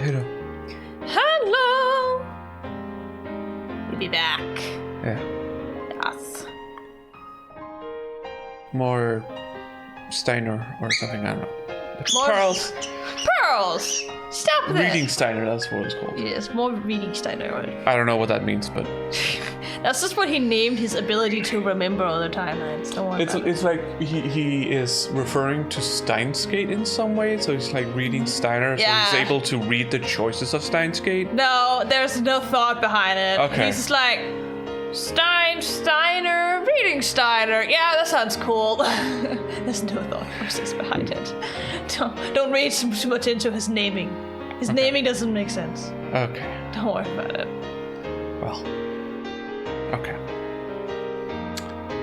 Hello. Hello. We'll be back. Yeah. Yes. More Steiner or something, I don't know. More Pearls. Pearls. Stop that. Reading Steiner, that's what it's called. Yes, more reading Steiner. I don't know what that means, but That's just what he named his ability to remember other timelines. Don't worry about it. it's like he is referring to Steins Gate in some way, so he's like reading Steiner, so Yeah. he's able to read the choices of Steins Gate. No, there's no thought behind it. Okay. He's just like, Steiner, reading Steiner. Yeah, that sounds cool. There's no thought process behind it. Don't read too much into his naming. His naming doesn't make sense. Okay. Don't worry about it. Well. Okay.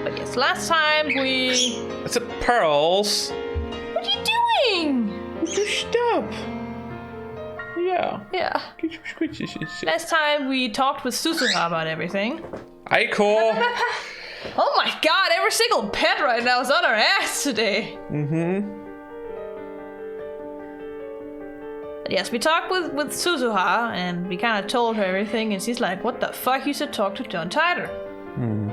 But yes, last time we... It's a pearls. What are you doing? Would you stop? Yeah. Yeah. Last time we talked with Suzuha about everything. Aiko. Oh my god, every single pet right now is on our ass today. Mm-hmm. But yes, we talked with Suzuha, and we kind of told her everything, and she's like, what the fuck, you should talk to John Titor. Hmm.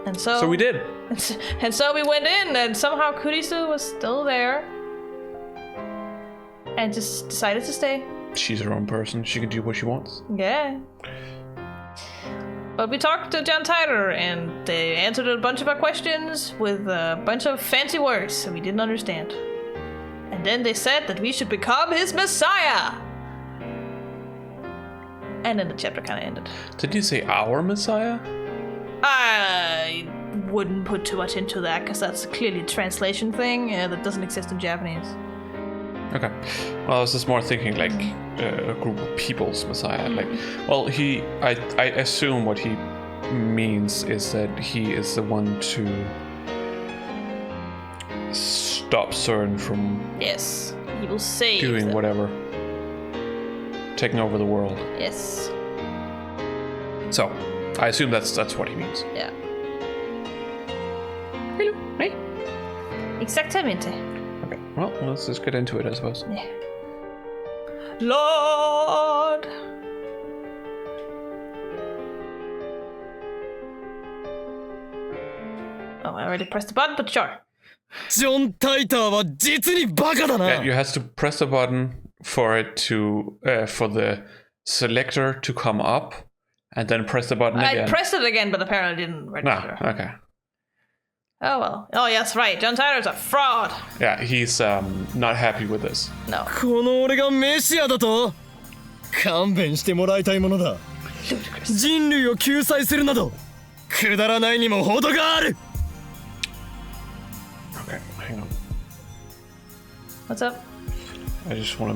And so... So we did. And so we went in, and somehow Kurisu was still there. And just decided to stay. She's her own person. She can do what she wants. Yeah. But we talked to John Titor, and they answered a bunch of our questions with a bunch of fancy words that we didn't understand. And then they said that we should become his messiah! And then the chapter kind of ended. Did you say our Messiah? I wouldn't put too much into that, because that's clearly a translation thing that doesn't exist in Japanese. Okay. Well, I was just more thinking like a group of people's Messiah. Like, well, I assume what he means is that he is the one to stop CERN from Yes, he will save doing them. whatever, taking over the world. Yes. So, I assume that's what he means. Yeah. Hello. Hey. Exactamente. Okay. Well, let's just get into it, I suppose. Yeah. Lord! Oh, I already pressed the button, but sure. ジョン・タイターは実にバカだな。 Yeah, you have to press the button for it to for the selector to come up, and then press the button I again. pressed it again, but apparently didn't No, register. okay. Oh well. Oh yes, right. John Titor's a fraud. Yeah, he's not happy with this. No. この俺がメシアだと勘弁してもらいたいものだ。 Ludicrous. 人類を救済するなどくだらないにも程がある。 Okay, hang on. What's up? I just want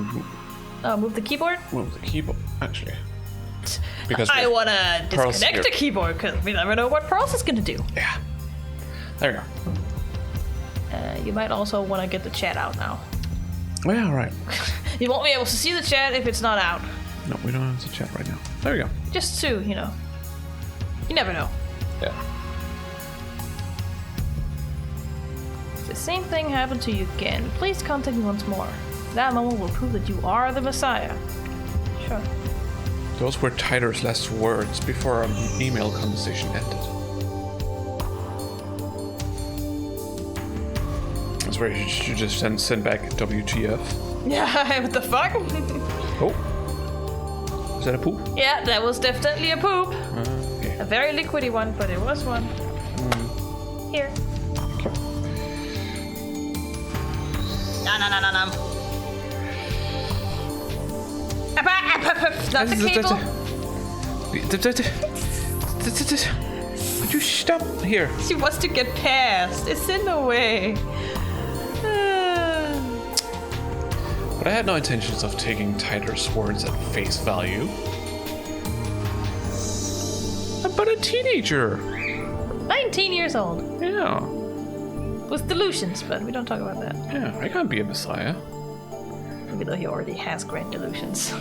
to Move the keyboard? move the keyboard, actually. Because I we're- wanna Pearl's disconnect here. the keyboard because we never know what Pearls is gonna do. Yeah. There you go. You might also want to get the chat out now. Oh, yeah, right. You won't be able to see the chat if it's not out. No, we don't have to chat right now. There we go. Just to, you know. You never know. Yeah. If the same thing happened to you again, please contact me once more. That moment will prove that you are the Messiah. Sure. Those were Titor's last words before our email conversation ended. That's where you should just send back WTF. Yeah, what the fuck? Oh. Is that a poop? Yeah, that was definitely a poop. Okay. A very liquidy one, but it was one. Here. Okay. Nom. Not the cable. Would you stop here? She wants to get past. It's in the way. But I had no intentions of taking Titor's words at face value. I'm but a teenager. 19 years old. Yeah. With delusions, but we don't talk about that. Yeah, I can't be a messiah. Even though he already has great delusions.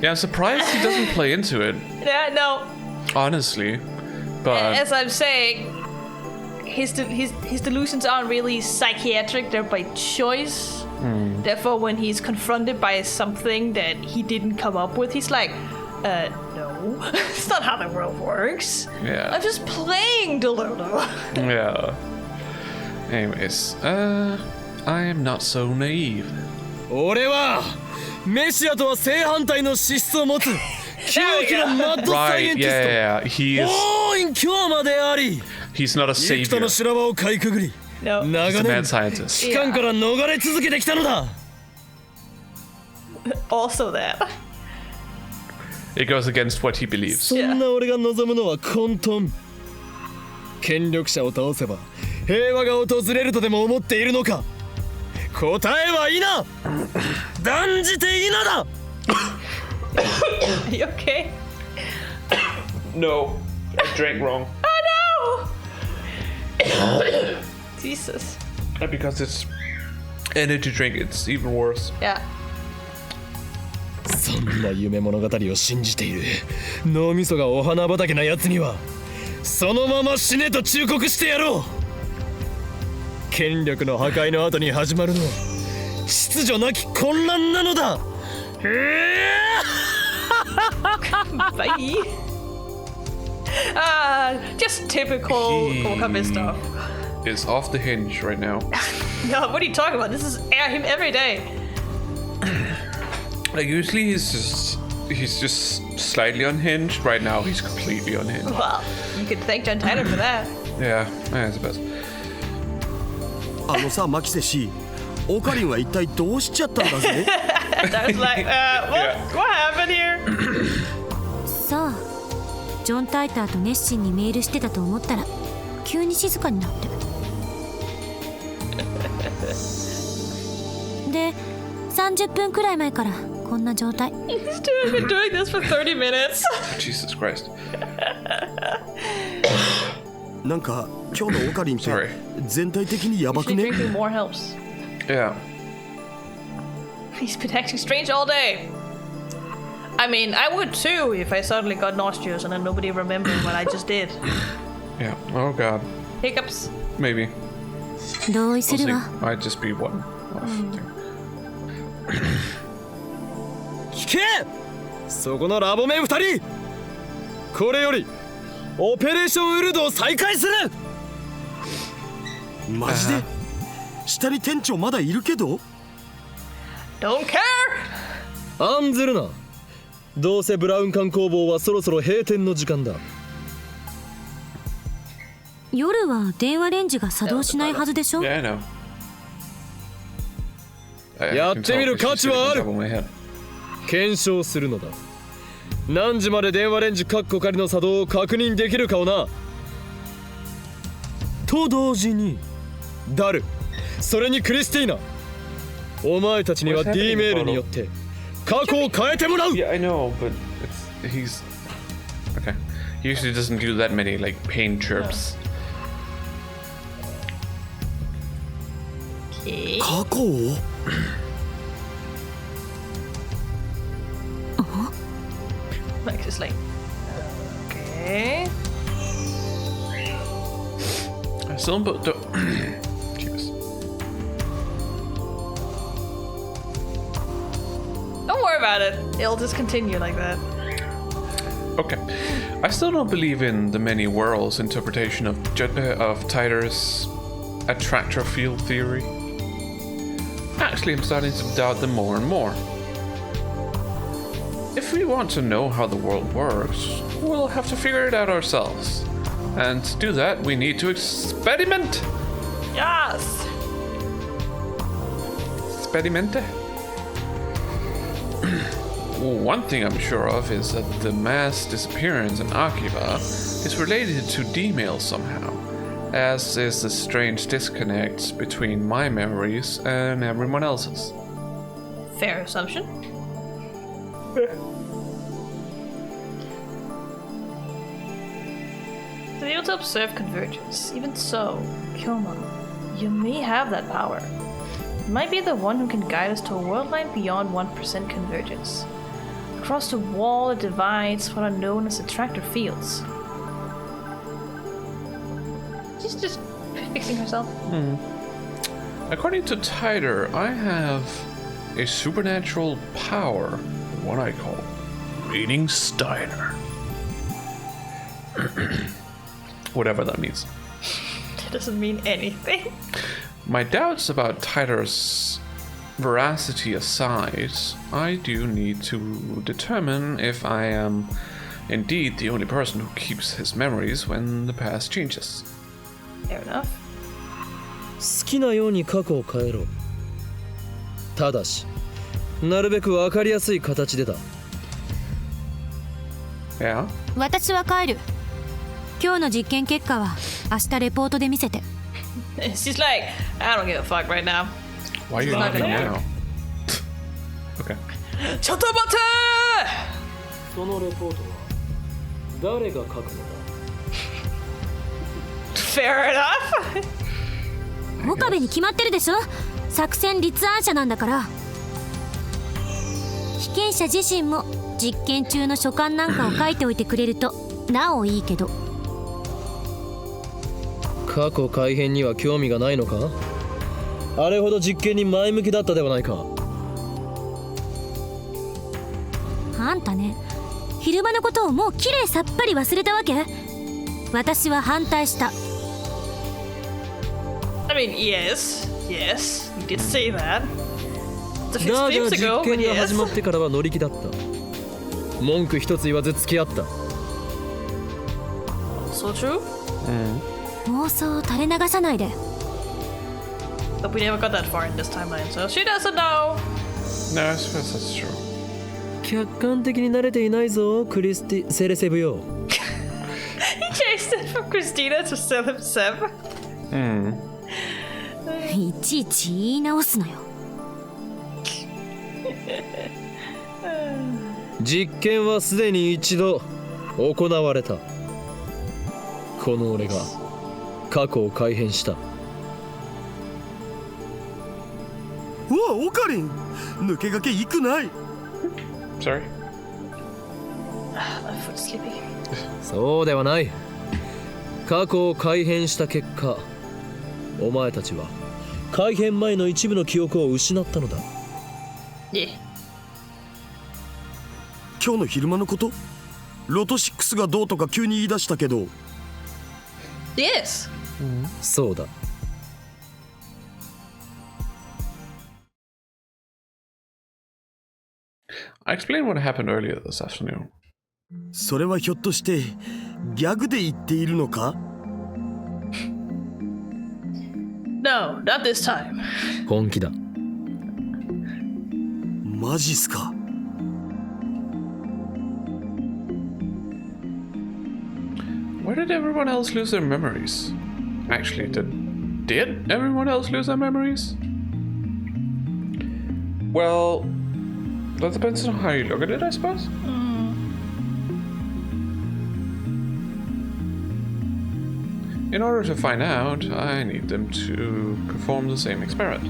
Yeah, I'm surprised he doesn't play into it, Yeah, no. honestly. But As I'm saying, his delusions aren't really psychiatric, they're by choice. Therefore, when he's confronted by something that he didn't come up with, he's like, no, it's not how the world works. Yeah. I'm just playing Delulu. Yeah. Anyways, I am not so naive. 俺はメシアとは正反対の資質を持つ狂気のマッドサイエ Right, ンティ yeah, ス yeah, he ト is. 大い京まであり He's not a 幾多 savior. の修羅場をかいくぐり No. He's a 長 mad 年 scientist. 期間から逃れ続けてきたのだ Also that. It goes against what he believes. そんな俺が望むのは混沌権力者を倒せば平和が訪れるとでも思っているのか答えは否断じて否だ Are you okay? No, I drank wrong. Oh no! Jesus. Because it's energy drink, it's even worse. Yeah. そんな夢物語を信じている脳みそがお花畑な奴にはそのまま死ねと忠告してやろう権力の破壊の後に始まるのは秩序なき混乱なのだ Bye. Just typical Okame stuff. It's off the hinge right now. No, what are you talking about? This is him every day. Like usually he's just slightly unhinged. Right now he's completely unhinged. Well, you could thank John Tyler for that. Yeah, that's the best. あのさマキセ氏オカリンは一体どうしちゃったんだぜ I was like, what happened here? さあジョン・タイターと熱心にメールしてたと思ったら急に静かになってで30分くらい前からこんな状態 He's been doing this for 30 minutes. Jesus Christ. なんか今日のオカリンって Sorry. 全体的にヤバく Actually, ね drinking more helps. Yeah. He's been acting strange all day. I mean, I would too if I suddenly got nauseous and then nobody remembered what I just did. Yeah. Oh god. Hiccups. Maybe. 同意す We'll る see. わ Might just be one off thing. 聞けそこのラボメン2人これよりオペレーションウルドを再開するマジで下に店長まだいるけど Don't care! 案ずるなどうせブラウン管工房はそろそろ閉店の時間だ夜は電話レンジが作動しないはずでしょ Yeah, I know. I や can ってみる tell because 価 she's 値は sitting あ on る top of my head. 検証するのだ何時まで電話レンジカッコ仮の作動を確認できるかをなと同時にダルそれにクリスティーナお前たちには D メールによって過去を変えてもらう Yeah, I know, but he's okay. He usually doesn't do that many like pain chirps. Okay. 過去を Like, just like, okay. I still don't. Jesus. Don't worry about it. It'll just continue like that. Okay. I still don't believe in the many worlds interpretation of Titor's attractor field theory. Actually, I'm starting to doubt them more and more. If we want to know how the world works, we'll have to figure it out ourselves. And to do that, we need to experiment. Yes! Experimente? One thing I'm sure of is that the mass disappearance in Akiba is related to D-mail somehow, as is the strange disconnect between my memories and everyone else's. Fair assumption. To be able to observe convergence, even so, Kyoma, you may have that power. You might be the one who can guide us to a world line beyond 1% convergence. Across the wall that divides what are known as attractor fields. Just fixing herself. According to Tider, I have a supernatural power, what I call reading Steiner. Whatever that means. It doesn't mean anything. My doubts about Tider's veracity aside, I do need to determine if I am indeed the only person who keeps his memories when the past changes. Fair enough. 好きなように過去を変えろ。ただしなるべく分かりやすい形でだ。 Yeah? 私は帰る。今日の実験結果は明日レポートで見せて。She's like, I don't give a fuck right now. Why are you not laughing gonna now? Okay. ちょっと待てそのレポートは誰が書くのだ。 Fair enough. 岡部に決まってるでしょ。作戦立案者なんだから。被験者自身も実験中の所感なんかを書いておいてくれるとなおいいけど。過去改変には興味がないのか。あれほど実験に前向きだったではないか。あんたね、昼間のことをもうきれいさっぱり忘れたわけ。私は反対した。 I mean, yes, you did say that. A few だが streams 実 ago, but 験が始ま yes. ってからは乗り気だった。文句一つ言わず付き合った。 So true. 妄想を垂れ流さないで。 But we never got that far in this timeline, so she doesn't know. No, I suppose that's true. 客観的に慣れていないぞ、クリスティ・セレセブよ。 He changed it from Christina to Selim Seb. いちいち言い直すのよ。実験はすでに一度行われた。この俺が過去を改変した。うわ、オカリン抜け駆け行くない。 Sorry? My foot's sleepy. そうではない。過去を改変した結果、お前たちは改変前の一部の記憶を失ったのだ。 Yeah. 今日の昼間のこと、ロト6がどうとか急に言い出したけど。 Yes. そうだ。 I explained what happened earlier this afternoon. それはひょっとしてギャグで言っているのか。 No, not this time. 本気だ。マジっすか。 Where did everyone else lose their memories? Actually, did everyone else lose their memories? Well, that depends on how you look at it, I suppose. In order to find out, I need them to perform the same experiment.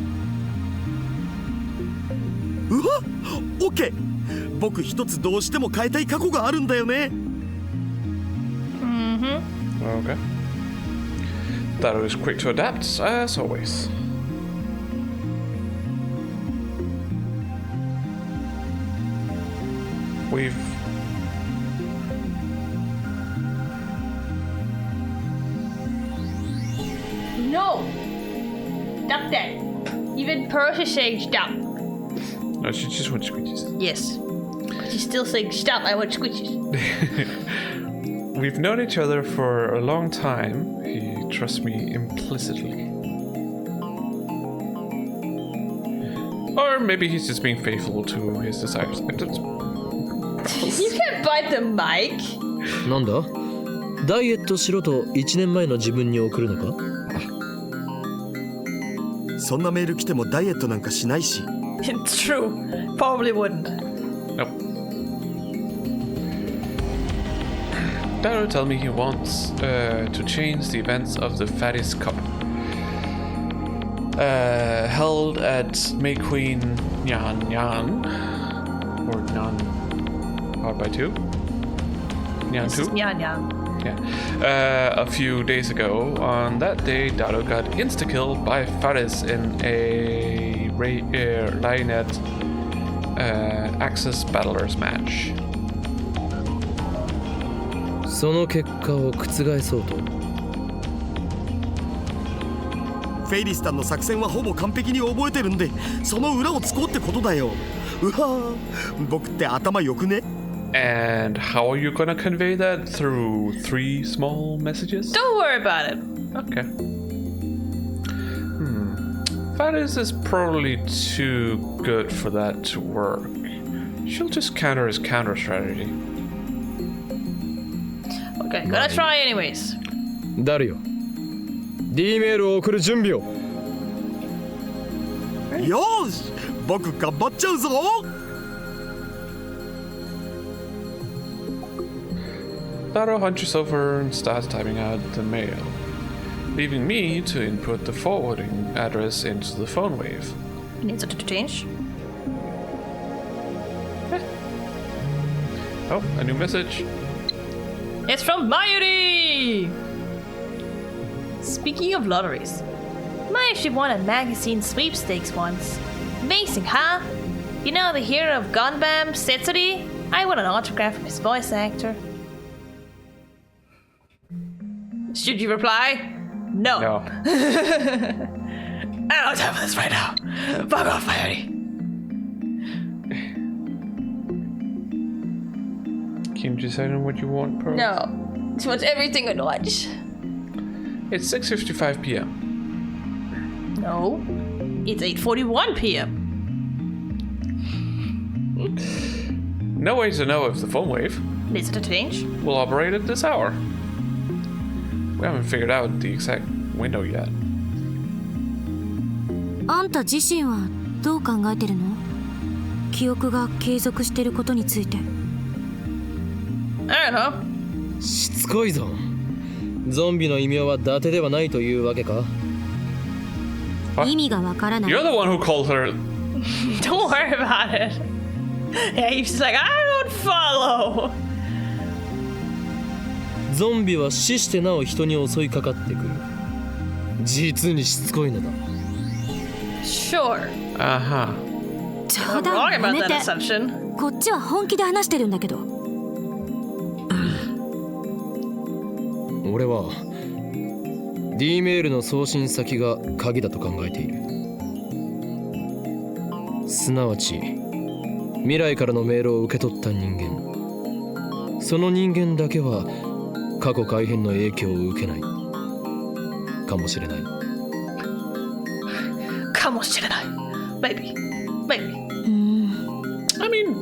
うわ、オッケー。僕一つどうしても変えたい過去があるんだよね。 Okay. That was quick to adapt, as always. We've... No! Stop that. Even Pearl is saying stop. No, she just wants squeegees. Yes. But she's still saying stop, I want squishes. We've known each other for a long time. He trusts me implicitly. Or maybe he's just being faithful to his desires. You can't bite the mic. なんだ、ダイエットしろと1年前の自分に送るのか。そんなメール来てもダイエットなんかしないし。 It's true. Probably wouldn't. Nope. Darrow tell me he wants to change the events of the Fattest Cup. Held at May Queen Nyan Nyan. Or Nyan. Powered by 2? Nyan 2? Nyan Nyan. A few days ago, on that day, Dado got insta-killed by Faris in a Lionett Axis Battlers match. その結果を覆そうと。フェイリスタンの作戦はほぼ完璧に覚えてるんで、その裏をつこうってことだよ。うわー、僕って頭よくね。And how are you gonna convey that? Through 3 small messages? Don't worry about it. Okay. Faris is probably too good for that to work. She'll just counter his counter strategy. Okay, gonna try anyways. ダルよ。D メールを送る準備を。よーし、僕頑張っちゃうぞ。Dado hunches over and starts typing out the mail, leaving me to input the forwarding address into the phone wave. Needs it to change. Oh, a new message. It's from Mayuri! Speaking of lotteries, Mayuri won a magazine sweepstakes once. Amazing, huh? You know the hero of Gundam, Setsuri? I want an autograph from his voice actor. Should you reply? No. No. I don't have time for this right now. Fuck off, Mayuri. Can you decide on what you want, bro? No. She wants everything at once. It's 6:55 p.m. No. It's 8:41 p.m. No way to know if the phone wave Needs it to change? will operate at this hour. We haven't figured out the exact window yet. あんた自身はどう考えてるの？記憶が継続してることについて。I don't know. しつこいぞ。ゾンビの異名は伊達ではないというわけか？意味がわからない。 You're the one who called her. Don't worry about it. Yeah, he's just like, I don't follow. ゾンビは死してなお人に襲いかかってくる。実にしつこいのだ。Sure. Uh-huh. 冗 I'm 談 wrong や about め that て。 assumption. こっちは本気で話してるんだけど。俺は D メールの送信先が鍵だと考えている。すなわち未来からのメールを受け取った人間、その人間だけは過去改変の影響を受けないかもしれない。かもしれない. Maybe. Maybe. I mean,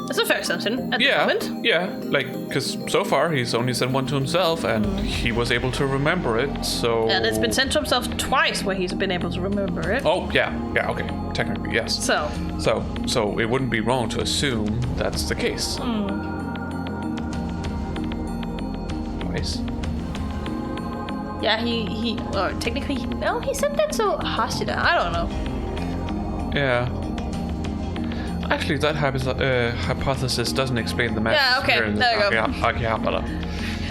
that's a fair assumption at the moment. Yeah, like, because so far he's only sent one to himself and he was able to remember it, so... And it's been sent to himself twice where he's been able to remember it. Oh, yeah, okay, technically, yes. So it wouldn't be wrong to assume that's the case. Twice. yeah, he or technically, no, he sent that to Hashida. I don't know. Yeah. Actually, that hypothesis doesn't explain the mass Yeah, okay, disappearance there you of go. Akihabara.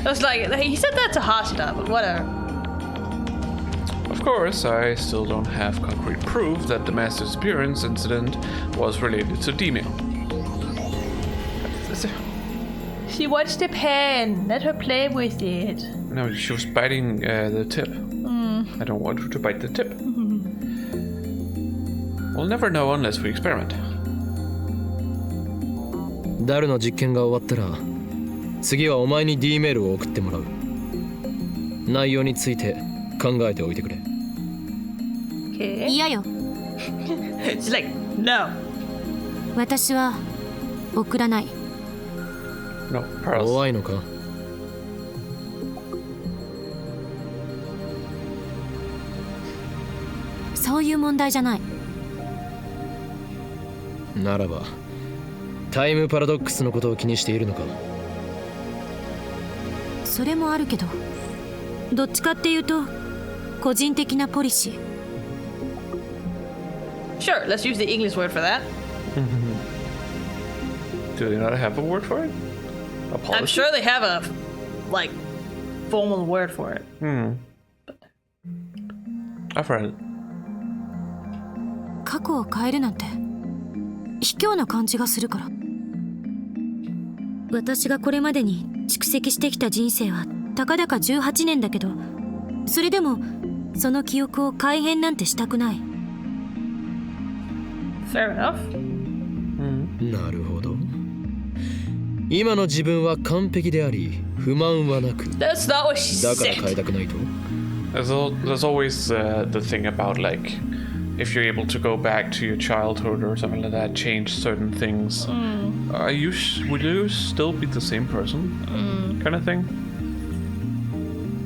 I was like, he said that to Hashida, but whatever. Of course, I still don't have concrete proof that the mass disappearance incident was related to D-mail. She wants the pen. Let her play with it. No, she was biting the tip. I don't want her to bite the tip. We'll never know unless we experiment. ダルの実験が終わったら次はお前に D メールを送ってもらう。内容について考えておいてくれ。Okay. 嫌よ。 She's like, no. 私は送らない。 No, Pearls. 怖いのか？そういう問題じゃない。ならばタイムパラドックスのことを気にしているのか？それもあるけど、どっちかっていうと個人的なポリシー。 Sure, let's use the English word for that. Do they not have a word for it? A I'm policy? sure they have a, like, formal word for it. I've read it. 過去を変えるなんて卑怯な感じがするから。私がこれまでに蓄積してきた人生はたかだか18年だけど、それでもその記憶を改変なんてしたくない。 Fair enough. なるほど。今の自分は完璧であり不満はなく、 That's not what she だから変え said. たくないと。 There's always the thing about like if you're able to go back to your childhood or something like that, change certain things. Would you still be the same person? Kind of thing.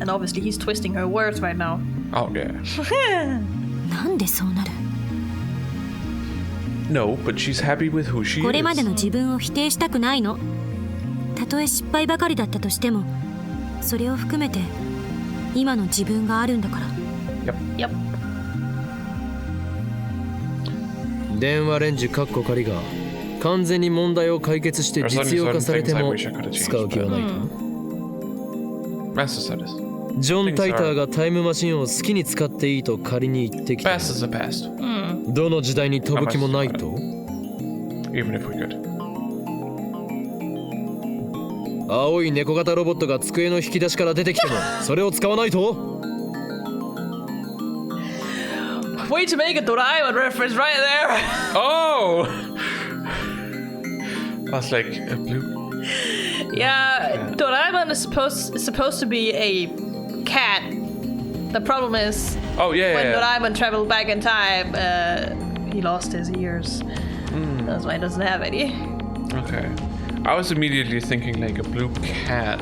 And obviously he's twisting her words right now. Oh yeah. なんでそうなる？ No, but she's happy with who she これまで is. の自分を否定したくないの。たとえ失敗ばかりだったとしても、それを含めて今の自分があるんだから。 Yep. 電話レンジカッコ仮が完全に問題を解決して実用化されても使う気はないと。 Master said this. ジョン・タイターがタイムマシンを好きに使っていいと仮に言ってきた。 Past is the past. どの時代に飛ぶ気もないと。 Even if we could. 青い猫型ロボットが机の引き出しから出てきてもそれを使わないと。 Way to make a Doraemon reference right there. Oh! I was like, blue. Yeah, Doraemon is supposed to be a cat. The problem is Oh, yeah, when yeah. Doraemon traveled back in time, he lost his ears. That's why he doesn't have any. Okay. I was immediately thinking like a blue cat.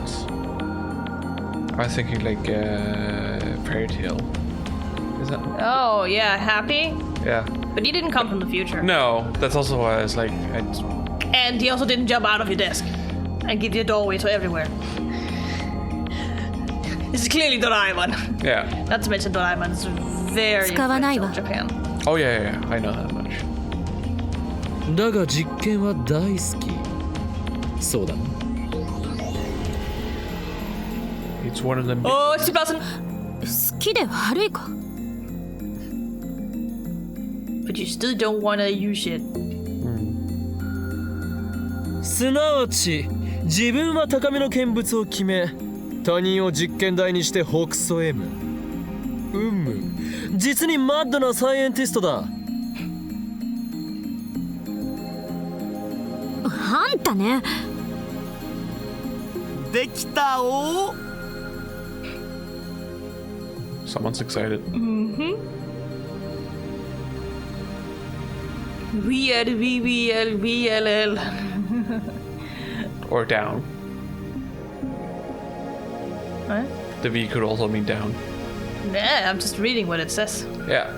I was thinking like a fairy tale. Is that? Oh yeah, happy. Yeah. But he didn't come from the future. No, that's also why I was like, And he also didn't jump out of your desk and give you a doorway to everywhere. This is clearly Doraemon. yeah. Not to mention Doraemon is very 使わないわ。 influential in Japan. Oh yeah, yeah, yeah. I know that much. だが実験は大好き。そうだな。 It's one of them. Oh, it's 2000. 好きで悪いか。 But you still don't wanna use it. すなわち自分は高めの見物を決め、他人を実験台にしてほくそ笑む。実にマッドなサイエンティストだ。あんたね。できたお。 Someone's excited. VLL. Or down. What? The V could also mean down. Nah, I'm just reading what it says. Yeah.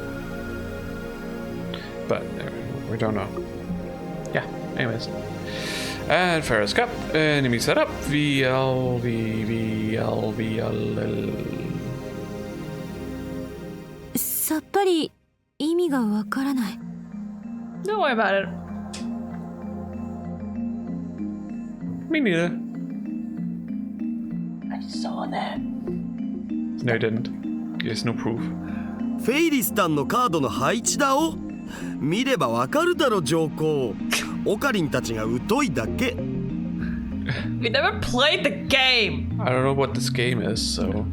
But we don't know. Yeah, anyways. And Ferris Cup, enemy setup, VL. さっぱり意味がわからない。 Don't worry about it. Me neither. I saw that. No, I didn't. There's no proof. フェイリスタンのカードの配置だお。見ればわかるだろ上皇。オカリンたちが疎いだけ。 We never played the game. I don't know what this game is, so.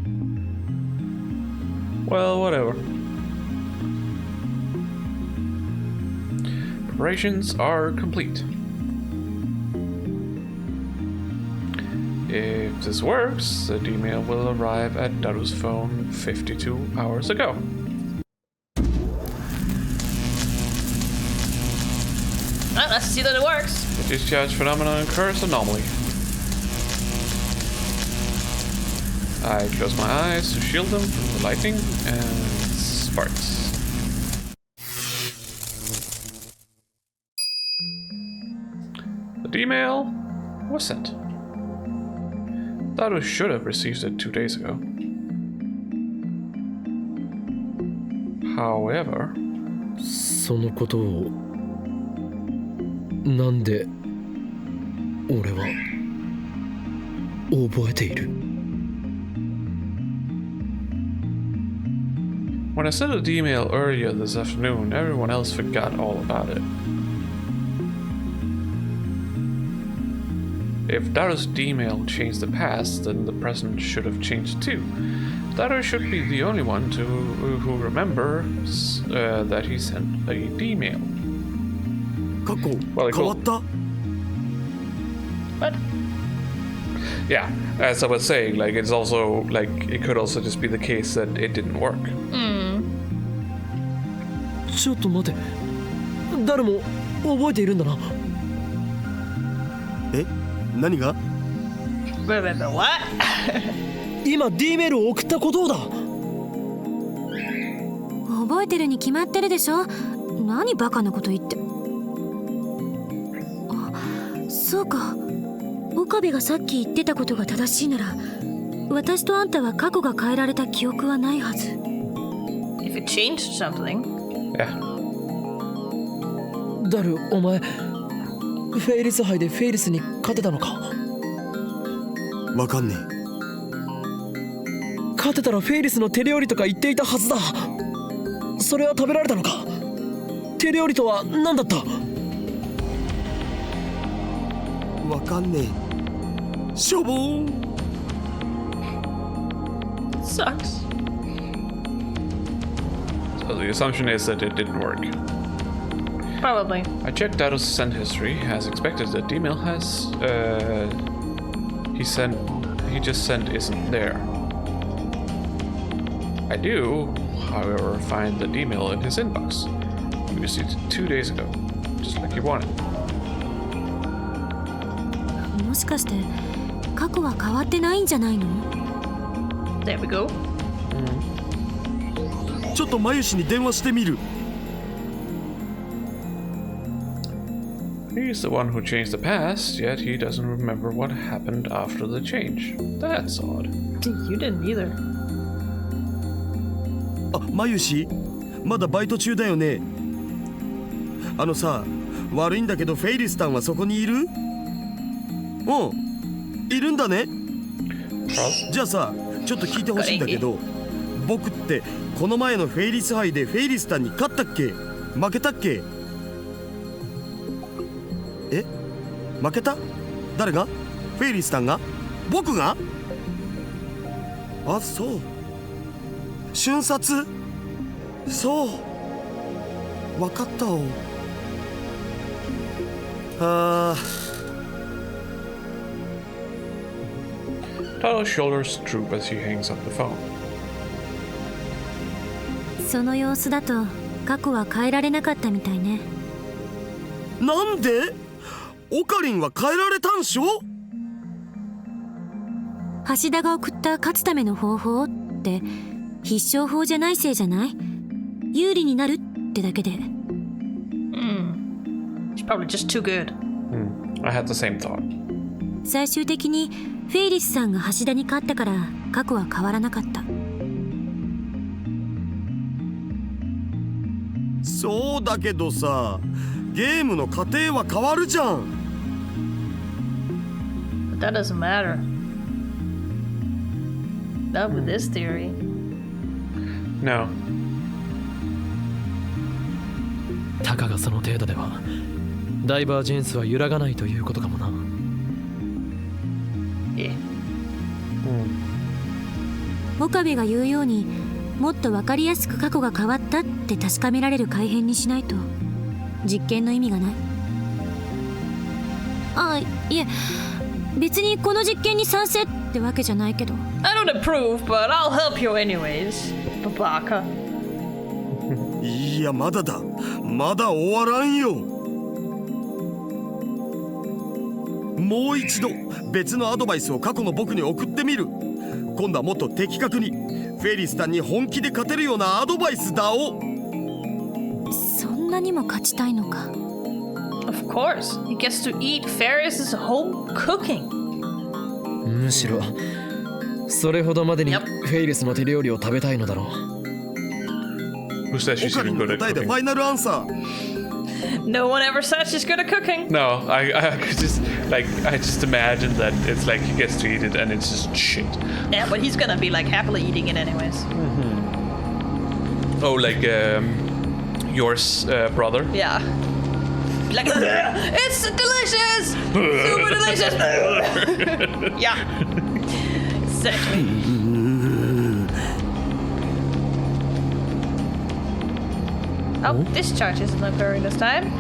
Well, whatever. Preparations are complete. If this works, the email will arrive at Daru's phone 52 hours ago. Well, let's see that it works. The discharge phenomenon occurs anomaly. I close my eyes to shield them from the lightning and sparks. The email was sent. Daru should have received it 2 days ago. However, そのことをなんで俺は覚えている。When I sent the email earlier this afternoon, everyone else forgot all about it. If Daru's email changed the past, then the present should have changed too. Daru should be the only one who remembers that he sent a email. 過去 Well, 変わった What? Yeah, as I was saying, like it's also like it could also just be the case that it didn't work. ちょっと待て誰も覚えているんだなえ何が Wait, what? 今 D メールを送ったことだ覚えてるに決まってるでしょ。何バカなこと言って。あ、そうか。岡部がさっき言ってたことが正しいなら、私とあんたは過去が変えられた記憶はないはず。If it changed something. Yeah. ダルお前フェイリス杯でフェイリスに勝てたのかわかんね勝てたらフェイリスの手料理とか言っていたはずだそれは食べられたのか手料理とは何だったえわかんねえしょぼーん Sucks. So the assumption is that it didn't work. Probably. I checked Daru's send history. As expected, the email he just sent isn't there. I do, however, find the email in his inbox. He received it 2 days ago, just like he wanted. もしかして過去は変わってないんじゃないの？ There we go. ちょっとマユシに電話してみる He's the one who changed the past, yet he doesn't remember what happened after the change. That's odd. You didn't either. あマユシまだバイト中だよねあのさ悪いんだけどフェイリスタンはそこにいるうんいるんだねじゃあさちょっと聞いてほしいんだけど僕ってこの前のフェイリス杯でフェイリスタンに勝ったっけ負けたっけえ負けた誰がフェイリスタンが僕があそう瞬殺そう分かったおあTaro's shoulders droop as he hangs up the phone. その様子だと過去は変えられなかったみたいね。なんでオカリンは変えられたんしょ橋田が送った勝つための方法って必勝法じゃないせいじゃない？有利になるってだけで。She's probably just too good. I had the same thought. 最終的にフェイリスさんが橋田に勝ったから過去は変わらなかった。そうだけどさゲームの過程は変わるじゃん But that doesn't matter. Not with this theory. No. たかがその程度ではダイバージェンスは揺らがないということかもな Yeah. 岡部が言うようにもっと分かりやすく過去が変わったって確かめられる改変にしないと実験の意味がない。あ、いえ別にこの実験に賛成ってわけじゃないけど。 I don't approve, but I'll help you anyways. Babaka. いやまだだまだ終わらんよもう一度別のアドバイスを過去の僕に送ってみる今度はもっと的確にフェイリスタンに本気で勝てるようなアドバイスだおそんなにも勝ちたいのか。 Of course. He gets to eat Ferris's home cooking. むしろそれほどまでにフ Yep. ェイリスの手料理を食べたいのだろう Who says オ she's カリ even ンの good at 答えで cooking? ファイナルアンサー No one ever said she's good at cooking. No, I could just like I just imagine that it's like he gets to eat it and it's just shit. Yeah, but he's gonna be like happily eating it anyways. Oh, like yours brother? Yeah. Like, it's delicious! Super delicious! Yeah. Exactly. Oh, discharge isn't occurring this time.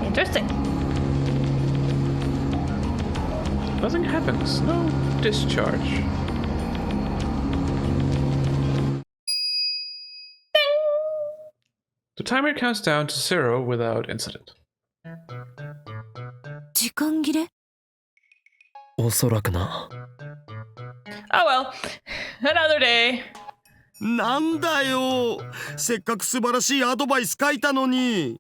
Interesting. Nothing happens. No discharge. The timer counts down to 0 without incident. 時間切れ？おそらくな。 Oh well. Another day. なんだよ、せっかく素晴らしいアドバイス書いたのに。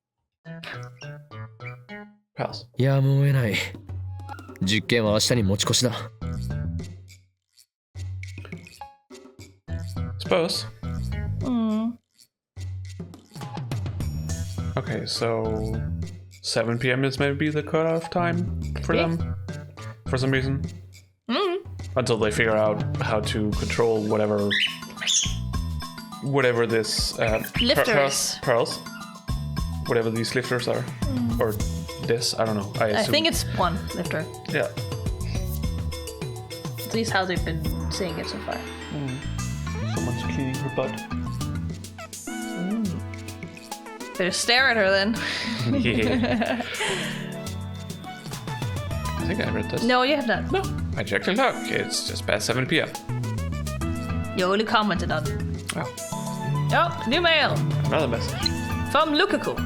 Pals. やむを得ない。実験は明日に持ち越しだ。 Suppose. Okay, so 7 p.m. is maybe the cutoff time for them, for some reason. Until they figure out how to control whatever this Lifters. pearls, whatever these lifters are, or this. I don't know. I I assume. think it's one lifter. Yeah. At least how they've been saying it so far. Someone's cleaning her butt. Better stare at her then. Yeah. I think I read this. No, you have not. No. I checked the clock. It's just past 7 p.m. You only commented on it. Wow. Oh, new mail. Another message. From Lukaku.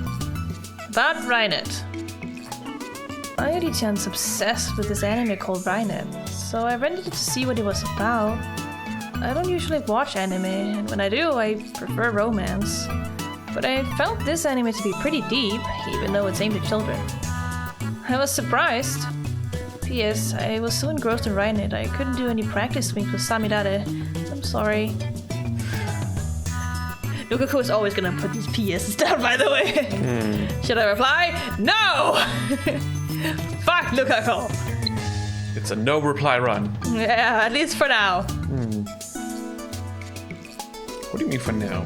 About Rainet. Mayuri-chan's obsessed with this anime called Rainet, so I rented it to see what it was about. I don't usually watch anime, and when I do, I prefer romance. But I found this anime to be pretty deep, even though it's aimed at children. I was surprised. P.S. I was so engrossed in Rainet, I couldn't do any practice swings with Samidare. I'm sorry. Lukaku is always gonna put these PSs down, by the way. Should I reply? No! Fuck Lukaku! It's a no reply run. Yeah, at least for now. What do you mean for now?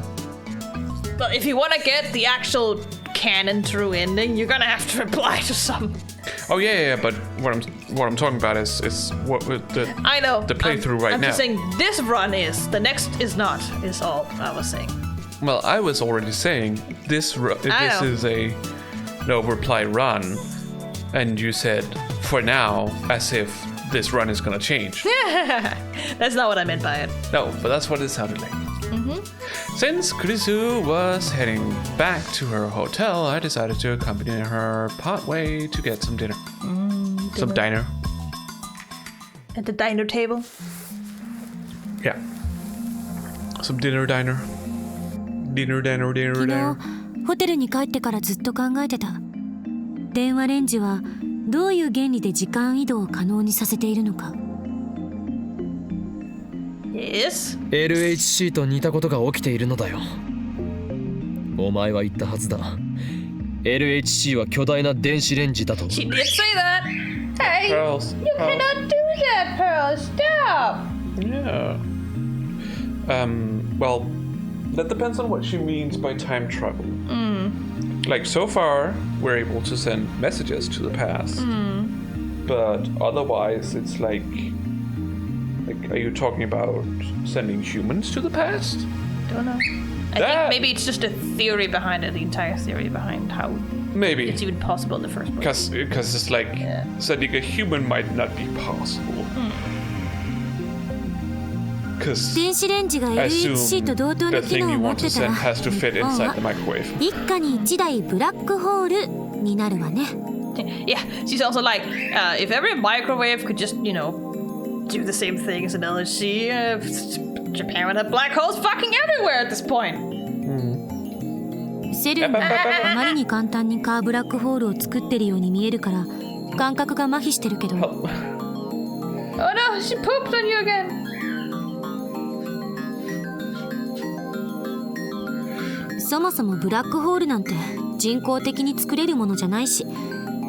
But if you want to get the actual canon true ending, you're gonna have to reply to some. Oh yeah, but what I'm talking about is what the I know. the playthrough right I'm now. just saying this run is, the next is not, is all I was saying. Well, I was already saying this know. is a no reply run, and you said for now as if this run is gonna change. That's not what I meant by it. No, but that's what it sounded like. Since Kurisu was heading back to her hotel, I decided to accompany her partway to get some dinner. Some diner. At the diner table. Yeah. Some diner. 昨日ホテルに帰ってからずっと考えてた。電話レンジはどういう原理で時間移動を可能にさせているのか。Yes? LHC と似たことが起きているのだよ。お前は言ったはずだ。LHC は巨大な電子レンジだと。 She did say that. Hey, Pearls. you cannot do that, Pearl. Stop. Yeah. Well, that depends on what she means by time travel. Like, so far, we're able to send messages to the past. But otherwise, it's like, are you talking about sending humans to the past? Don't know. I think maybe it's just a theory behind it, the entire theory behind how Maybe. it's even possible in the first place. Because it's like, sending a human might not be possible. Because 電子レンジが I LHC と assume 同等 the の機 thing 能 you を持っ want て to たら send has to fit 日本 inside は the microwave. 一家に一台ブラックホールになるわね。 Yeah, she's also like, if every microwave could just, do the same thing as an LHC, Japan would have black holes fucking everywhere at this point. セルンがあまりに簡単にカーブラックホールを作ってるように見えるから感覚が麻痺してるけど。 Oh no, she pooped on you again. そもそもブラックホールなんて人工的に作れるものじゃないし、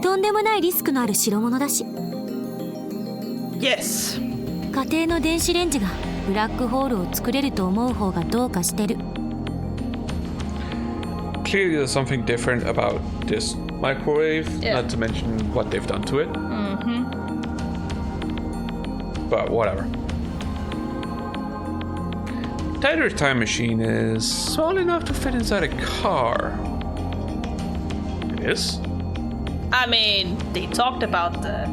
とんでもないリスクのある代物だし。 Yes. 家庭の電子レンジがブラックホールを作れると思う方がどうかしてる。clearly there's something different about this microwave, not to mention what they've done to it. But whatever. Tyler's time machine is small enough to fit inside a car. It is? I mean, they talked about the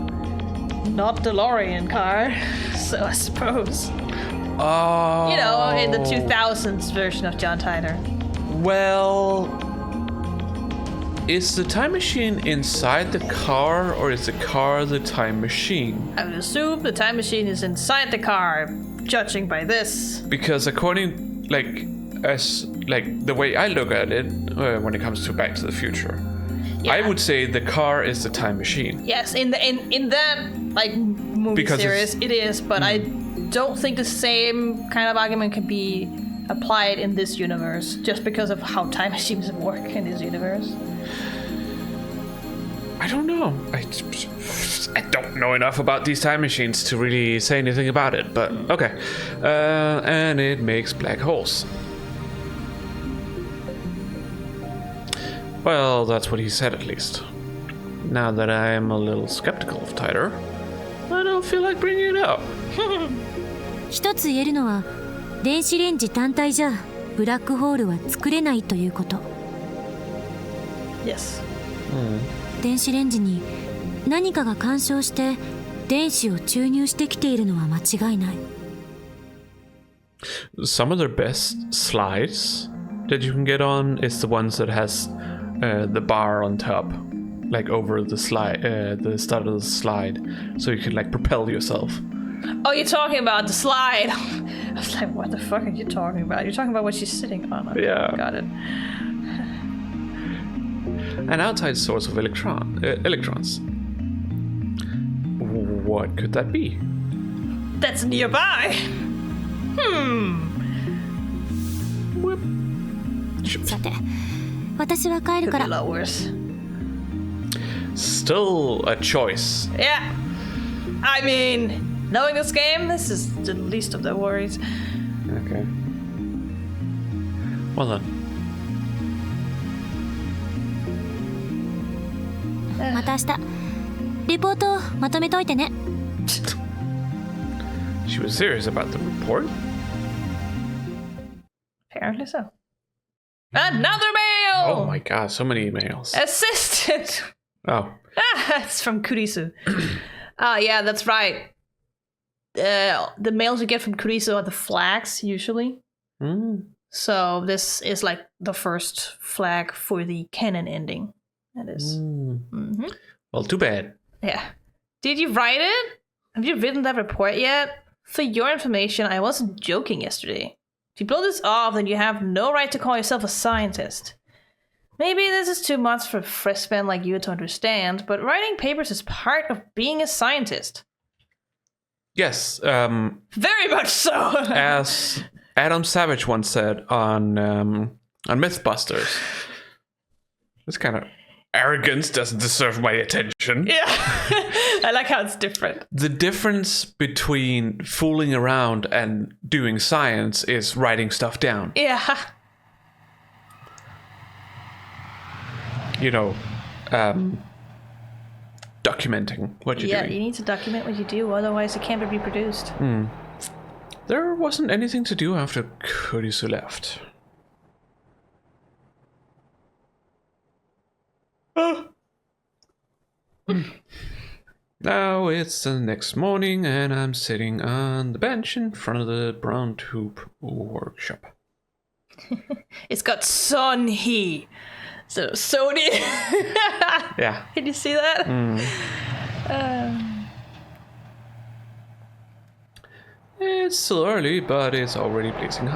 not DeLorean car, so I suppose. Oh. You know, in the 2000s version of John Tyler. Well, is the time machine inside the car, or is the car the time machine? I would assume the time machine is inside the car, judging by this. Because according, the way I look at it, when it comes to Back to the Future, I would say the car is the time machine. Yes, in that movie Because series, it is, but I don't think the same kind of argument can be applied in this universe, just because of how time machines work in this universe. I don't know. I don't know enough about these time machines to really say anything about it, but okay. And it makes black holes. Well, that's what he said at least. Now that I am a little skeptical of Tyler, I don't feel like bringing it up. 一つ言えるのは電子レンジ単体じゃブラックホールは作れないということ。 Yes. 電子レンジに何かが干渉して電子を注入してきているのは間違いない。 Some of their best slides that you can get on is the ones that has the bar on top, like over the slide, the start of the slide, so you can like propel yourself. Oh, you're talking about the slide. I was like, what the fuck are you talking about? You're talking about what she's sitting on. Okay, Yeah. Got it. An outside source of electrons. What could that be? That's nearby. Whip. さて、私は帰る Could か be a ら。 lot worse. Still a choice. Yeah. I mean, knowing this game, this is the least of their worries. Okay. Well then. また明日レポートをまとめといてね。 She was serious about the report. Apparently so. Another mail! Oh my god, so many emails. Assistant! Oh. It's from Kurisu. Yeah, that's right. The mails you get from Kurisu are the flags, usually. So this is like the first flag for the canon ending. That is. Well, too bad. Yeah. Did you write it? Have you written that report yet? For your information, I wasn't joking yesterday. If you blow this off, then you have no right to call yourself a scientist. Maybe this is too much for a freshman like you to understand, but writing papers is part of being a scientist. Yes, Very much so. as Adam Savage once said on Mythbusters, this kind of arrogance doesn't deserve my attention. Yeah. I like how it's different. The difference between fooling around and doing science is writing stuff down. Yeah. You know, documenting what you're Yeah, doing. you need to document what you do, otherwise it can't be reproduced. There wasn't anything to do after Kurisu left. Now it's the next morning and I'm sitting on the bench in front of the brown tube workshop. It's got Sonny. So Sony. Yeah. Did you see that? It's still early, but it's already blazing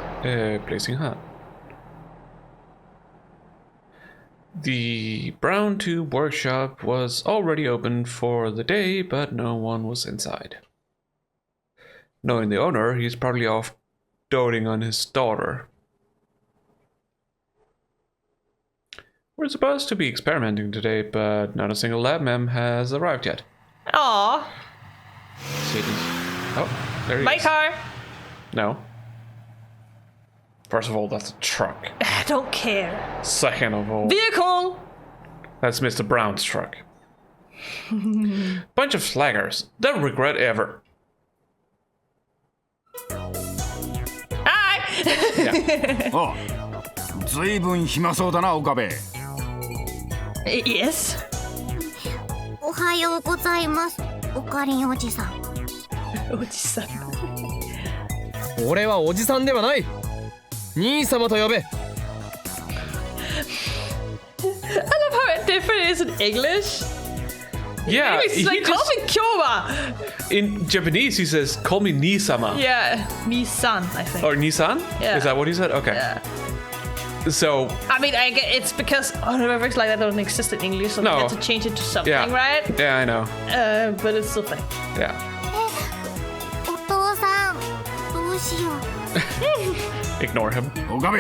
hot. The brown tube workshop was already open for the day, but no one was inside. Knowing the owner, he's probably off doting on his daughter. We're supposed to be experimenting today, but not a single lab mem has arrived yet. Aw. Oh, there he My is. car. No. First of all, that's a truck. I don't care. Second of all, Vehicle! that's Mr. Brown's truck. Bunch of slaggers. They'll regret ever. Hi! Yeah. あ、ずいぶん暇そうだな、岡部。Yes. おはようございます。おかりんおじさん。おじさん。俺はおじさんではない。兄様と呼べ。 I love how different it is in English. Yeah, Anyways, he's like, call me Kyoma. in Japanese he says, call me Nisama. Yeah, Nissan, I think. Or Nissan? Yeah. Is that what he said? Okay. Yeah. So, I mean, I get it's because honorifics like that don't exist in English, so No. they had to change it to something, yeah. right? Yeah, I know. But it's still funny. Yeah. お父さん、どうしよう。 Ignore him. 岡部、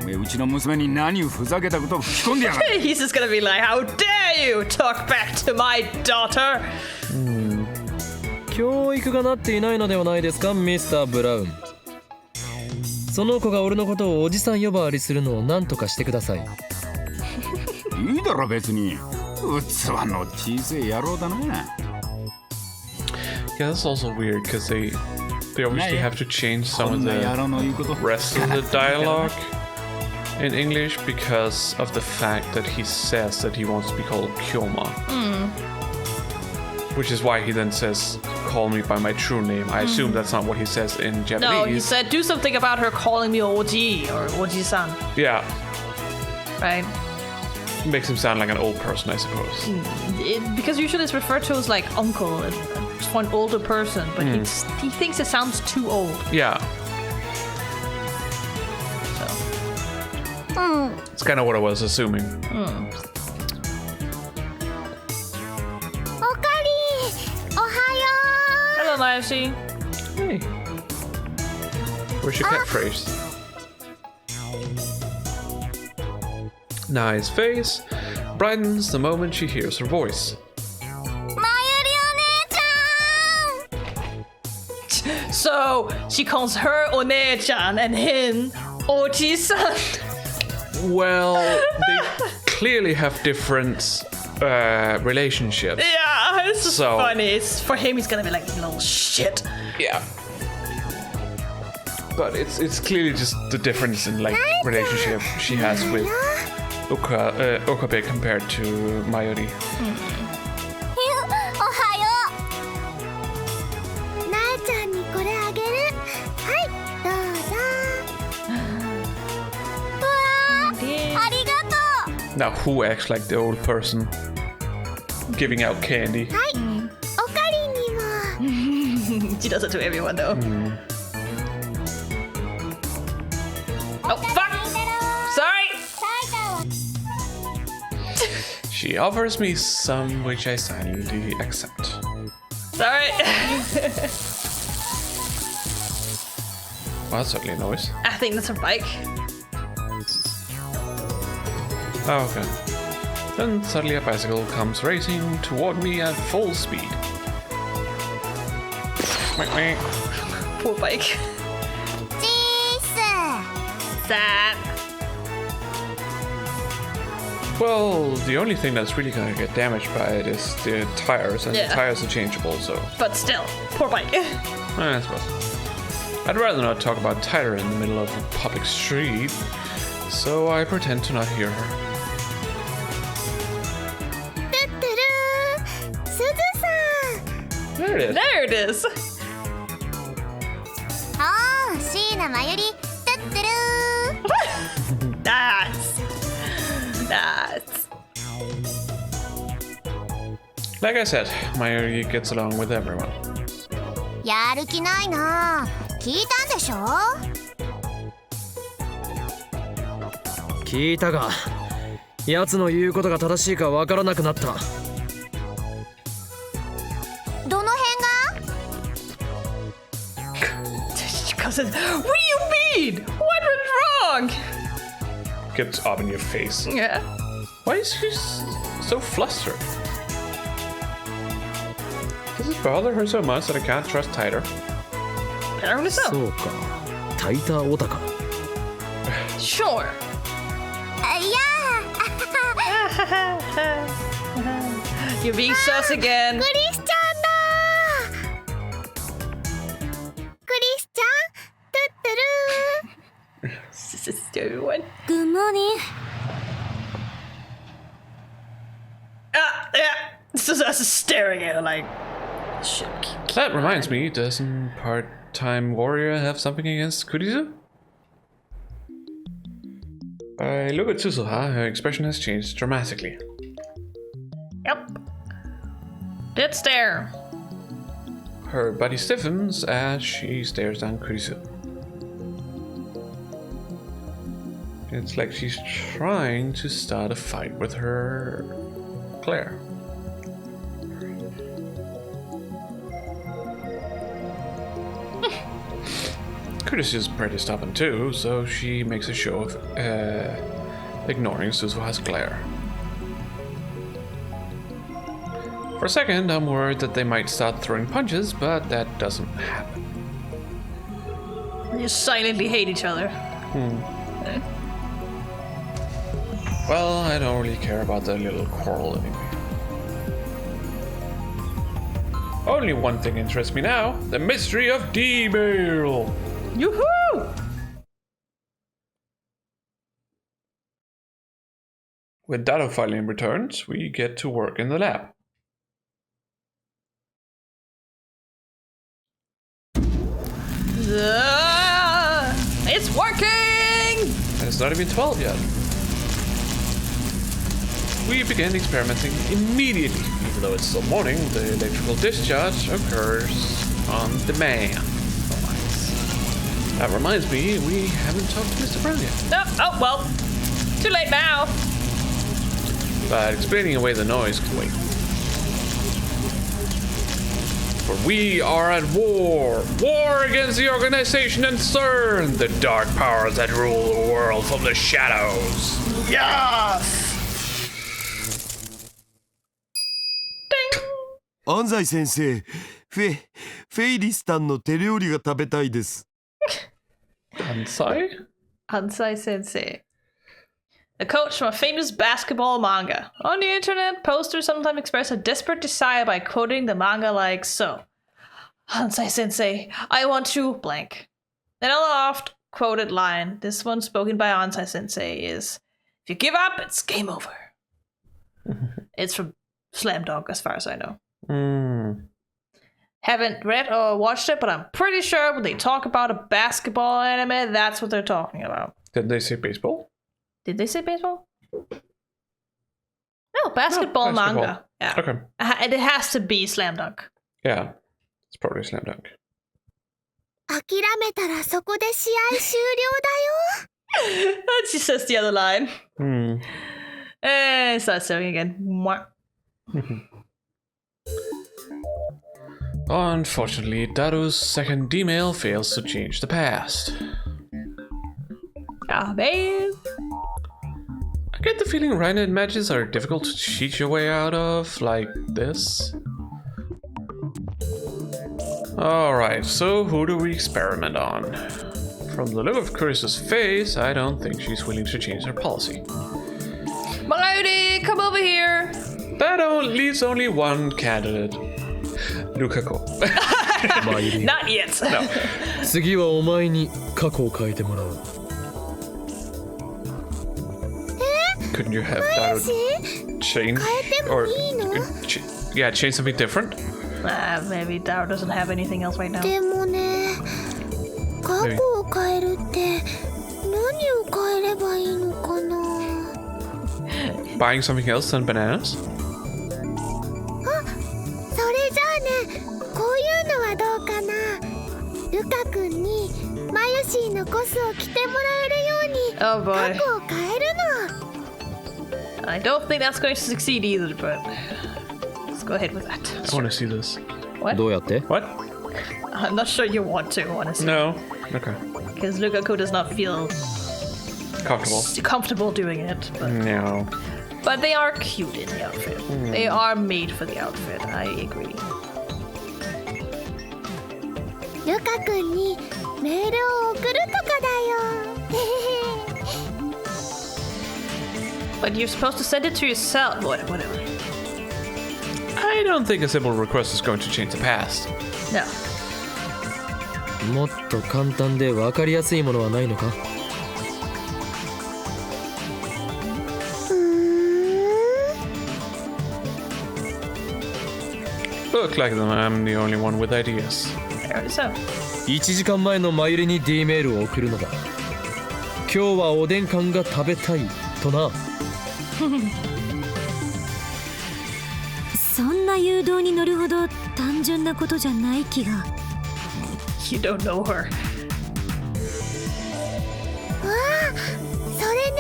おめえうちの娘に何をふざけたことを吹き込んでやがる。 He's just gonna be like, how dare you talk back to my daughter? 教育がなっていないのではないですか、ミスター・ブラウン。その子が俺のことをおじさん呼ばわりするのを何とかしてください。いいだろ別に。器の小さい野郎だな。 Yeah, that's also weird because they obviously have to change some of the rest of the dialogue in English because of the fact that he says that he wants to be called Kyoma. Which is why he then says, call me by my true name. I assume that's not what he says in Japanese. No, he said, do something about her calling me Oji or Oji-san, Yeah, right? makes him sound like an old person, I suppose. Because usually it's referred to as like uncle for an older person, but he thinks it sounds too old. Yeah, Hmm. it's kind of what I was assuming. おかりん、おはよ Hello, Nayoshi. Hey. Where's your catchphrase? Nice face brightens the moment she hears her voice. う。まゆりお姉ちゃん。 So she calls her One-chan and him Oji-san. Well, they clearly have different relationships. Yeah, it's just So- funny. It's, for him, he's gonna be like, little shit. Yeah. But it's clearly just the difference in like relationship she has with Okabe compared to Mayuri. おはよう。なえちゃんにこれあげる。はい、どうぞ。うわー、ありがとう。 Now, who acts like the old person giving out candy? はい、おかりんにも。 She does it to everyone, though. Oh, fuck! Sorry! She offers me some which I silently accept. Sorry. Well, that's certainly a noise. I think that's her bike. Oh, okay. Then suddenly a bicycle comes racing toward me at full speed. Wait, wait. Poor bike. チース。 Sad. Well, the only thing that's really gonna get damaged by it is the tires, and Yeah. the tires are changeable, so But still, poor bike. I suppose. I'd rather not talk about tire in the middle of a public street, so I pretend to not hear her. トゥットゥルー。すずさん。 There it is. There it is. あー、椎名まゆり。トゥットゥルー。 Nice. Nice. Like I said, Mayuri gets along with everyone. やる気ないな。聞いたんでしょ。聞いたが、奴の言うことが正しいかわからなくなった。どの辺が？ She comes in. What do you mean? What went wrong? Gets up in your face. Yeah. Why is she so flustered? Does it bother her so much that I can't trust Tighter? Apparently so. そうか、タイターオタか。Sure. Yeah. You're being sus again. クリスチャンだ。クリスチャン、トゥットゥルー。 This is everyone. Good morning. Yeah. This is us staring at her like. Shit. That reminds me, doesn't part-time warrior have something against Kurisu? I look at Suzuha, her expression has changed dramatically. Yep. Dead stare. Her body stiffens as she stares down Kurisu. It's like she's trying to start a fight with her Claire. Kurisu's pretty stubborn too, so she makes a show of ignoring Suzuha's glare. For a second, I'm worried that they might start throwing punches, but that doesn't happen. They just silently hate each other. Well, I don't really care about their little quarrel anyway. Only one thing interests me now, the mystery of D-Mail! Yoo-hoo! When Dado finally returns, we get to work in the lab. It's working! And it's not even 12 yet. We begin experimenting immediately. Even though it's still morning, the electrical discharge occurs on demand. That reminds me, we haven't talked to Mr. Brown yet. Oh, well. Too late now. But explaining away the noise can wait. For we are at war! War against the organization and CERN! The dark powers that rule the world from the shadows! Yes! Ding! 安西先生、フェイリスタンの手料理が食べたいです。Ansai? Ansai Sensei. A coach from a famous basketball manga. On the internet, posters sometimes express a desperate desire by quoting the manga like so. Ansai Sensei, I want to blank. Another oft-quoted line, this one spoken by Ansai Sensei, is, if you give up, it's game over. It's from Slam Dunk, as far as I know. Haven't read or watched it, but I'm pretty sure when they talk about a basketball anime, that's what they're talking about. Did they say baseball? Did they say baseball? No, basketball manga. Yeah. Okay. And it has to be Slam Dunk. Yeah. It's probably Slam Dunk. 諦めたらそこで試合終了だよ。 And she says the other line. And starts saying again. Mwah. Unfortunately, Daru's second D-mail fails to change the past. Ah, man. I get the feeling Rhinet matches are difficult to cheat your way out of, like this. Alright, so who do we experiment on? From the look of Kurisu's face, I don't think she's willing to change her policy. Mayuri, come over here. That leaves only one candidate. Lukako. Not yet. No. 次はお前に過去を変えてもらう。 Couldn't you have Daru change? Or, yeah, change something different? Maybe Daru doesn't have anything else right now. でもね、過去を変えるって何を変えればいいのかな。 Buying something else than bananas? あ、それじゃあね、こういうのはどうかな。ルカ君にマユシーのコスを着てもらえるように Oh 過 boy. 去を変えるの。 I don't think that's going to succeed either, but let's go ahead with that. I want to see this. どうやって？ What? I'm not sure you want to, honestly. No. Okay. Because Lukaku does not feel comfortable doing it. No. But they are cute in the outfit. They are made for the outfit. I agree. ルカ君にメールを送るとかだよ。but you're supposed to send it to yourself. Whatever. I don't think a simple request is going to change the past. No. もっと簡単で分かりやすいものはないのか？ Look like I'm the only one with ideas. Apparently so. 1時間前のマユリに D メールを送るのだ。今日はおでん缶が食べたいとな。そんな誘導に乗るほど単純なことじゃない気が。 You don't know her. わあ、それね、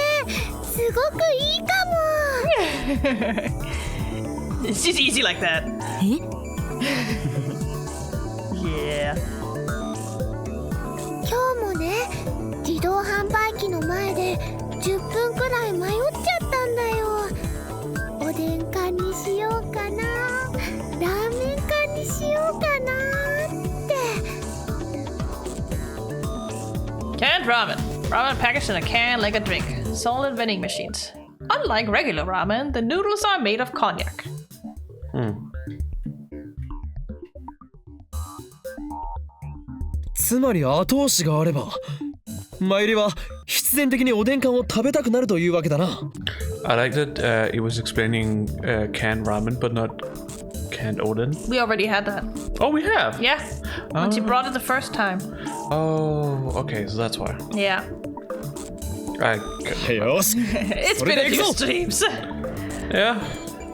すごくいいかも。 She's easy like that. え？ Yeah. 今日もね、自動販売機の前で10分くらい迷っちゃったんだよ。おでん缶にしようかな、ラーメン缶にしようかなって。 Canned ramen. Ramen packaged in a can like a drink. Sold in vending machines. Unlike regular ramen, the noodles are made of cognac. つまり後押しがあれば、マユリは必然的におでん缶を食べたくなるというわけだな。I like that it was explaining canned ramen, but not canned oden. We already had that. Oh, we have? Yeah. Once you brought it the first time. Oh, okay, so that's why. Yeah.よし。 It's been a few streams. Yeah.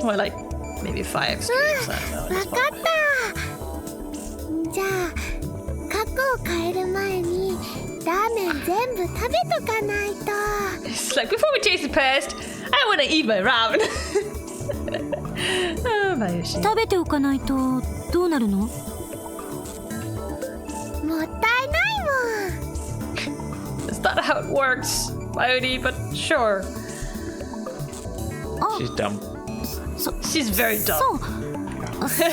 Well, like maybe 5 streams. I don't know. わかった。じゃあ過去を変える前にラーメン全部食べとかないと。 It's like before we change the past, I want to eat my ramen. Oh, Mayushi. 食べておかないとどうなるの？もったいないもん。 That's not how it works, Mayuri, but sure. She's dumb. She's very そ dumb. う。そう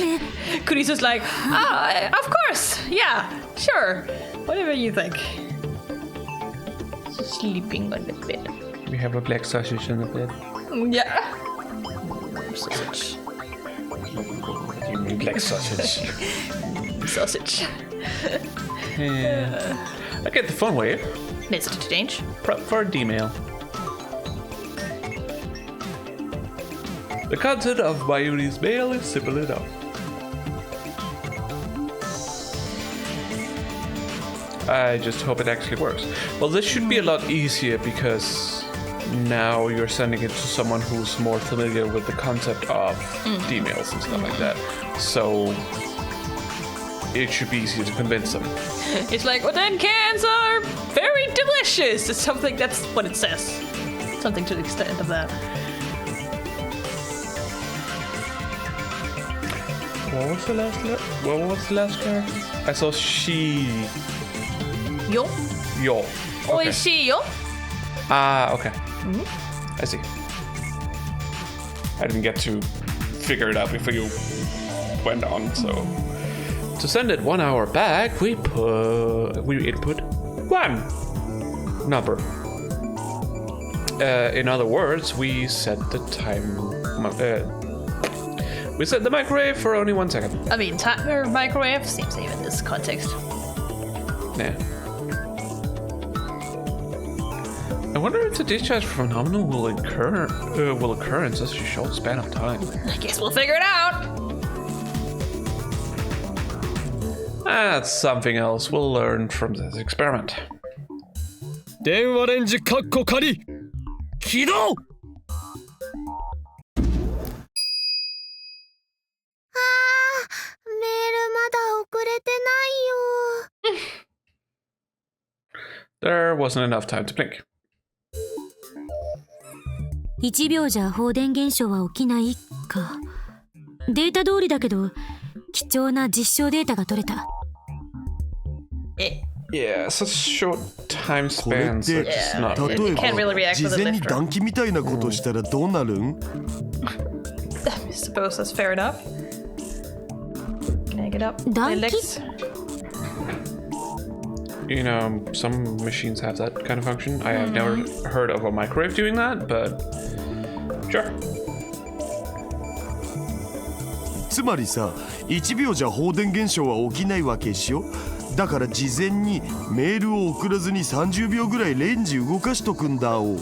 ね。 Kurisa's like, of course, yeah, sure, whatever you think. She's sleeping on the bed. We have a black sausage in the bed. Yeah. Sausage. You mean black sausage? Sausage. Yeah. I get the fun way. Needs to change. Prep for a D-mail. The content of Mayuri's mail is simple enough. I just hope it actually works. Well, this should be a lot easier because now you're sending it to someone who's more familiar with the concept of D-mails and stuff like that. So it should be easier to convince them. It's like, well, then cans are very delicious. It's something, that's what it says. Something to the extent of that. What was the last character? I saw she. Yo. Yo. Okay. Oishii yo. Ah, okay. I see. I didn't get to figure it out before you went on, so. To send it 1 hour back, we input 1 number. In other words, we set the time. We set the microwave for only 1 second. I mean, timer microwave seems safe in this context. Yeah. I wonder if the discharge phenomenon will occur in such a short span of time. I guess we'll figure it out. That's something else we'll learn from this experiment. 電話レンジカッコ仮起動。あー、メールまだ送れてないよ。 There wasn't enough time to blink. 1秒じゃ放電現象は起きないか。データ通りだけど貴重な実証データが取れた。Yeah, such short time これっ spans. て It's not 例 really. え Can't really ば react 事 with a 前に lifter. 暖気みたいなことしたらどうなるん？ I suppose that's fair enough. Can I get up? Donkey? Alex? you know, some machines have that kind of function. I have never heard of a microwave doing that, but sure. つまりさ、1秒じゃ放電現象は起きないわけっしょ。だから事前にメールを送らずに30秒ぐらいレンジ動かしとくんだお。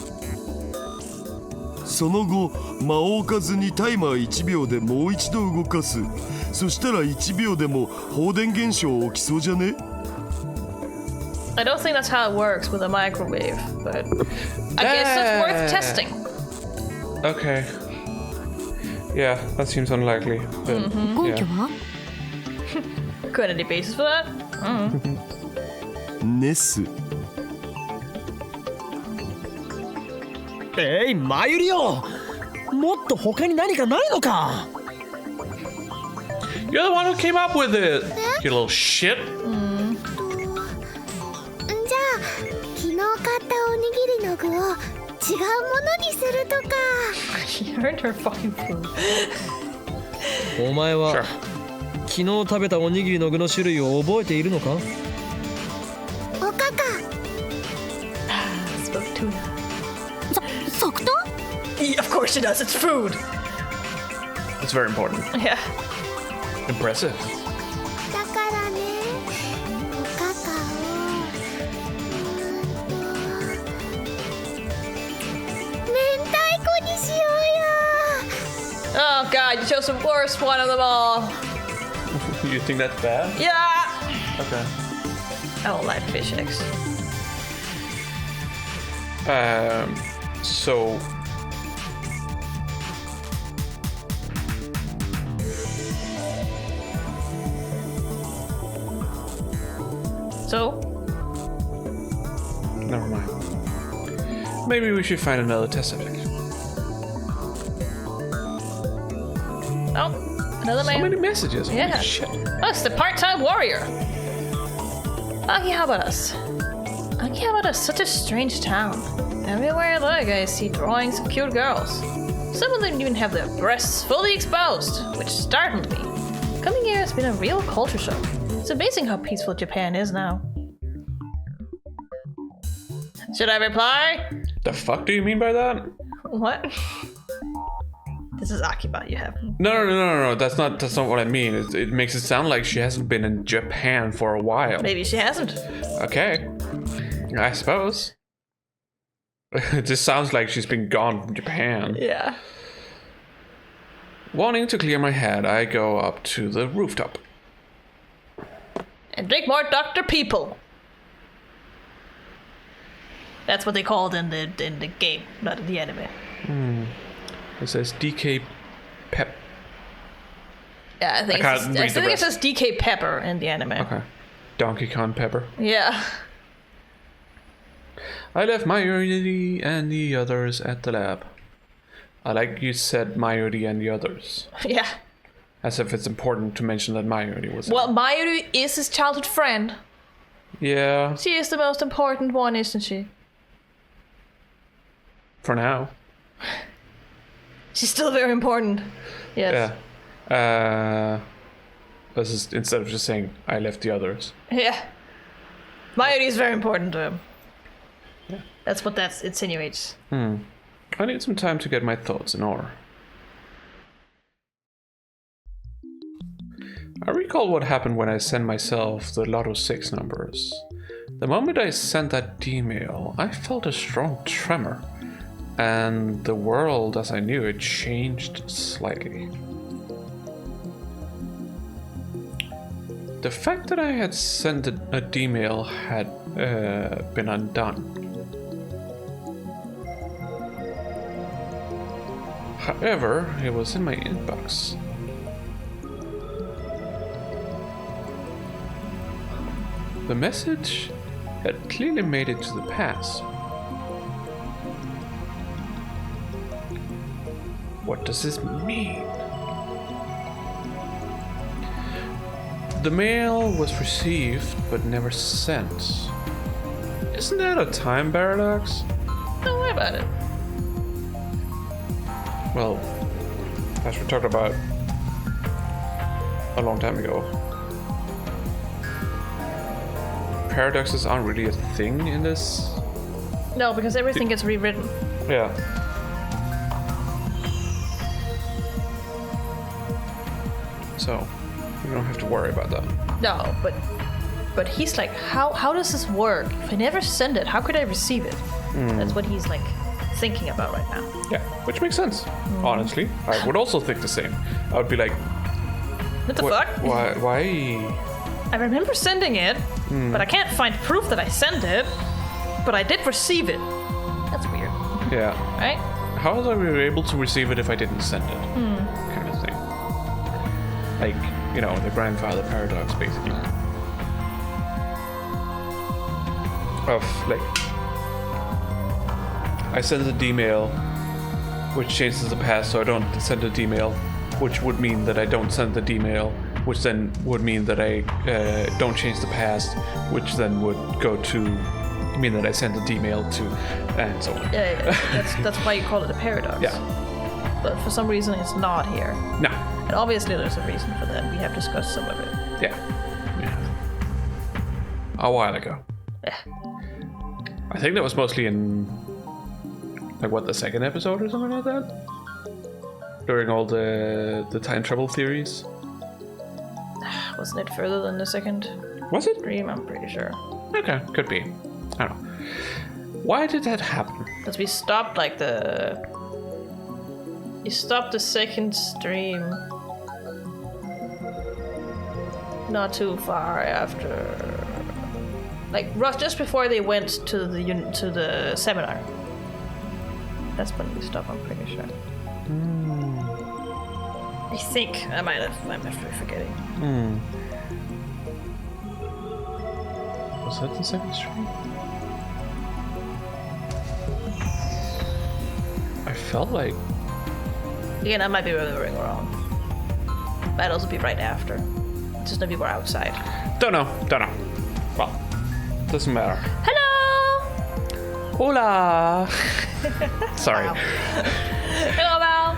その後間を置かずにタイマー1秒でもう一度動かす。そしたら1秒でも放電現象起きそうじゃね？ I don't think that's how it works with a microwave, but I guess it's worth testing. Okay. Yeah, that seems unlikely. But, 根拠は？ Got any basis for that? ネス。マユリよ、もっと他に何かないのか。 You're the one who came up with it, you little shit. じゃあ昨日買ったおにぎりの具を違うものにするとか。 She earned her fucking food. お前は Sure. 昨日食べたおにぎりの具の種類を覚えているのか？おかか。Spoke tuna. 即答？ Yeah, of course she does. It's food. It's very important. Yeah. Impressive. だからね、おかかを明太子にしようよ。 Oh god, you chose the worst one of them all. You think that's bad? Yeah. Okay. I don't like fish eggs. So never mind. Maybe we should find another test subject. Oh, another So man. many messages. Holy Yeah. shit. Oh, it's the part-time warrior. Akihabaras. Akihabara is such a strange town. Everywhere I look, I see drawings of cute girls. Some of them even have their breasts fully exposed, which startled me. Coming here has been a real culture shock. It's amazing how peaceful Japan is now. Should I reply? The fuck do you mean by that? What? This is Akiba, you have. No. That's not what I mean. It makes it sound like she hasn't been in Japan for a while. Maybe she hasn't. Okay. I suppose. It just sounds like she's been gone from Japan. Yeah. Wanting to clear my head, I go up to the rooftop. And drink more Dr. People. That's what they called in the game, not in the anime. It says DK Pep. Yeah, I think, I can't read the it rest. says DK Pepper in the anime. Okay. Donkey Kong Pepper. Yeah. I left Mayuri and the others at the lab. I like you said Mayuri and the others. Yeah. As if it's important to mention that Mayuri was Well, Mayuri is his childhood friend. Yeah, She is the most important one, isn't she? for now. She's still very important. Yes. Yeah. This is instead of just saying I left the others. Yeah. Mayuri is very important to him. Yeah. That's what that insinuates. I need some time to get my thoughts in order. I recall what happened when I sent myself the Lotto 6 numbers. The moment I sent that email, I felt a strong tremor, and the world as I knew it changed slightly. The fact that I had sent a email had been undone. However, it was in my inbox. The message had clearly made it to the past. What does this mean? The mail was received but never sent. Isn't that a time paradox? Don't worry about it. Well, as we talked about a long time ago, paradoxes aren't really a thing in this. No, because everything gets rewritten. Yeah. So, you don't have to worry about that. No, but he's like, how does this work? If I never send it, how could I receive it? That's what he's like thinking about right now. Yeah, which makes sense. Honestly, I would also think the same. I would be like, What the fuck? Why? I remember sending it, but I can't find proof that I sent it. But I did receive it. That's weird, Yeah. right? How was I able to receive it if I didn't send it? Kind of thing. Like, you know, the grandfather paradox, basically. Of, like, I send a D-mail, which changes the past, so I don't send a D-mail, which would mean that I don't send the D-mail, which then would mean that I don't change the past, which then would go to mean that I send a D-mail to, and so on. Yeah. That's why you call it a paradox. Yeah. But for some reason, it's not here. No. And obviously, there's a reason for that. We have discussed some of it. Yeah. A while ago. Yeah. I think that was mostly in, like, what, the second episode or something like that? During all the time travel theories? Wasn't it further than the second Was it? stream? I'm pretty sure. Okay, could be. I don't know. Why did that happen? Because we stopped like You stopped the second stream not too far after, like just before they went to the seminar. That's when we stopped. I'm pretty sure. I think I might have been forgetting. Was that the second stream? I felt like... Again, I might be remembering wrong. Might also be right after. Just maybe we're outside. Don't know. Well, doesn't matter. Hello! Hola! Sorry. Hello, Val!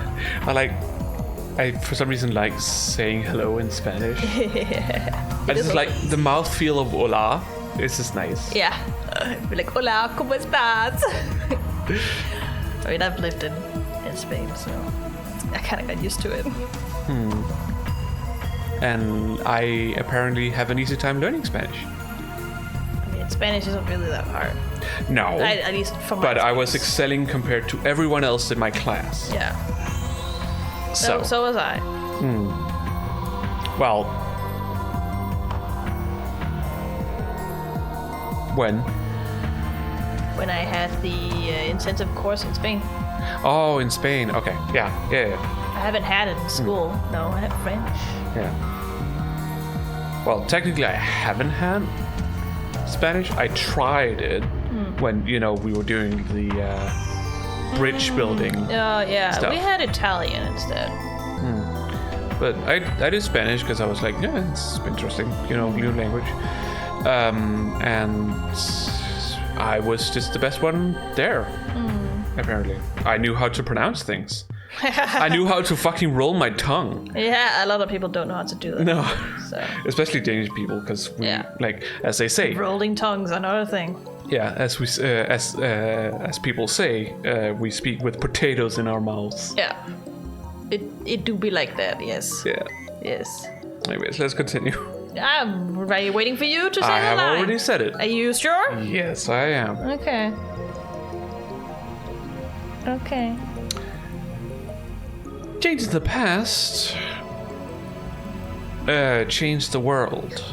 I for some reason like saying hello in Spanish. I just like the mouthfeel of hola. It's just nice. Yeah. Be like, hola, ¿cómo estás? I mean, I've lived in Spain, so I kind of got used to it. And I apparently have an easy time learning Spanish. I mean, Spanish isn't really that hard. No. At least from my But I was experience. excelling compared to everyone else in my class. Yeah. So was I. Well, when When I had the intensive course in Spain. Oh, in Spain. Okay. Yeah. I haven't had it in school. No, I had French. Yeah. Well, technically, I haven't had Spanish. I tried it when, you know, we were doing the bridge building. Yeah. Stuff. We had Italian instead. But I did Spanish because I was like, yeah, it's interesting, you know, new language. And I was just the best one there, apparently. I knew how to pronounce things. I knew how to fucking roll my tongue. Yeah, a lot of people don't know how to do that. No. So. Especially Danish people, because we, like, as they say. Rolling tongues, another thing. Yeah, as we as people say, we speak with potatoes in our mouths. Yeah. It do be like that, yes. Yeah. Yes. Anyways, let's continue. I'm waiting for you to say I the have line. already said it. Are you sure? Yes, I am. Okay. Okay. Change the past. Change the world.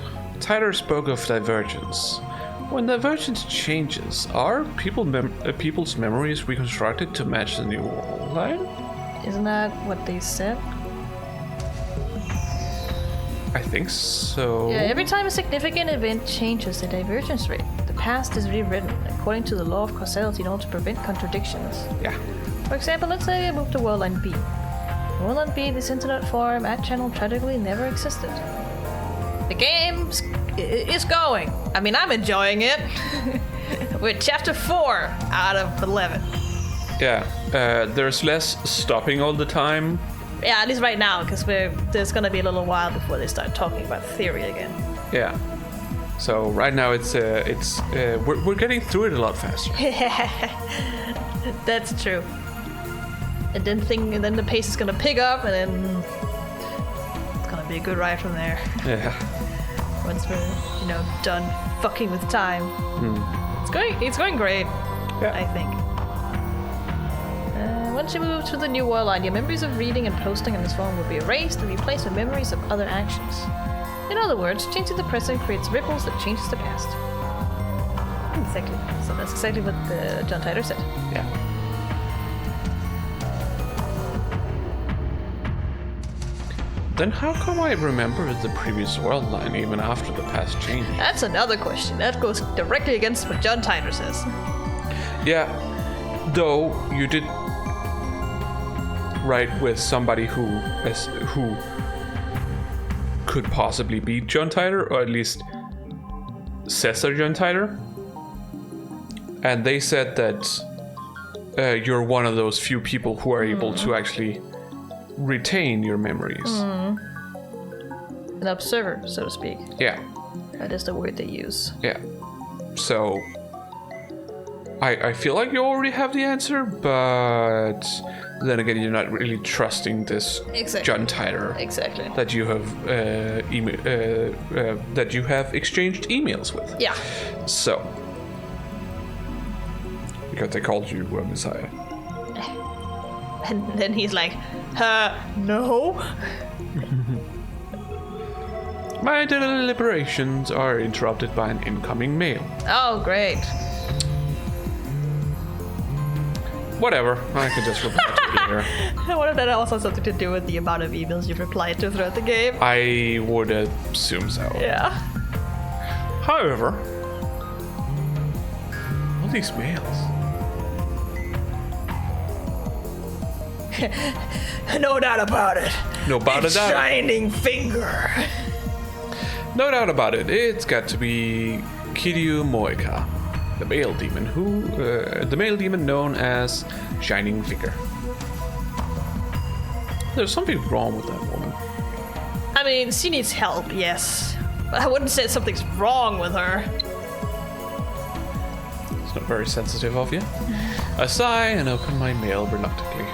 Tyler spoke of divergence. When divergence changes, are people's memories reconstructed to match the new world line? Isn't that what they said? I think so. Yeah, every time a significant event changes the divergence rate, the past is rewritten according to the law of causality in order to prevent contradictions. Yeah. For example, let's say we move to world line B. World line B, this internet forum at channel tragically never existed. The game is going. I mean, I'm enjoying it. We're chapter 4 out of 11. Yeah. There's less stopping all the time. Yeah, at least right now, because there's gonna be a little while before they start talking about theory again. Yeah. So right now we're getting through it a lot faster. That's true. And then the pace is gonna pick up, and then it's gonna be a good ride from there. Yeah. Once we're done fucking with time. It's going great. Yeah. I think. Once you move to the new world line, your memories of reading and posting on this phone will be erased and replaced with memories of other actions. In other words, changing the present creates ripples that changes the past. Exactly. So that's exactly what John Titor said. Yeah. Then how come I remember the previous world line even after the past change? That's another question. That goes directly against what John Titor says. Yeah, though you did write with somebody who could possibly be John Titor, or at least says they're John Titor. And they said that you're one of those few people who are able to actually retain your memories. An observer, so to speak. Yeah. That is the word they use. Yeah. So I feel like you already have the answer, but then again, you're not really trusting this John Titor Exactly. that you have that you have exchanged emails with. Yeah. So because they called you a Messiah. And then he's like, no. My deliberations are interrupted by an incoming mail. Oh, great. Whatever, I can just reply to it here. What if that also has something to do with the amount of emails you've replied to throughout the game? I would assume so. Yeah. However, all these mails. No doubt about it. No doubt It's about it. Shining finger. No doubt about it. It's got to be Kiryu Moeka, the male demon, the male demon known as Shining Finger. There's something wrong with that woman. I mean, she needs help, yes. But I wouldn't say something's wrong with her. It's not very sensitive of you. I sigh and open my mail reluctantly.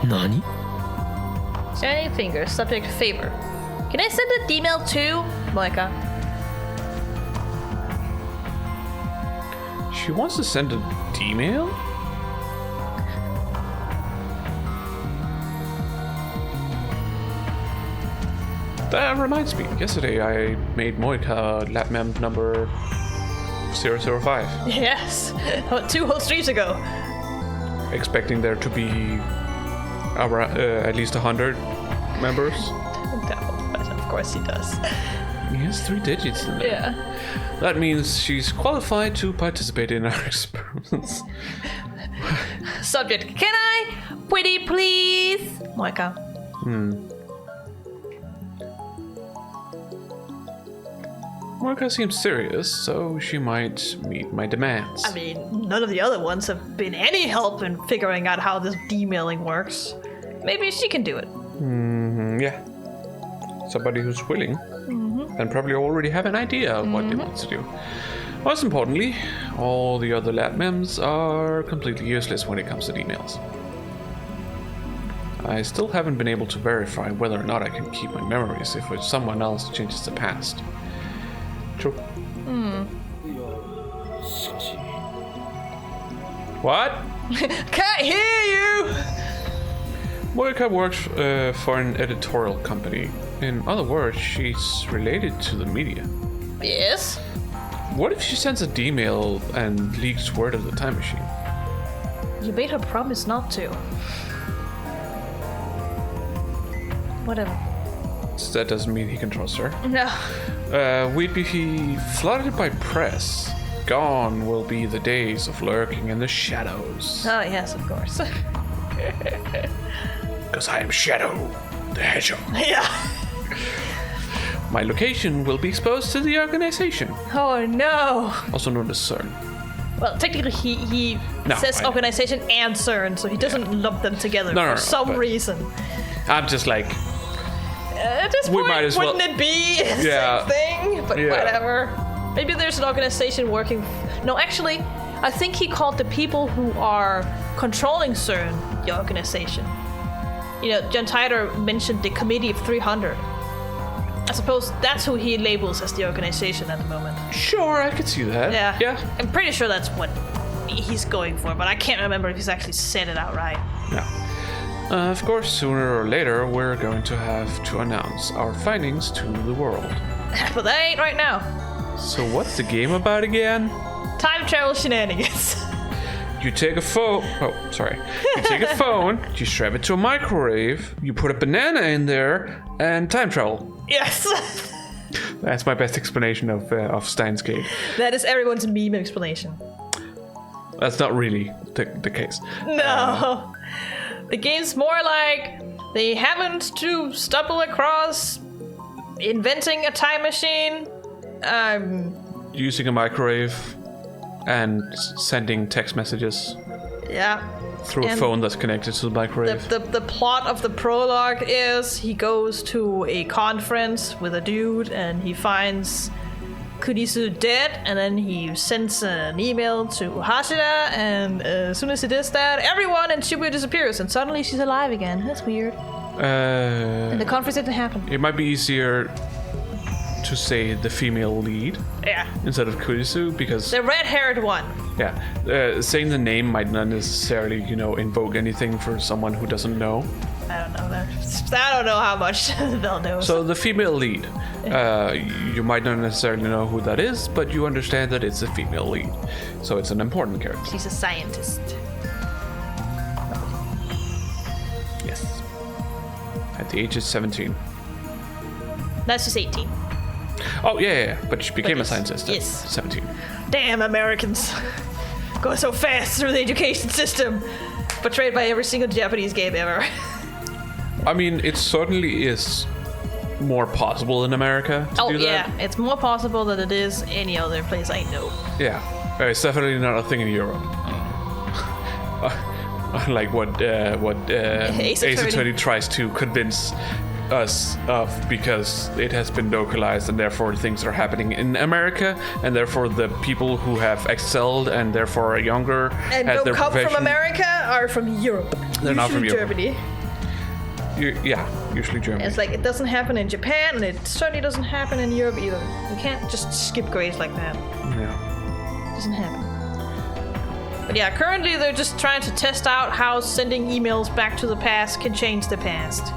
Nani? Shining finger, subject favor. Can I send an email to Moeka? She wants to send an email? That reminds me, yesterday I made Moeka lab mem number 005. Yes. 2 whole streams ago. Expecting there to be around, at least 100 members. No, but of course he does. He has 3 digits in there. Yeah. That means she's qualified to participate in our experiments. Subject, can I? Pretty please? Moeka. Moeka seems serious, so she might meet my demands. I mean, none of the other ones have been any help in figuring out how this D-mailing works. Maybe she can do it. Yeah. Somebody who's willing and probably already have an idea of what they want to do. Most importantly, all the other lab mems are completely useless when it comes to emails. I still haven't been able to verify whether or not I can keep my memories if someone else changes the past. True. What? Can't hear you! Moeka works for an editorial company. In other words, she's related to the media. Yes? What if she sends a D-mail and leaks word of the time machine? You made her promise not to. Whatever. So that doesn't mean he can trust her. No. We'd be flooded by press. Gone will be the days of lurking in the shadows. Oh, yes, of course. Because I am Shadow, the Hedgehog. Yeah. My location will be exposed to the organization, Oh, no. also known as CERN. Well, technically, he No, says I know. organization and CERN, so he doesn't lump them together No, for no, some but- reason. I'm just like, At this We point, might as well- wouldn't it be the Yeah. same thing? But Yeah. whatever. Maybe there's an organization working. No, actually, I think he called the people who are controlling CERN the organization. You know, John Titor mentioned the Committee of 300. I suppose that's who he labels as the organization at the moment. Sure, I could see that. Yeah. I'm pretty sure that's what he's going for, but I can't remember if he's actually said it outright. Yeah. Of course, sooner or later, we're going to have to announce our findings to the world. But that ain't right now. So what's the game about again? Time travel shenanigans. You take a phone. Oh, sorry. You take a phone, you strap it to a microwave, you put a banana in there, and time travel. Yes. That's my best explanation of Steins Gate. That is everyone's meme explanation. That's not really the case. No. The game's more like they happened to stumble across inventing a time machine. Using a microwave and sending text messages Yeah. through a And phone that's connected to the microwave. The plot of the prologue is he goes to a conference with a dude and he finds Kurisu dead, and then he sends an email to Hashira, and as soon as he does that, everyone in Shibuya disappears, and suddenly she's alive again. That's weird. And the conference didn't happen. It might be easier to say the female lead Yeah. instead of Kurisu because The red-haired one. saying the name might not necessarily invoke anything for someone who doesn't know. I don't know that. I don't know how much they'll know. So the female lead, you might not necessarily know who that is, but you understand that it's a female lead, so it's an important character. She's a scientist. Yes. At the age of 17. That's just 18. Oh yeah, but she became a yes, scientist at yes. 17. Damn Americans. Go so fast through the education system. Portrayed by every single Japanese game ever. I mean, it certainly is more possible in America to do that. Yeah. It's more possible than it is any other place I know. Yeah, it's definitely not a thing in Europe. Like what Ace Ace Attorney. Attorney tries to convince us of, because it has been localized and therefore things are happening in America, and therefore the people who have excelled and therefore are younger And at don't their come from profession- America are from Europe. They're not from Usually Europe. Germany. Usually Germany. It's like it doesn't happen in Japan, and it certainly doesn't happen in Europe either. You can't just skip grades like that. Yeah. It doesn't happen. But yeah, currently they're just trying to test out how sending emails back to the past can change the past.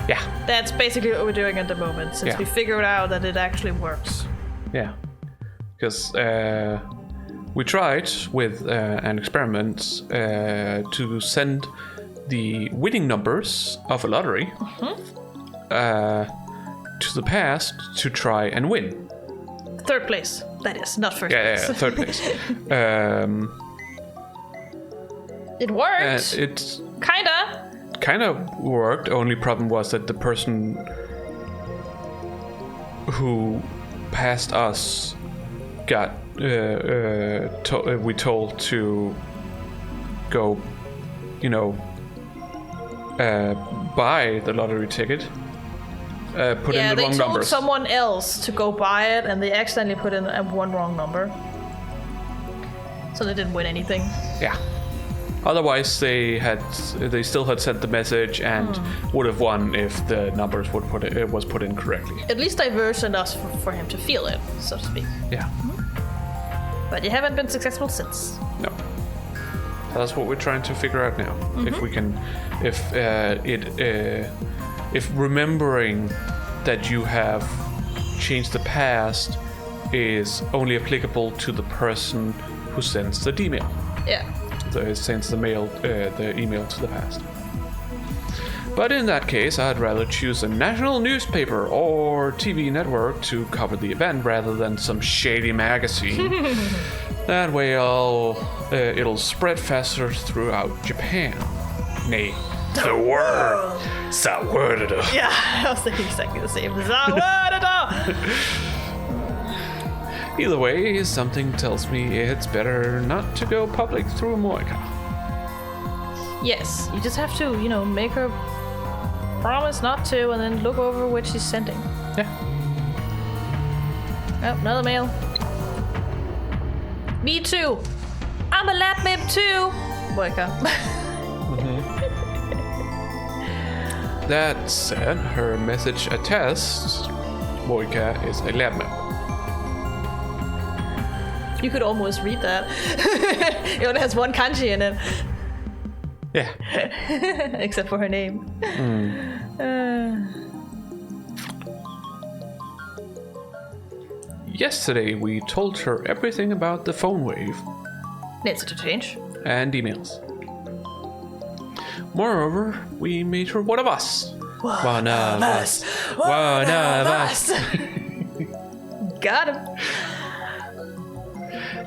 Yeah. That's basically what we're doing at the moment, since Yeah. we figured out that it actually works. Yeah. Because we tried with an experiment to send the winning numbers of a lottery to the past to try and win. Third place, that is, not first Yeah, place. third place. It worked. And it Kinda. kind of worked. Only problem was that the person who passed us got we told to go, buy the lottery ticket. Put in the they wrong told numbers. someone else to go buy it, and they accidentally put in one wrong number. So they didn't win anything. Yeah. Otherwise, they still had sent the message and would have won if the numbers was put in correctly. At least diverse enough for him to feel it, so to speak. Yeah. But they haven't been successful since. No. That's what we're trying to figure out now. If we can, if remembering that you have changed the past is only applicable to the person who sends the email. Yeah. Sends the email to the past. But in that case, I'd rather choose a national newspaper or TV network to cover the event rather than some shady magazine. That way, it'll spread faster throughout Japan. Nay, the world. Yeah, I was thinking exactly the same. What at all? Either way, something tells me it's better not to go public through Moika. Yes, you just have to, make her promise not to, and then look over what she's sending. Yeah. Oh, another mail. Me too. I'm a lab mem too. Moika. That said, her message attests Moika is a lab member. You could almost read that. It only has one kanji in it. Yeah. Except for her name. Yesterday, we told her everything about the phone wave Needs to change. and emails. Moreover, we made her one of us. One of us. One of us. Got him.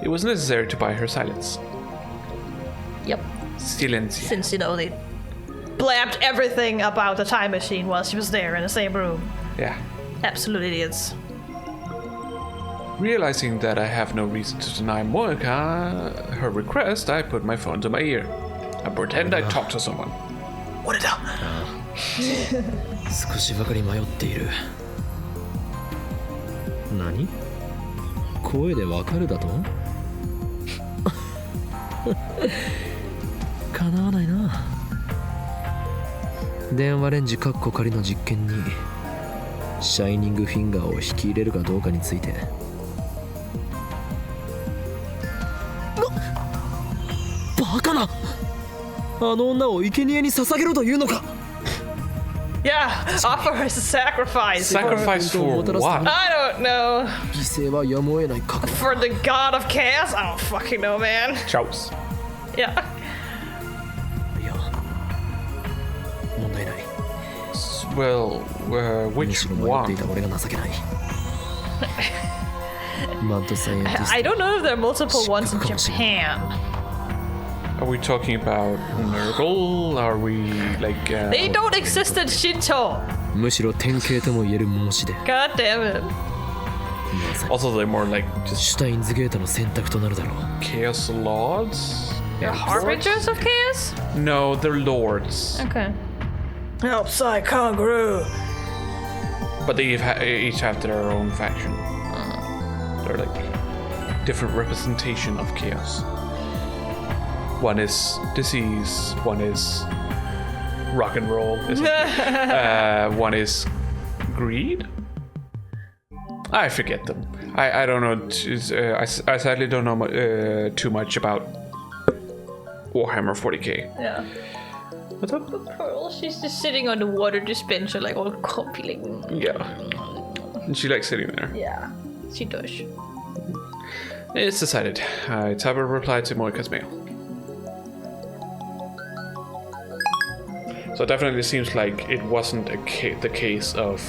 It was necessary to buy her silence. Yep. Silencia. Since, you know, they blabbed everything about the time machine while she was there in the same room. Yeah. Absolute idiots. Realizing that I have no reason to deny Moika her request, I put my phone to my ear. I pretend I talk to someone. What it up? 少しばかり迷っている。何？声でわかるだと？叶わないな。電話レンジカッコ仮の実験にシャイニングフィンガーを引き入れるかどうかについて。バカな！あの女を生贄に捧げろというのか。 Yeah, offer her sacrifice. Sacrifice for what? I don't know. 犠牲はやむを得ない覚悟。 For the god of chaos? I don't fucking know, man. Chows. Yeah. いや、問題ない。 Well, む which しろ迷ってい one? た俺が情けない。マッドサイエンティス I ト。 don't know if there are multiple ones in Japan. Are we talking about Nurgle? Are we like... They don't exist in Shinto. むしろ典型とも言える申し出。 God damn it. Also, they're more like シ just ュタインズゲートの選択となるだろう。 Chaos Lords? They're harbingers of chaos? No, they're Lords. Okay. Help Psy Kangaroo. But they each have their own faction. They're like different representation of chaos. One is disease, one is rock and roll, isn't it? One is greed? I forget them. I don't know. I sadly don't know too much about Warhammer 40k. Yeah. What's up? Pearl, she's just sitting on the water dispenser, like all comfy, like. Yeah. And she likes sitting there. Yeah, she does. It's decided. It's time to reply to Moika's mail. So it definitely seems like it wasn't the case of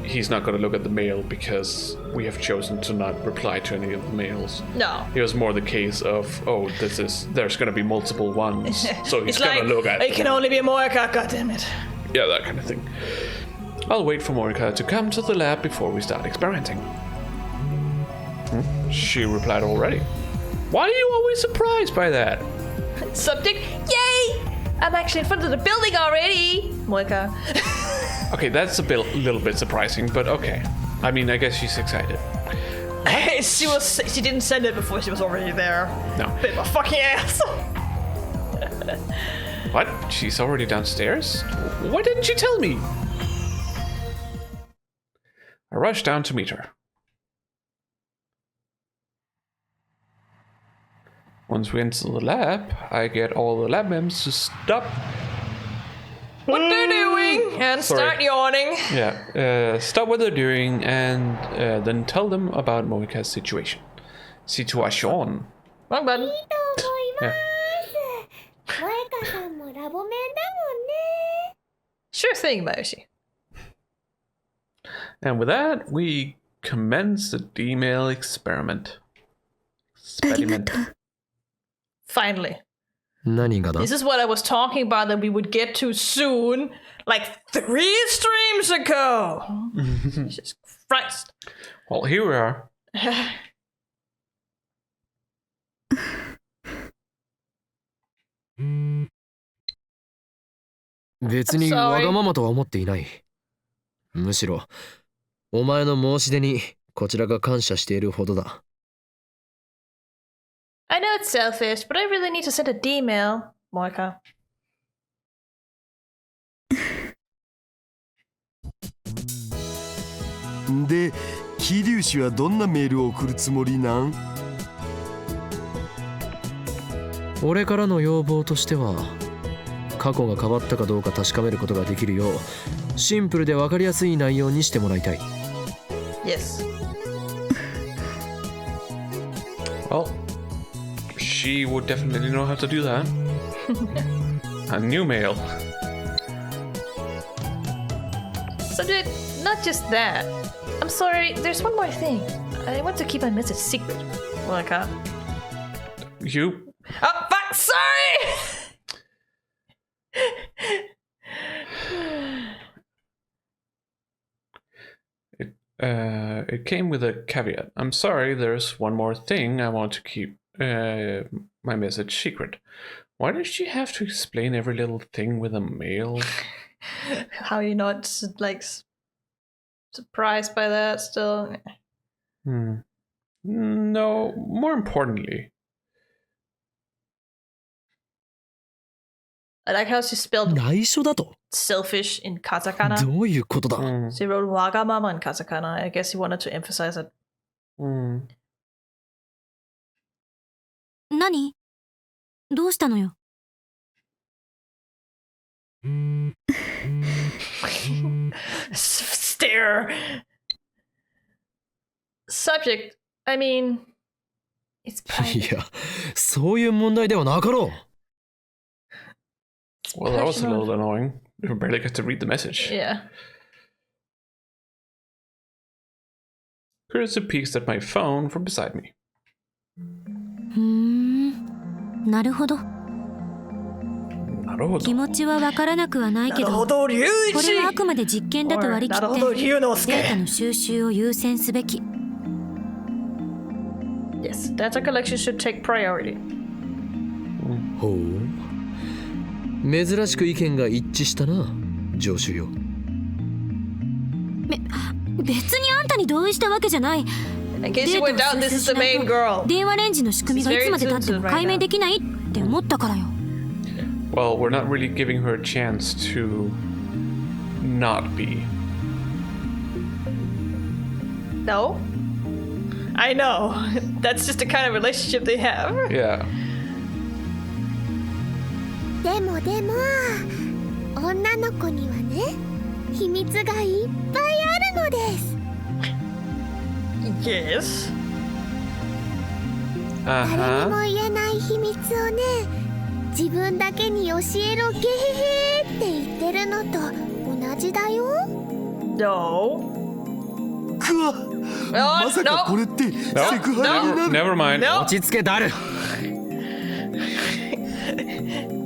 he's not going to look at the mail because we have chosen to not reply to any of the mails. No. It was more the case of, oh, there's going to be multiple ones, so he's It's going like, to look at it can only be Moika, goddammit. Yeah, that kind of thing. I'll wait for Moika to come to the lab before we start experimenting. She replied already. Why are you always surprised by that? Subject, yay! I'm actually in front of the building already! Moika. Okay, that's a little bit surprising, but okay. I mean, I guess she's excited. She didn't send it before she was already there. No. Bit my fucking ass. What? She's already downstairs? Why didn't you tell me? I rushed down to meet her. Once we enter the lab, I get all the lab members to stop. What they're doing and start yawning. Yeah, stop what they're doing and then tell them about Moika's situation. Situation. Wrong button. いいと思いま Yeah. す。萌香さんもラボ面だもんね。 Sure thing, Mayuri. And with that, we commence the D-mail experiment. ありがとう。 Finally. 何がだ？ This is what I was talking about that we would get to soon. Like 3 streams ago. Jesus Christ. Well, here we are. 別にわがままとは思っていない。むしろお前の申し出にこちらが感謝しているほどだ。I know it's selfish, but I really need to send a D-mail, Moika. で、桐生氏はどんなメールを送るつもりなん？俺からの要望としては、過去が変わったかどうか確かめることができるよう、シンプルで分かりやすい内容にしてもらいたい。Yes. Well, she would definitely know how to do that. A new mail. Subject, not just that. I'm sorry, there's one more thing. I want to keep my message secret. Moika. You? Oh, fuck! Sorry! It came with a caveat. I'm sorry, there's one more thing I want to keep my message secret. Why does she have to explain every little thing with a mail? How are you not, like, surprised by that still? No, more importantly. I like how she spelled 内緒だと？ selfish in katakana. どういうことだ？ She wrote wagamama in katakana. I guess he wanted to emphasize it. 何？どうしたのよ？ Stare. Subject, I mean, it's い private. や、そういう問題ではなかろう。Well, that was a Personal. little annoying. You barely get to read the message. Yeah. Curtis peeks at my phone from beside me. なるほど。気持ちはわからなくはないけど、これはあくまで実験だと割り切ってデータの収集を優先すべき。Yes, data collection should take priority. ほう。珍しく意見が一致したな、上手よ。別にあんたに同意したわけじゃない。 In case you went down, this is the main girl. 電話レンジの仕組みがいつまで経っても解明できないって思ったからよ。Well, we're not really giving her a chance to not be. No? I know. That's just the kind of relationship they have. Yeah. でも女の子にはね、秘密がいっぱいあるのです。 Yes. 誰にも言えない秘密をね、自分だけに教えろゲヘヘって言ってるのと同じだよ。 No. くわ、まさかこれってセクハラになる。 Never mind. No. 落ち着けダル。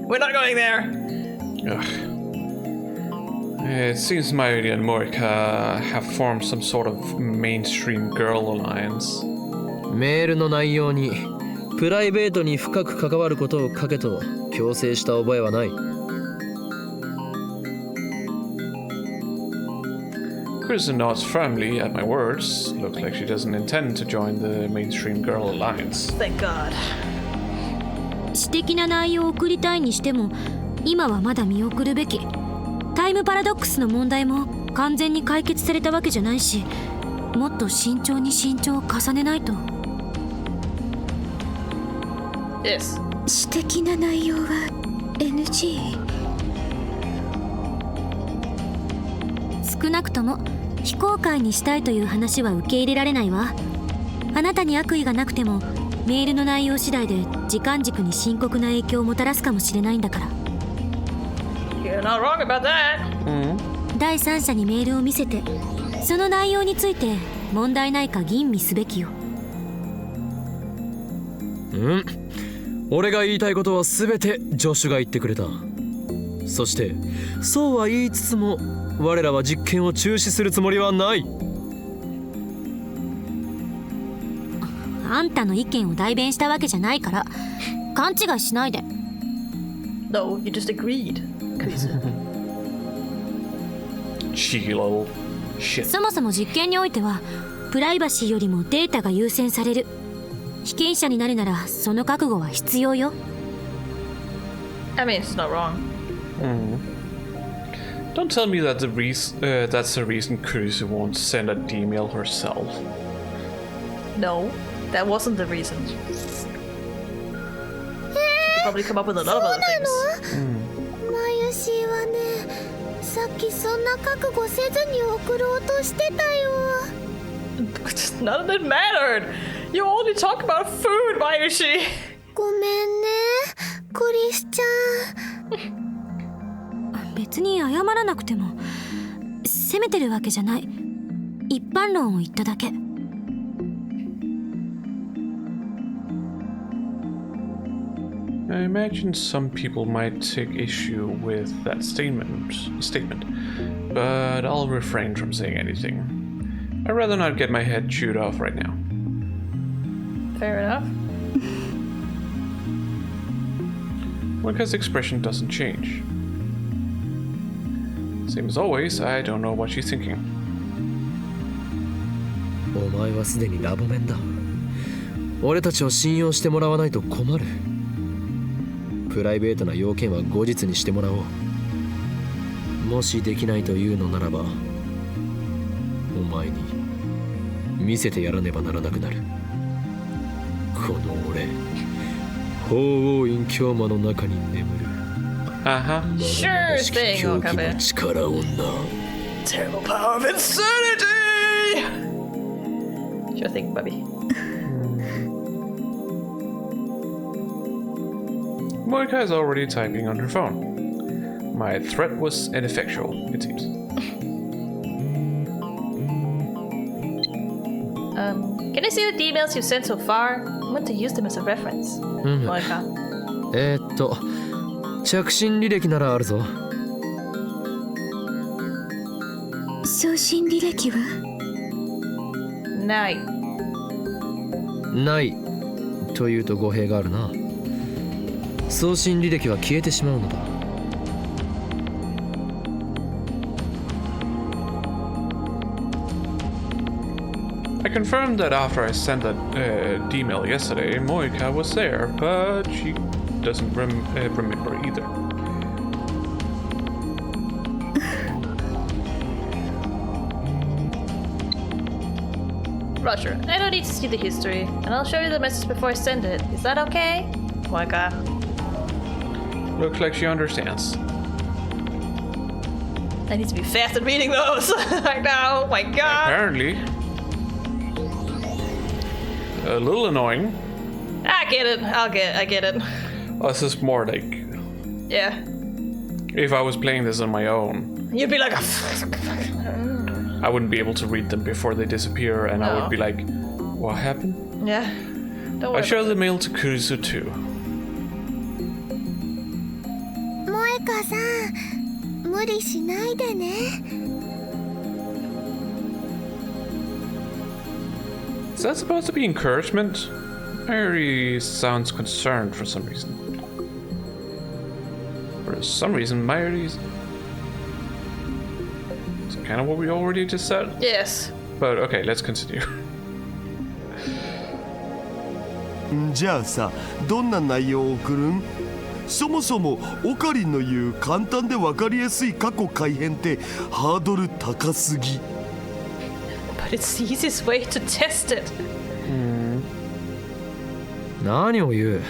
We're not going there. It seems Mayuri and Morika have formed some sort of mainstream girl alliance. メールの内容にプライベートに深く関わることを書けと強制した覚えはない。Kristen nods firmly at my words. Looks like she doesn't intend to join the mainstream girl alliance. Thank God. 私的な内容を送りたいにしても、今はまだ見送るべき。タイムパラドックスの問題も完全に解決されたわけじゃないし、もっと慎重に慎重を重ねないと。 Yes. 私的な内容は NG。 少なくとも非公開にしたいという話は受け入れられないわ。あなたに悪意がなくてもメールの内容次第で時間軸に深刻な影響をもたらすかもしれないんだから。 You're not wrong about that. 第三者にメールを見せて、その内容について問題ないか吟味すべきよ。俺が言いたいことは全てジョシュが言ってくれた。そしてそうは言いつつも我らは実験を中止するつもりはない。あんたの意見を代弁したわけじゃないから勘違いしないで。 No, you just agreed. cheeky little shit. そもそも実験においてはプライバシーよりもデータが優先される。被験者になるならその覚悟は必要よ。 I mean, it's not wrong. Don't tell me that that's the reason Kurisu won't send a email herself. No, that wasn't the reason. She could probably come up with a lot of other things. マユシーはね、さっきそんな覚悟せずに送ろうとしてたよ。None of it mattered. You only talk about food, Mayushi. ごめんね、クリスちゃん。別に謝らなくても責めてるわけじゃない。一般論を言っただけ。I imagine some people might take issue with that statement, but I'll refrain from saying anything. I'd rather not get my head chewed off right now. Fair enough. Moika's expression doesn't change. Same as always, I don't know what she's thinking. お前はすでにラボメンだ。俺たちを信用してもらわないと困る。プライベートな要件は後日にしてもらおう。もしできないというのならば、お前に見せてやらねばならなくなる。この俺、法王院京魔の中に眠る。Sure thing, Okabe. Terrible power of insanity! Sure thing, Bubby. Moika is already typing on her phone. My threat was ineffectual, it seems. Can I see the emails you've sent so far? I want to use them as a reference. Moika. 着信履歴ならあるぞ。送信履歴はない。ないというと語弊があるな。送信履歴は消えてしまうのだ。I confirmed that after I sent that email yesterday, Moika was there, but she doesn't remember either. Roger, I don't need to see the history, and I'll show you the message before I send it. Is that okay? Moika. Looks like she understands. I need to be fast at reading those right now. Oh my god. Apparently. A little annoying. I get it. I get it. This is more like Yeah. if I was playing this on my own, You'd be like, I wouldn't be able to read them before they disappear, and I would be like, what happened? yeah. Don't worry. I showed the mail to Kurisu too. 萌香さん、無理しないでね。Is that supposed to be encouragement? Mayuri sounds concerned for some reason. For some reason, Mayuri's... It's kind of what we already just said. Yes. But okay, let's continue. じゃあさ、どんな内容を送るん？そもそもオカリンの言う簡単で分かりやすい過去改変ってハードル高すぎ。But it's the easiest way to test it. 何を言う。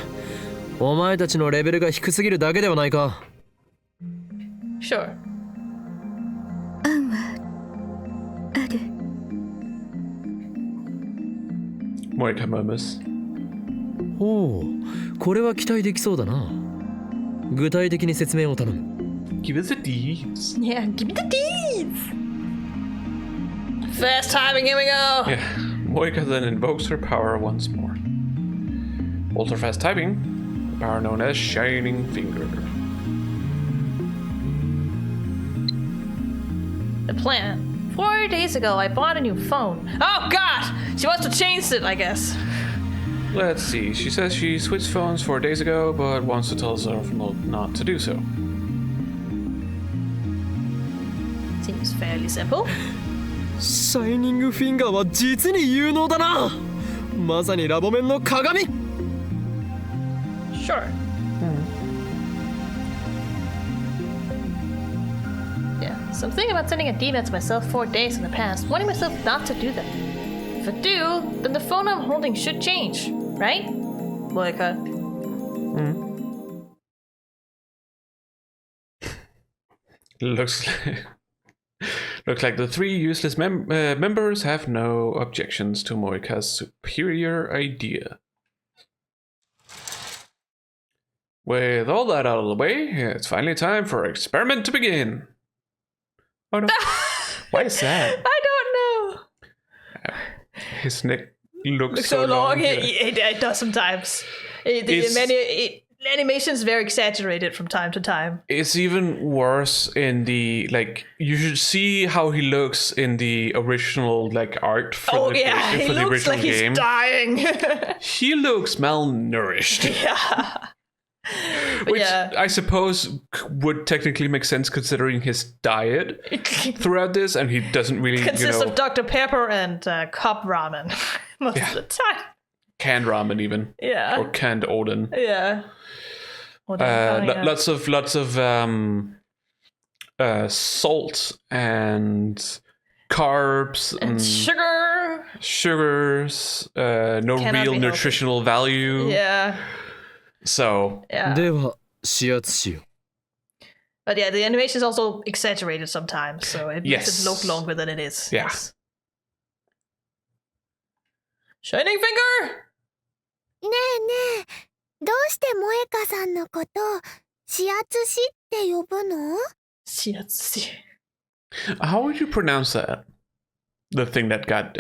お前たちのレベルが低すぎるだけではないか。Sure. 案はある。Moika murmurs. おお、これは期待できそうだな。具体的に説明を頼む。Give us the deeds. Yeah, give me the deeds. Fast timing, here we go. Yeah, Moika then invokes her power once more. Ultra fast typing, the power known as Shining Finger. The plan. 4 days ago, I bought a new phone. Oh god! She wants to change it, I guess. Let's see, she says she switched phones 4 days ago, but wants to tell herself not to do so. Seems fairly simple. シャイニングフィンガーは実に有能だな。まさにラボ面の鏡。 Sure. Yeah, so I'm thinking about sending a email to myself 4 days in the past, wanting myself not to do that. If I do, then the phone I'm holding should change, right? Moika. Looks like the three useless members have no objections to Moika's superior idea. With all that out of the way, it's finally time for experiment to begin. Oh no. Why is that? I don't know. His neck looks So long. Yeah. It does sometimes. Animation is very exaggerated from time to time. It's even worse in the, like, you should see how he looks in the original, like, art for the he for the looks original like game. He's dying. He looks malnourished. Yeah. Which I suppose would technically make sense considering his diet throughout this, and he doesn't really Consists of Dr. Pepper and cup ramen most of the time. Canned ramen even. Yeah. Or canned Odin. Yeah. Lots of salt and carbs and sugars, no Cannot real be nutritional value. Yeah. So では指圧しよう。 But yeah, the animation is also exaggerated sometimes, so it makes Yes. it look longer than it is. Yeah. Yes. Shining Finger! ねえねえ、どうして萌香さんのこと指圧師って呼ぶの？ Shiatsu. how would you pronounce that? The thing that got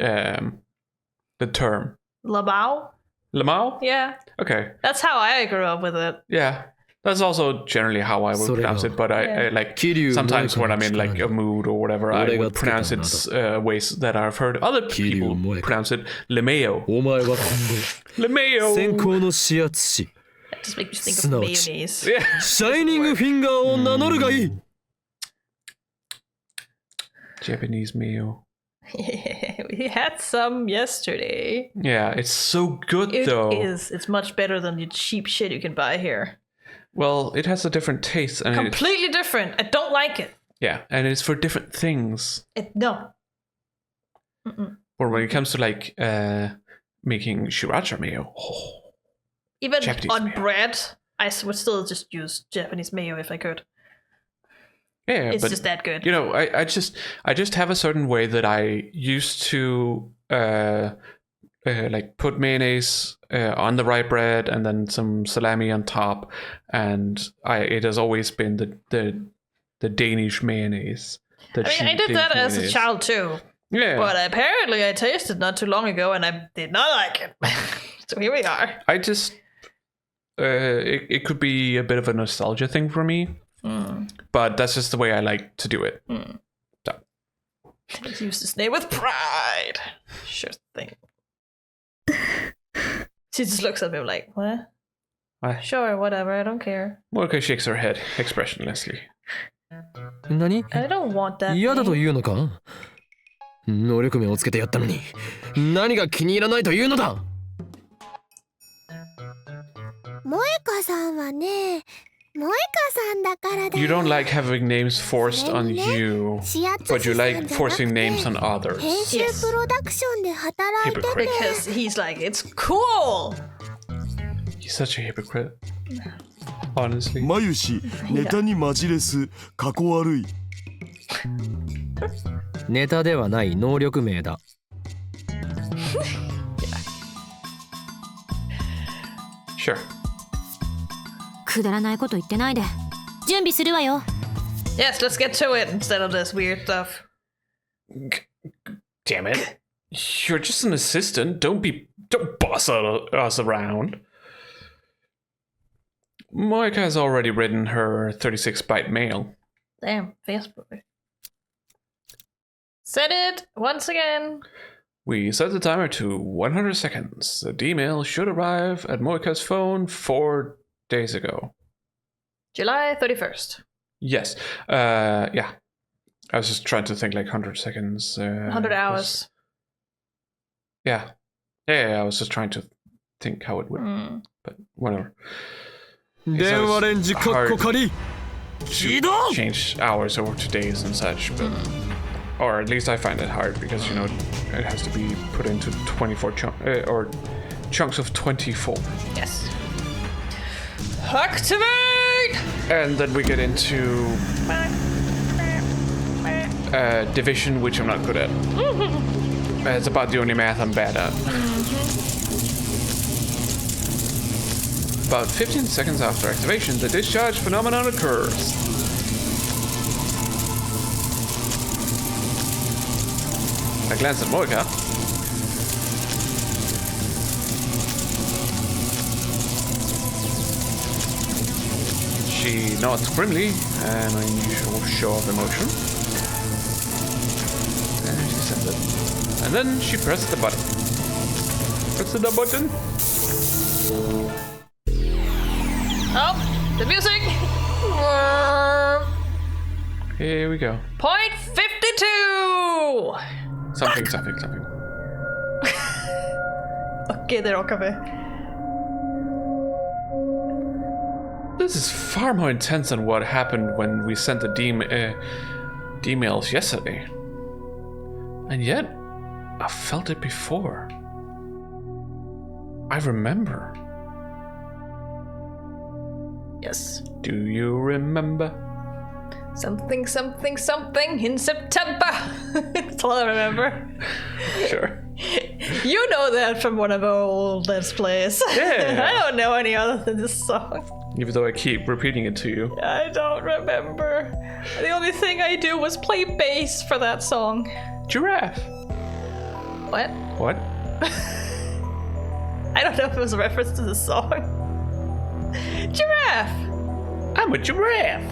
the term. Labao? Lamau? Yeah. Okay. That's how I grew up with it. Yeah. That's also generally how I would pronounce it, but I like sometimes when I'm in like a mood or whatever, I would pronounce it ways that I've heard other people pronounce it. Lemeo. お前は今後 Lemeo. 先行の指圧師 That just makes you think of Snouch. mayonnaise. Yeah. シャイニングフィンガーを名乗るがいい。 Japanese mayo. We had some yesterday. Yeah, it's so good It though. is. It's much better than the cheap shit you can buy here. Well, it has a different taste, and Completely different. I don't like it. yeah, and it's for different things. No. Or when it comes to like making sriracha mayo. Oh, Even Japanese on mayo. bread, I would still just use Japanese mayo if I could. yeah, It's but just that good. you know, I just have a certain way that I used to like put mayonnaise on the rye bread and then some salami on top, and it has always been the Danish mayonnaise. I mean, I did that as a child too. Yeah, But apparently I tasted not too long ago and I did not like it. So here we are. I just it could be a bit of a nostalgia thing for me, but that's just the way I like to do it. So. Use this name with pride. Sure thing. She just looks at me like, what? Sure, whatever, I don't care. Monika shakes her head expressionlessly. 何？ I don't want that. 嫌だと thing. いうのか？能力名をつけてやったのに何が気に入らないというのだ。萌香さんはね、萌香さんだからだ You よ。 don't like having names forced on you, 指圧 but you 師さん like じゃなくて forcing names on others. 編集 Yes. プロダクションで働いてて Because he's like, it's cool. He's such a hypocrite. Honestly. まゆしネタにマジレスかこ悪い。ネタではない能力名だ。 Sure. くだらないこと言ってないで準備するわよ。 Yes, let's get to it instead of this weird stuff. Damn it. You're just an assistant. Don't boss us around. Moika has already written her 36-byte mail. Damn, Facebook. Set it once again. We set the timer to 100 seconds. The email should arrive at Moika's phone 4 days ago. July 31st. Yes. Yeah. I was just trying to think like 100 seconds. 100 hours. Yeah. I was just trying to think how it would. But whatever. 電話レンジカッコ仮起動 Change hours over to days and such, but or at least I find it hard because you know it has to be put into 24 or chunks of 24. Yes. Activate! And then we get into division, which I'm not good at. It's about the only math I'm bad at. About 15 seconds after activation, the discharge phenomenon occurs. I glance at Moika. She nods grimly, an unusual show of emotion. And she sends it. And then she presses the button. Press the button. Oh, the music! Here we go. Point 52! Something. Okej, det råkar vi. This is far more intense than what happened when we sent the D-mails yesterday. And yet, I felt it before. I remember. Yes. Do you remember? Something in September. That's all I remember. Sure. You know that from one of our old Let's Plays. Yeah. I don't know any other than this song. Even though I keep repeating it to you. I don't remember. The only thing I do was play bass for that song. Giraffe. What? What? I don't know if it was a reference to the song. Giraffe! I'm a giraffe.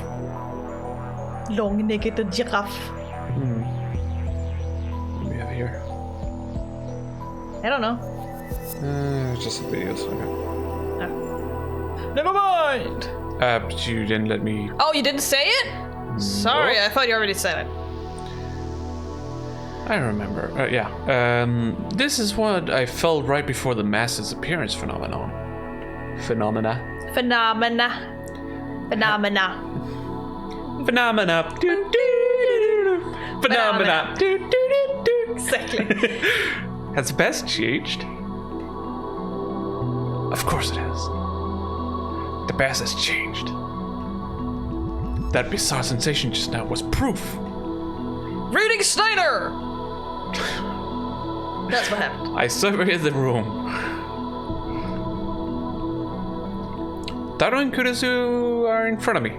Long-necked giraffe. What do we have here? I don't know. Just the videos. Okay. Never mind! But you didn't let me. Oh, you didn't say it? Sorry, No. I thought you already said it. I remember. Yeah. This is what I felt right before the mass disappearance phenomenon. Phenomena. Phenomena. Phenomena. Phenomena. Exactly. Has the past changed? Of course it has. The past has changed. That bizarre sensation just now was proof. Reading Snyder! That's what happened. I surveyed the room. Taro and Kurisu are in front of me.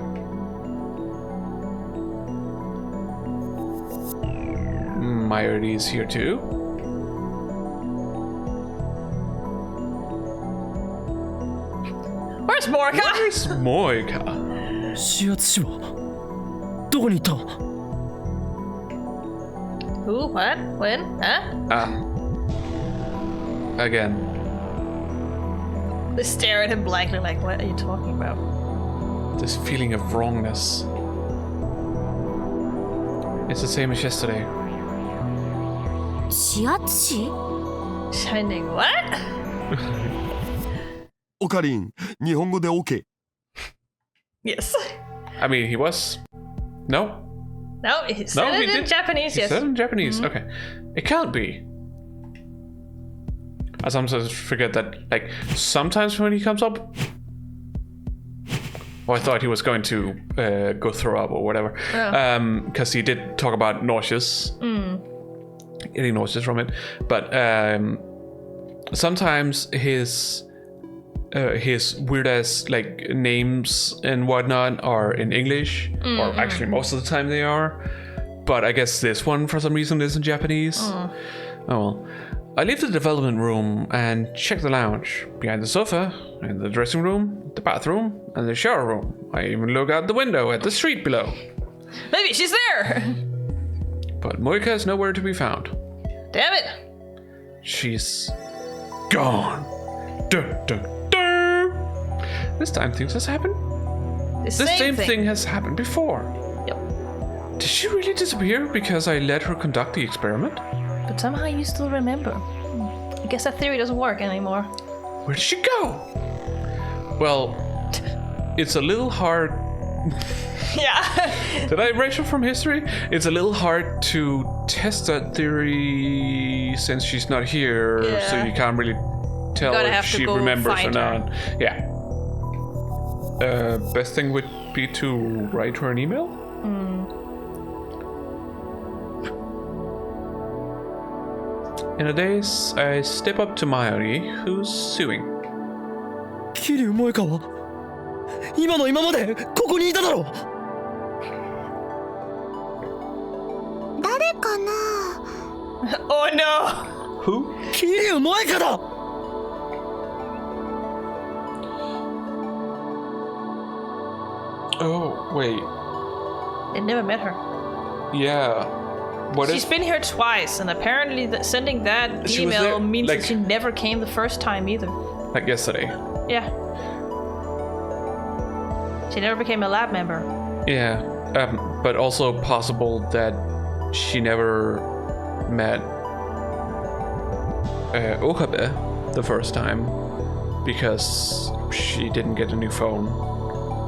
Mayuri is here too. Where's Morika? Where's Moika? 指圧師はどこに行った Who? What? When? Huh? Again. They stare at him blankly like, what are you talking about? This feeling of wrongness. It's the same as yesterday. 指圧師 Shining what? オカリン、日本語で OK。 Yes. I mean, he was. No? No, he said it in Japanese, He yes. said it in Japanese. Okay. It can't be. I sometimes forget that, like, sometimes when he comes up. Oh, I thought he was going to go throw up or whatever. Because he did talk about nauseous. Getting nauseous from it. But sometimes his weird ass like names and whatnot are in English, or actually most of the time they are. But I guess this one for some reason is in Japanese. Oh well. I leave the development room and check the lounge. Behind the sofa, in the dressing room, the bathroom, and the shower room. I even look out the window at the street below. Maybe she's there! But Moika is nowhere to be found. Damn it! She's gone. Dun, dun, dun. This time things has happened. The The same thing has happened before. Yep. Did she really disappear because I let her conduct the experiment? But somehow you still remember. I guess that theory doesn't work anymore. Where did she go? Well, it's a little hard. Yeah. Did I erase her from history? It's a little hard to test that theory since she's not here, so you can't really tell if she remembers or not. Yeah. Best thing would be to write her an email? In a daze, I step up to Mayuri, who's suing. 桐生萌香は今の今までここにいただろう。誰かな。 Oh no! Who? 桐生萌香だ。Oh, wait. They never met her. Yeah. She's been here twice, and apparently sending that She was email there, means like- that she never came the first time either. Like yesterday. Yeah. She never became a lab member. Yeah. But also possible that she never met Okabe the first time because she didn't get a new phone.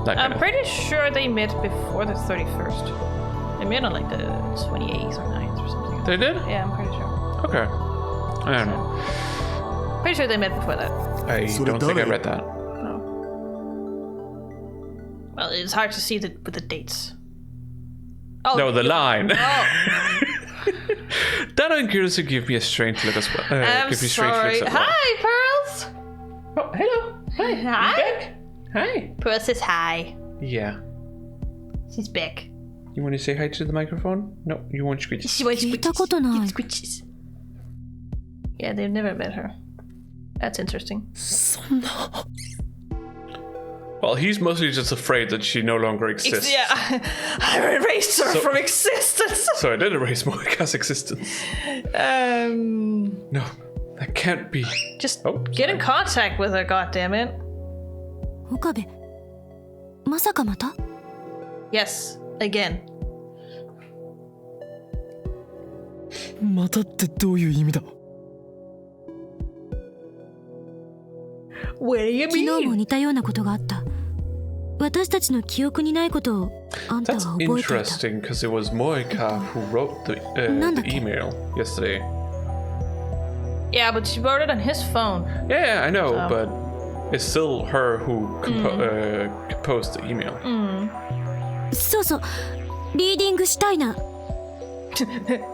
That kind I'm of- pretty sure they met before the 31st. They met on like the 28th or 9th or something. They did? Yeah, I'm pretty sure. Okay. I don't know. Pretty sure they met before that. I So don't think I done it. read that. No. Well, it's hard to see with the dates. Oh, No, the line. Oh, That incurs to give me a strange look as well. I'm give me strange sorry. looks as well. Hi, Pearls! Oh, hello. Hi. Hi. Hi. Pearls says hi. Yeah. She's back. You want to say hi to the microphone? No, you want squeeze. She wants 聞いたことない。 squitches. Yeah, they've never met her. That's interesting. そんな。 Well, he's mostly just afraid that she no longer exists. Yeah, I erased her So- from existence. So I did erase Moika's existence. No, that can't be. Just Oh, get in contact with her, goddammit. 岡部、まさかまた？ Yes, again. またってどういう意味だ。 What do you 昨日も mean? 似たようなことがあった。私たちの記憶にないことをあんた That's は覚えていた。 interesting because it was Moika who wrote the email yesterday. Yeah, but she wrote it on his phone. Yeah, I know, So- but it's still her who composed the email. そうそう、リーディングしたいな。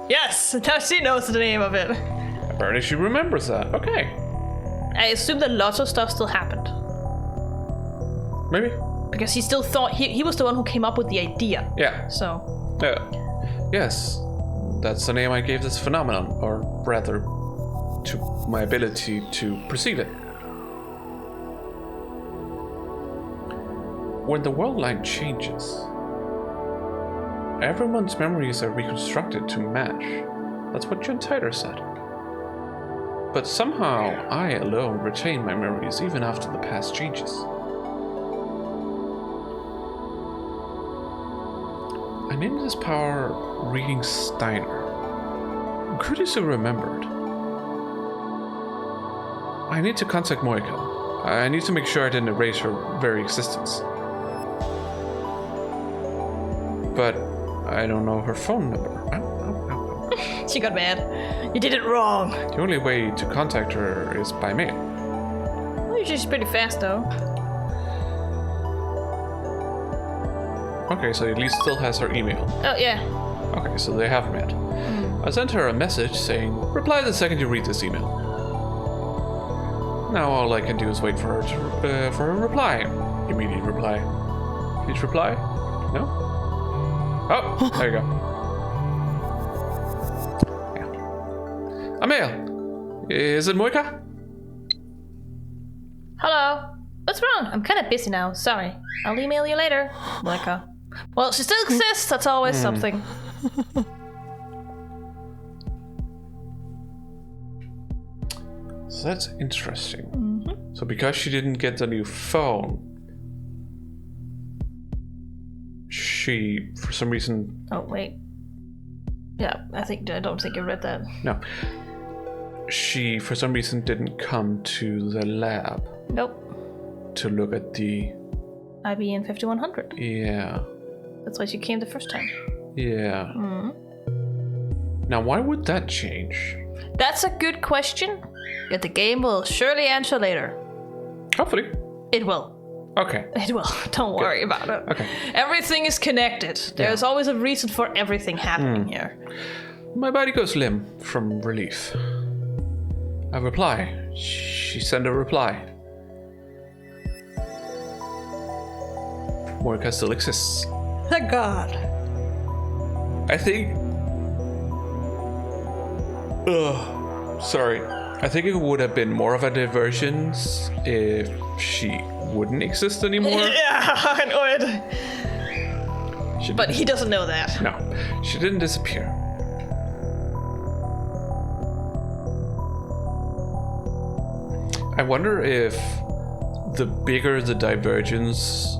Yes, now she knows the name of it. Apparently she remembers that. Okay, I assume the Lotso stuff still happened. maybe. Because he still thought he was the one who came up with the idea. Yeah. So, Yes, that's the name I gave this phenomenon, or rather, to my ability to perceive it. When the world line changes, everyone's memories are reconstructed to match. That's what John Titor said. But somehow, I alone retain my memories even after the past changes. I named this power Reading Steiner. Curiously remembered. I need to contact Moika. I need to make sure I didn't erase her very existence. But I don't know her phone number. she got mad. You did it wrong. The only way to contact her is by mail. Well, she's pretty fast though. Okay, so he at least still has her email. Oh, yeah. Okay, so they have met. I sent her a message saying, reply the second you read this email. Now all I can do is wait for her to for a reply. Immediate reply. Please reply? No? Oh, there you go. Yeah. A mail. Is it Moika? Hello. What's wrong? I'm kind of busy now. Sorry. I'll email you later. Moika. Well, she still exists. That's always something. So that's interesting. So because she didn't get the new phone, She, for some reason... Oh, wait. Yeah, I don't think you read that. No. She, for some reason, didn't come to the lab. Nope. To look at the... IBN 5100. Yeah. That's why she came the first time. Yeah. Now, why would that change? That's a good question that the game will surely answer later. Hopefully. It will. Okay. It will. Don't worry about it. Okay. Everything is connected. There's always a reason for everything happening here. My body goes limp from relief. I reply. She sent a reply. Morika still exists. Thank God. I think... sorry. I think it would have been more of a diversion if she wouldn't exist anymore. Yeah, I know it. But he doesn't know that. No, she didn't disappear. I wonder if the bigger the divergence,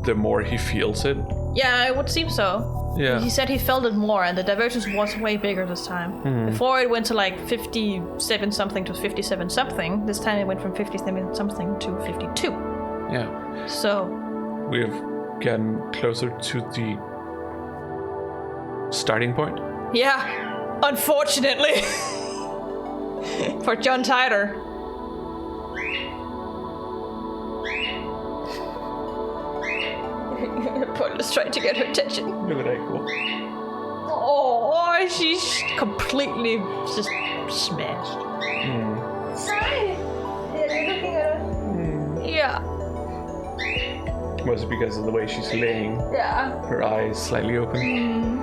the more he feels it. Yeah, it would seem so. Yeah. He said he felt it more, and the divergence was way bigger this time. Before it went to like 57 something to 57 something. This time it went from 57 something to 52. Yeah. So We've gotten closer to the starting point. yeah, unfortunately for John Titor. Pointless trying to get her attention. Look at that, cool. Oh, she's completely just smashed. Sorry. Yeah, you're looking at her. Yeah. Was it because of the way she's laying? Yeah. Her eyes slightly open.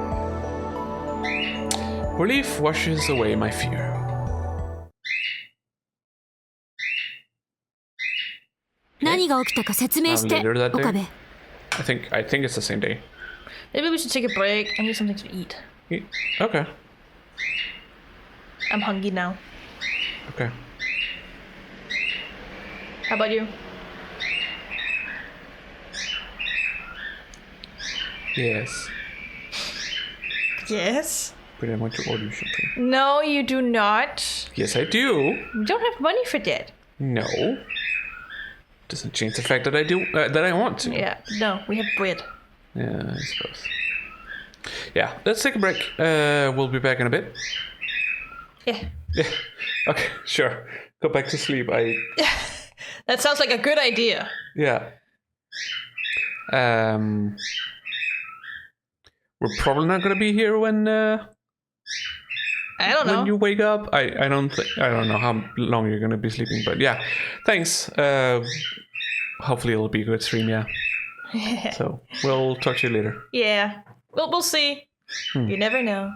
Relief washes away my fear. Later that day? I think it's the same day. Maybe we should take a break. I need something to eat. Okay. I'm hungry now. Okay. How about you? Yes. Yes. But I want to order something. No, you do not. Yes, I do. You don't have money for that. No. Doesn't change the fact that I do that I want to. Yeah. No, we have bread. Yeah, I suppose. Yeah, let's take a break. We'll be back in a bit. Yeah. Yeah. Okay, sure. Go back to sleep. That sounds like a good idea. Yeah. We're probably not gonna be here when I don't know. when you wake up. I don't know how long you're gonna be sleeping, but yeah. Thanks. Hopefully it'll be a good stream, yeah. So we'll talk to you later. Yeah. We'll see. You never know.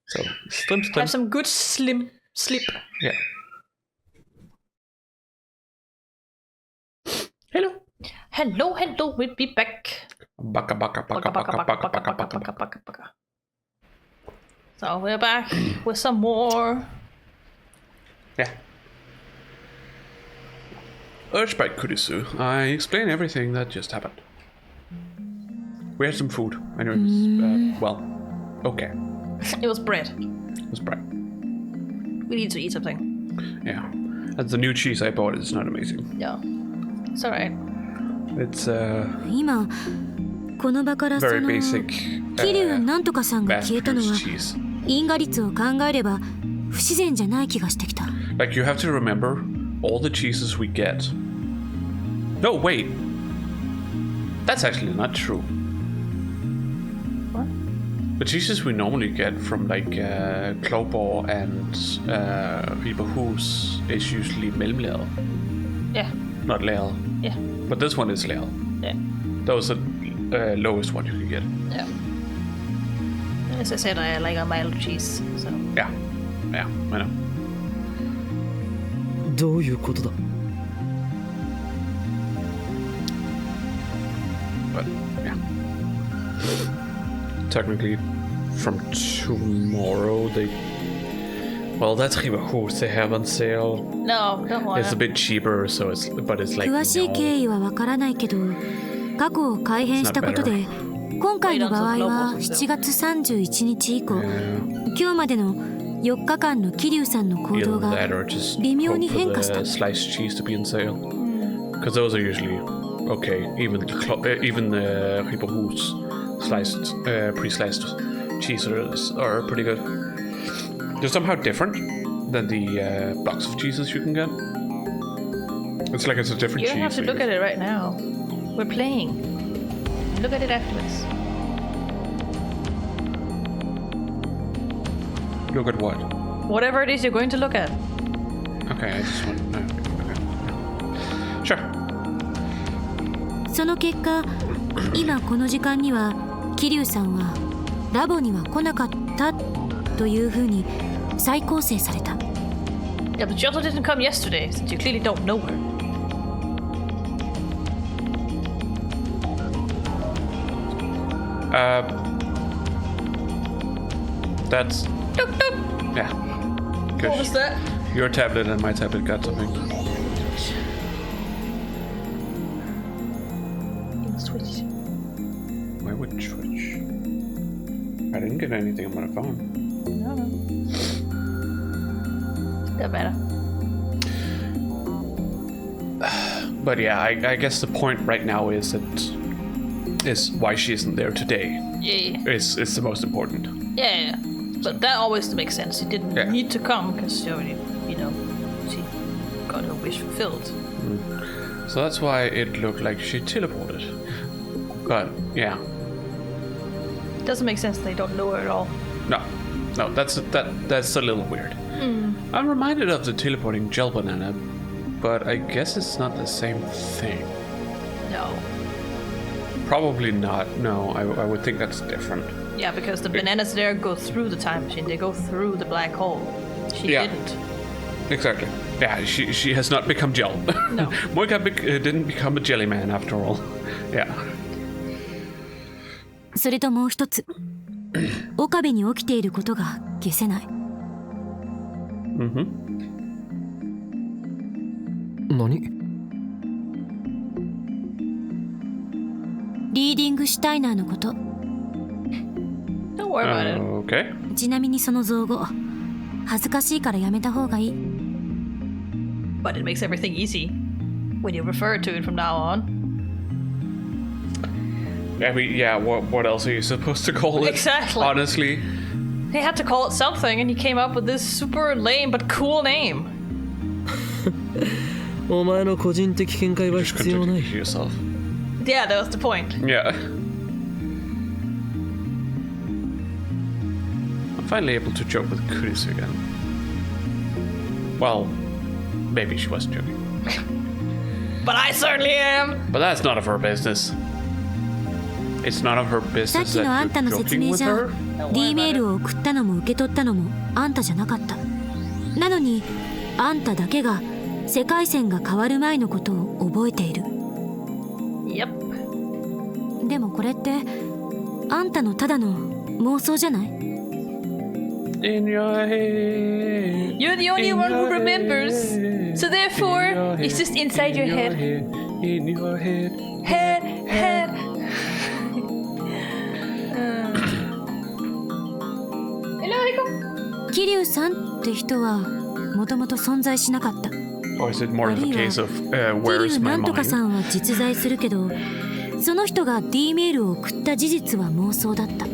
So slim. Have some good sleep. Yeah. Hello. Hello, we'll be back. Baka. So we're back with some more. Yeah. Urged by Kurisu, I explain everything that just happened. We had some food. I know it was, okay. It was bread. It was bread. We need to eat something. Yeah. And the new cheese I bought is not amazing. Yeah. It's alright. It's今この場からそ very の basic 桐生なんとかさんが消えたの mass は produced cheese. 因果率を考えれば不自然じゃない気がしてきた。 Like, you have to remember all the cheeses we get. No, wait. That's actually not true. What? The cheeses we normally get from, like, Klogborg and Riberhus is usually mellemlaget. Yeah. Not laget. Yeah. But this one is laget. Yeah. That was the lowest one you could get. Yeah. As I said, I like a mild cheese, so. Yeah. Yeah, I know. どういうことだ But, yeah. Technically, from tomorrow, well, that's Riberhus. They have on sale. No, don't want It's a it. bit cheaper, so it's like 詳しい経緯はわからないけど過去を改変したことで今回の場合は7月31日以降、今日までの4日間の桐生さんの行動が微妙に変化した。Sliced cheese to be on sale, because those are usually okay. Even the people whose sliced, pre-sliced cheeses are pretty good. They're somehow different than the blocks of cheeses you can get. It's like it's a different cheese. You don't have to look at it right now. We're playing. Look at it afterwards. Look at what? Whatever it is you're going to look at. Okay, I just want. Okay. Sure. その結果、今この時間には桐生さんはラボには来なかったというふうに再構成された。Yeah, but she also didn't come yesterday, since you clearly don't know her. That's. Tuk tuk! Yeah. What was that? Your tablet and my tablet got something. Switch. Why would Switch? I didn't get anything on my phone. No. Doesn't matter. But yeah, I guess the point right now is why she isn't there today. Yeah. It's the most important. Yeah. But that always makes sense. She didn't need to come because she already, she got her wish fulfilled. So that's why it looked like she teleported. But yeah. It doesn't make sense they don't know her at all. No, that's a little weird. I'm reminded of the teleporting gel banana, but I guess it's not the same thing. No. Probably not. No, I would think that's different. Yeah, because the bananas there go through the time machine. They go through the black hole. She didn't. Exactly. Yeah, she has not become gel. No. Moika didn't become a jelly man after all. Yeah. それともう一つ、岡部に起きていることが消せない。何？リーディングシュタイナーのこと。Don't worry about it. Okay. ちなみにその造語、恥ずかしいからやめた方がいい。But it makes everything easy when you refer to it from now on. I mean, yeah, what else are you supposed to call it? Exactly. Honestly. They had to call it something, and he came up with this super lame but cool name. お前の個人的見解は Just 必要ない。 contradict yourself. Yeah, that was the point. Yeah. I'm finally able to joke with Kurisu again. Well, maybe she wasn't joking. But I certainly am. But that's none of her business. It's none of her さっ business きのあん that た you're の説 joking 明 with じゃ her. D メールを送ったのも受け取ったのもあんたじゃなかった。なのにあんただけが世界線が変わる前のことを覚えている。 Yep. でもこれってあんたのただの妄想じゃない？ In your head. You're the only In one who your remembers. head. So therefore, In your it's just head. inside your In head. In your head. Head. Hello, Rico. 桐生さんって人はもともと存在しなかった。 Or is it more あ of る a いは case of 桐 where's 生 my なんとかさ mind? んは実在するけど、その人が D メールを送った事実は妄想だった。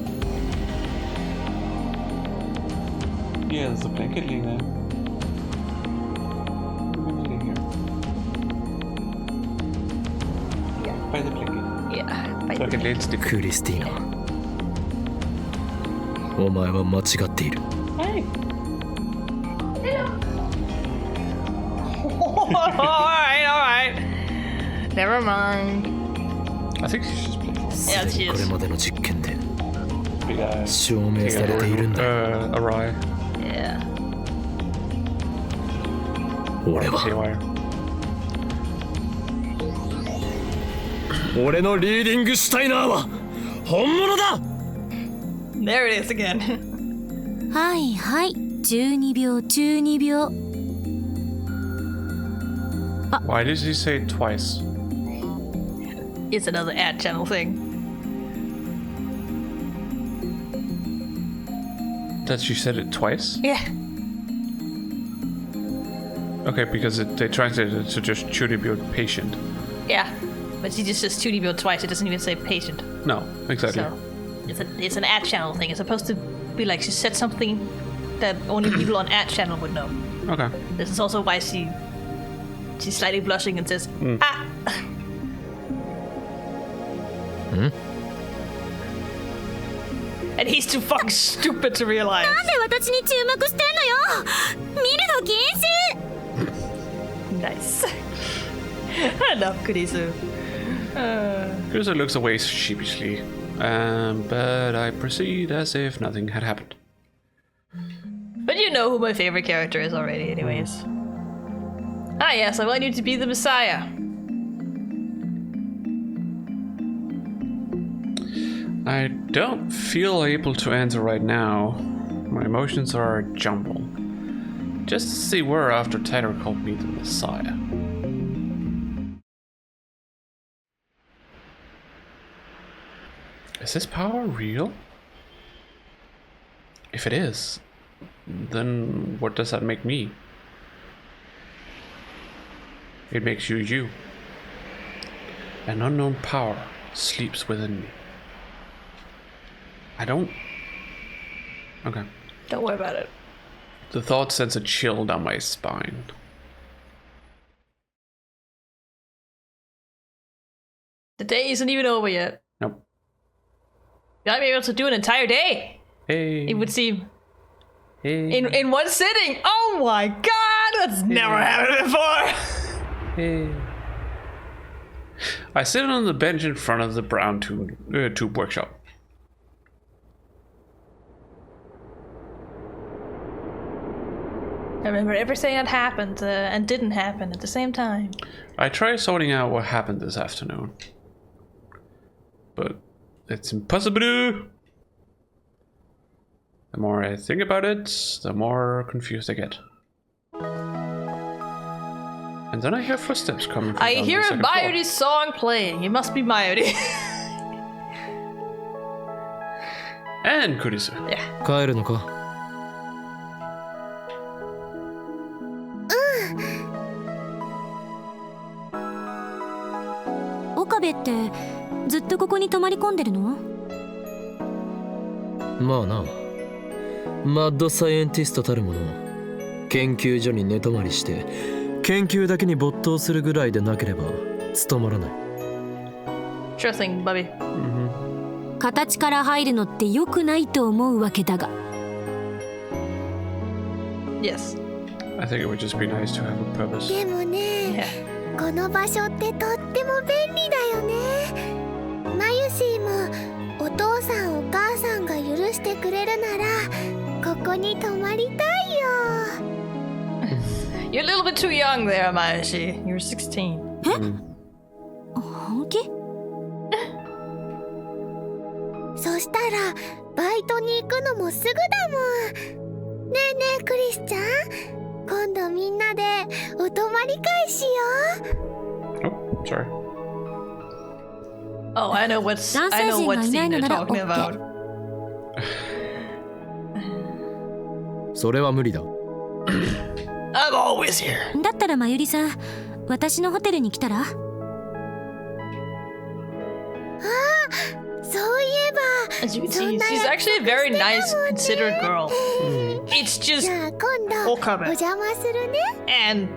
Yeah, there's a blanket laying there. By the blanket. Yeah. Blanket laid stick. クリスティーナ、お前は間違っている。 Hey. Alright. Never mind. I think she's just playing. Yeah, she これ is. までの実験で Big eye. 証明されているんだ。 Awry. Yeah. 俺は Haywire. 俺のリーディングシュタイナーは本物だ。 There it is again. はいはい12秒12秒。 Why did he say it twice? It's another ad channel thing. That she said it twice? Yeah. Okay, because they translated it to just Chudibyo patient. Yeah. But she just says Chudibyo twice. It doesn't even say patient. No, exactly. So it's an ad channel thing. It's supposed to be like she said something that only people on ad channel would know. Okay. This is also why she's slightly blushing and says, ah! And he's too fucking stupid to realize. なんで私に注目してんのよ。見るの禁止。 Nice. I love Kurisu. Kurisu looks away sheepishly, but I proceed as if nothing had happened. But you know who my favorite character is already, anyways. Ah, yes, I want you to be the Messiah. I don't feel able to answer right now. My emotions are a jumble. Just to see where after Taylor called me the Messiah. Is this power real? If it is, then what does that make me? It makes you you. An unknown power sleeps within me. I don't... Okay. Don't worry about it. The thought sends a chill down my spine. The day isn't even over yet. Nope. You might be able to do an entire day. Hey. It would seem. Hey. In one sitting. Oh my god! That's never happened before! Hey. I sit on the bench in front of the brown tube workshop. I remember everything that happened and didn't happen at the same time. I try sorting out what happened this afternoon. But it's impossible. The more I think about it, the more confused I get. And then I hear footsteps coming from I down hear the a second floor. Mayuri song playing. It must be Mayuri. And Kurisu. Yeah. 帰るのか。岡部ってずっとここに泊まり込んでるの？まあな。マッドサイエンティストたるもの。研究所に寝泊まりして研究だけに没頭するぐらいでなければ務まらない。Sure thing, Bubby. 形から入るのって良くないと思うわけだが。Yes. I think it would just be nice to have a purpose. でもね、この場所ってとっても便利だよね。マユシーもお父さんお母さんが許してくれるならここに泊まりたいよ。You're a little bit too young there, Mayushi. You're 16. 本気？そしたらバイトに行くのもすぐだもん。ねえねえクリスちゃん、今度みんなでお泊まり会しよう。 Oh, sorry. Oh, I know what scene they're talking about. それは無理だ。 I'm always here. だったらまゆりさん、私のホテルに来たら？そういえば As you can see, she's actually a very nice, considerate girl. It's じ just ゃあ今度お Okabe 邪魔するね。 and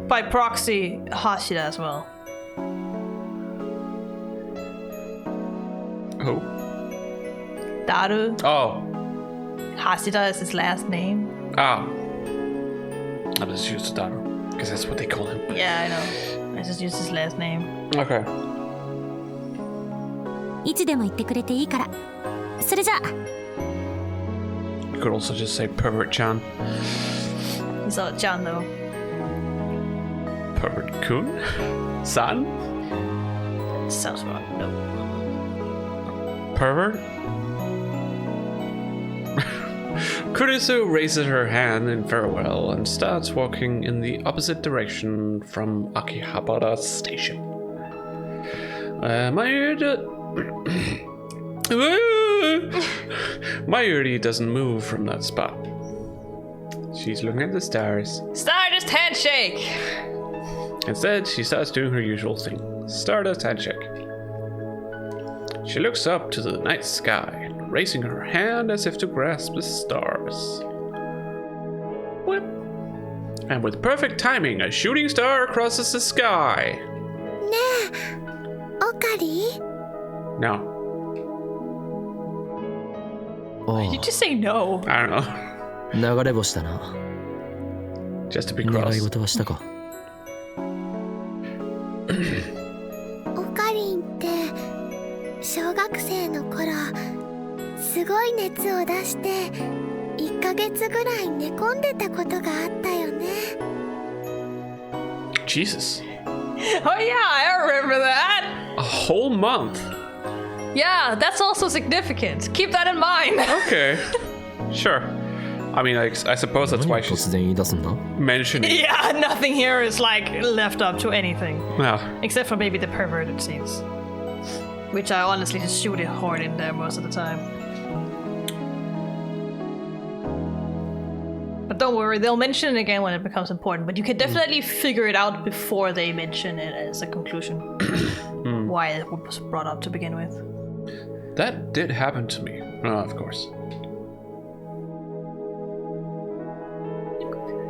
by proxy, Hashida as well. Who? Daru. Oh. Hashida is his last name. Ah. I just used Daru, because that's what they call him. Yeah, I know. I just used his last name. Okay. いつでも言ってくれていいから。それじゃあ。 You could also just say Pervert-chan. He's all Chan though. Pervert-kun? San? Sounds wrong. No. Pervert? Kurisu raises her hand in farewell and starts walking in the opposite direction from Akihabara Station. My ear Mayuri doesn't move from that spot. She's looking at the stars. Stardust handshake! Instead, she starts doing her usual thing. Stardust handshake. She looks up to the night sky, raising her hand as if to grasp the stars. Whip. And with perfect timing, a shooting star crosses the sky. ねえオカリ No. Did you just say no? I don't know. 流れ星だな。 Just to be 願い cross. 事はしたか。オカリンって小学生の頃すごい熱を出して1ヶ月ぐらい寝込んでたことがあったよね。 Jesus. Oh yeah, I remember that! A whole month. Yeah, that's also significant. Keep that in mind. Okay. Sure. I mean, I suppose that's why 突 she's 然言い出すんだ。 mentioning. Yeah, nothing here is like left up to anything. No. Except for maybe the perverted scenes. Which I honestly just shoot a horn in there most of the time. But don't worry, they'll mention it again when it becomes important. But you can definitely figure it out before they mention it as a conclusion. Why it was brought up to begin with. That did happen to me. Oh, of course.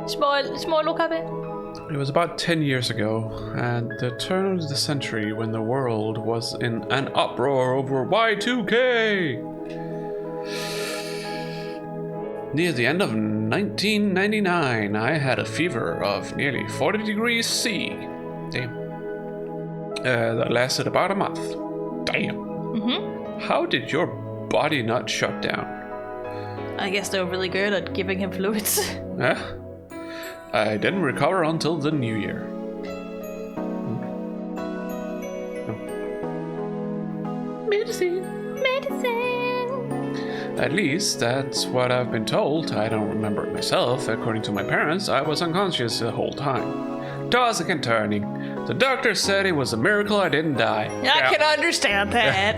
Small look of it. It was about 10 years ago, at the turn of the century when the world was in an uproar over Y2K. Near the end of 1999, I had a fever of nearly 40 degrees C. Damn. That lasted about a month. Damn. Mm-hmm. How did your body not shut down? I guess they were really good at giving him fluids. Eh? I didn't recover until the new year. Medicine. At least, that's what I've been told. I don't remember it myself. According to my parents, I was unconscious the whole time. Tossing and turning. The doctor said it was a miracle I didn't die. I can understand that.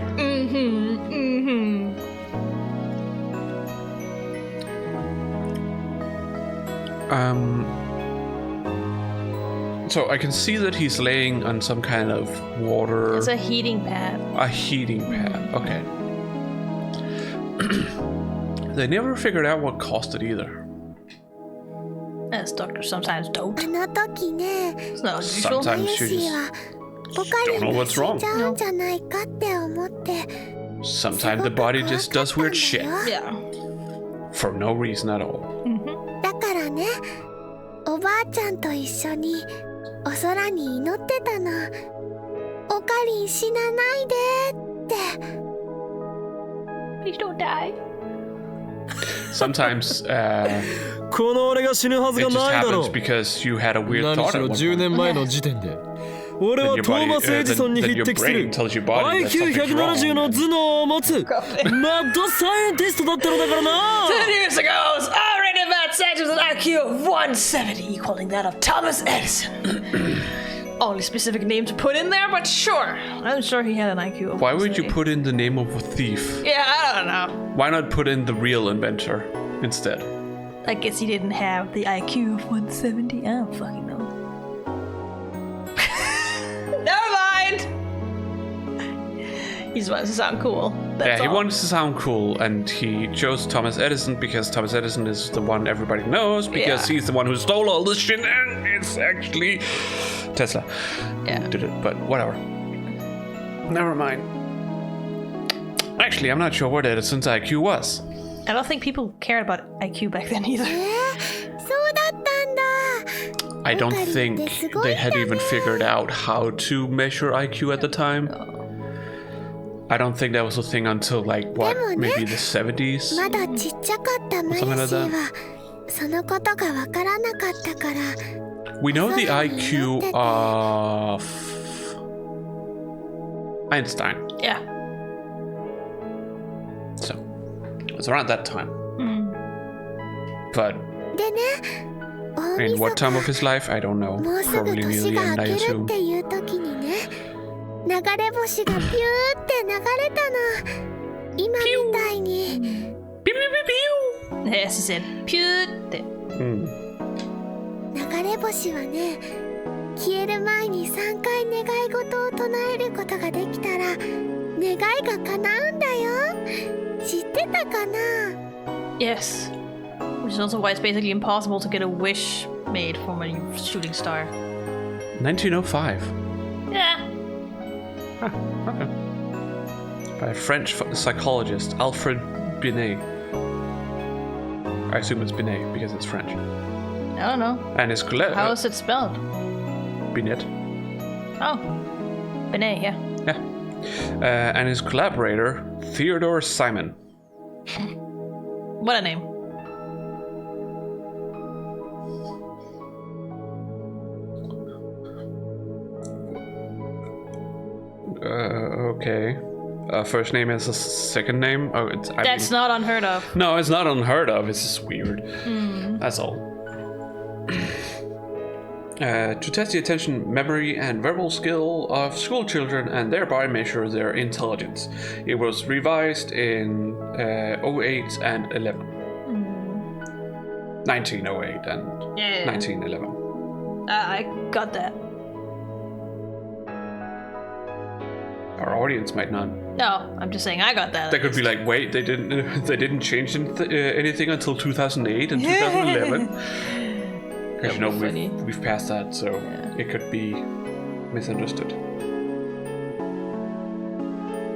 So I can see that he's laying on some kind of water. It's a heating pad. A heating pad. Okay. They never figured out what caused it either. As doctors sometimes don't. あの時ね It's not usual. Sometimes マユ you シ just はポカリ don't know ンが what's 死 wrong. んじゃうんじゃないかって思って Sometimes the body just does weird shit. Yeah. For no reason at all. だからねおばあちゃんと一緒にお空に祈ってたの。オカリン死なないでって。 Please don't die. Sometimes この俺が死ぬはず it が just ないだろ happens う。 because you had a weird 何 thought し at ろ one 10 point. 年前の時点で俺は Then your トー body, マス・エジソンに then 匹 your 敵する brain tells your body that something's IQ170 の wrong. 頭脳を持つマッドサイエンティストだったのだからな。 10 years ago, I was already about sex with an IQ of 170, equaling that of Thomas Edison. Only specific name to put in there, but sure. I'm sure he had an IQ of Why would you 170. put in the name of a thief? Yeah, I don't know. Why not put in the real inventor instead? I guess he didn't have the IQ of 170. I don't fucking know. Never mind! He just wants to sound cool. That's Yeah, he all. wanted to sound cool, and he chose Thomas Edison because Thomas Edison is the one everybody knows, because Yeah. he's the one who stole all this shit, and it's actually Tesla Yeah. who did it, but whatever. Never mind. Actually, I'm not sure what Edison's IQ was. I don't think people cared about IQ back then either. そうだったんだ。 I don't think they had even figured out how to measure IQ at the time. I don't think that was a thing until like what, maybe the 70s? まだちっちゃかったマユシはそのことがわからなかったから。 We know the IQ of Einstein. Yeah. So it was around that time. But でね、大 in 晦 what time 日 of his life, I don't know. もうすぐ Probably near 年 the が end, 明 I けるっ assume. ていう時にね、流れ星がピューって流れたの。今みたい視線ピューって。流れ星はね、消える前に3回願い事を唱えることができたら願いが叶うんだよ。知ってたかな？ Yes. Which is also why it's basically impossible to get a wish made from a shooting star. 1905. Yeah. Huh, okay. By a French psychologist, Alfred Binet. I assume it's Binet because it's French. I don't know. And his How is it spelled? Binet. Oh. Benet, yeah. Yeah. And his collaborator, Theodore Simon. What a name. Okay. First name is a second name? Oh, That's not unheard of. No, it's not unheard of. It's just weird. That's all. To test the attention, memory, and verbal skill of school children and thereby measure their intelligence. It was revised in 08 and 11. 1908 and 1911. I got that. Our audience might not. No, I'm just saying I got that. They could be like, wait, they didn't change anything until 2008 and 2011. Because we've passed that, so it could be misunderstood.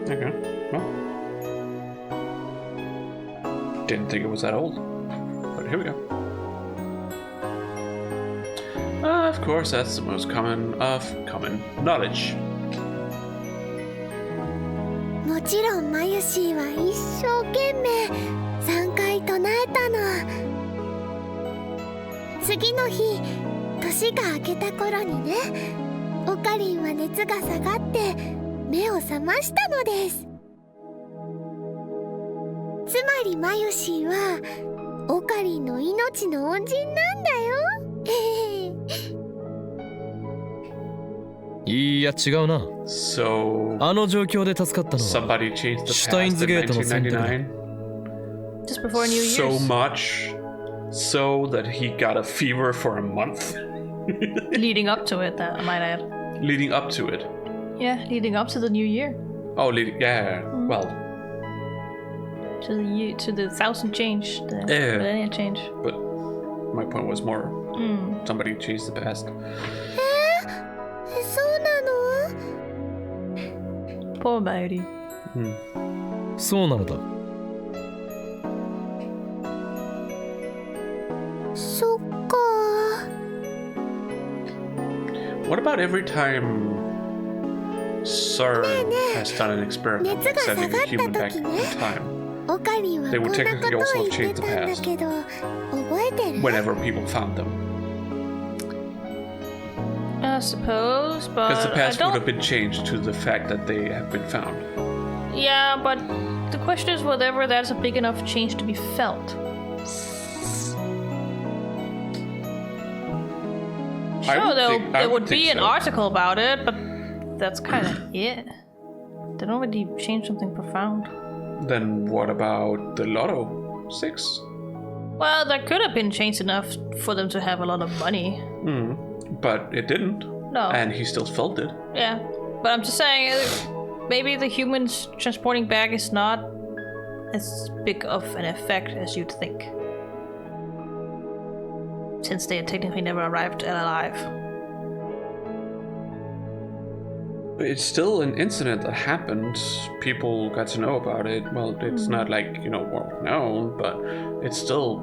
Okay, well, didn't think it was that old, but here we go. Of course, that's the most common of common knowledge. もちろんマユシーは一生懸命3回唱えたの。次の日、年が明けた頃にね、オカリンは熱が下がって目を覚ましたのです。つまりマユシーはオカリンの命の恩人なんだよ。いや違うな。So あの状況で助かったのは somebody changed the シュタイン past ズ in ゲートの選択だ。 1999 Just before New Year's. so much so that he got a fever for a month. Leading up to it, that I might add. Leading up to it. Yeah, leading up to the new year. Oh, yeah. Well, To the thousand change, the millennium change. but my point was more somebody changed the past. そうなの？ Poor Mayuri. そうなのだ。そっか。 What about every time Sir has done an experiment like sending a human back in time? オカリンはこんなことを言ってたんだけど、覚えてる？ Whenever people found them. I suppose, but Because the past I would don't... have been changed to the fact that they have been found. Yeah, but the question is whether that's a big enough change to be felt. Sure, there would be an article about it, but that's kind of it. They don't really change something profound. Then what about the Lotto 6? Well, that could have been changed enough for them to have a lot of money. But it didn't. No. And he still felt it. Yeah, but I'm just saying, maybe the humans transporting back is not as big of an effect as you'd think. Since they had technically never arrived alive. It's still an incident that happened. People got to know about it. Well, it's not like, world known, but it's still,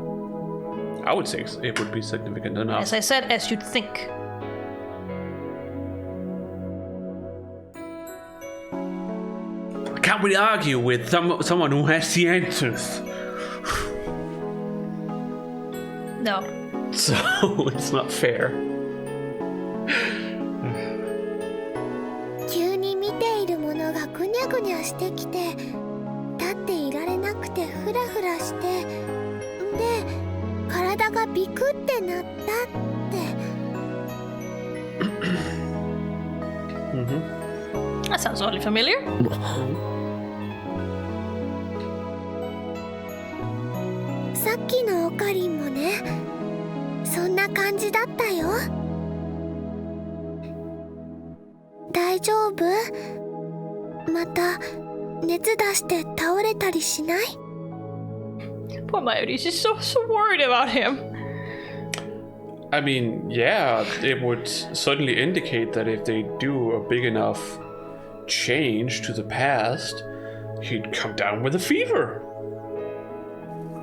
I would say it would be significant enough. As I said, as you'd think. Can't we argue with someone who has the answers? No. So, it's not fair. 急に見ているものがぐにゃぐにゃしてきて、立っていられなくてフラフラして、で、体がビクってなったって。That sounds oddly familiar. そさっきのオカリンもね、そんな感じだったよ。大丈夫？また熱出して倒れたりしない？ Poor Mayuri, she's so worried about him. I mean, yeah, it would certainly indicate that if they do a big enough change to the past, he'd come down with a fever.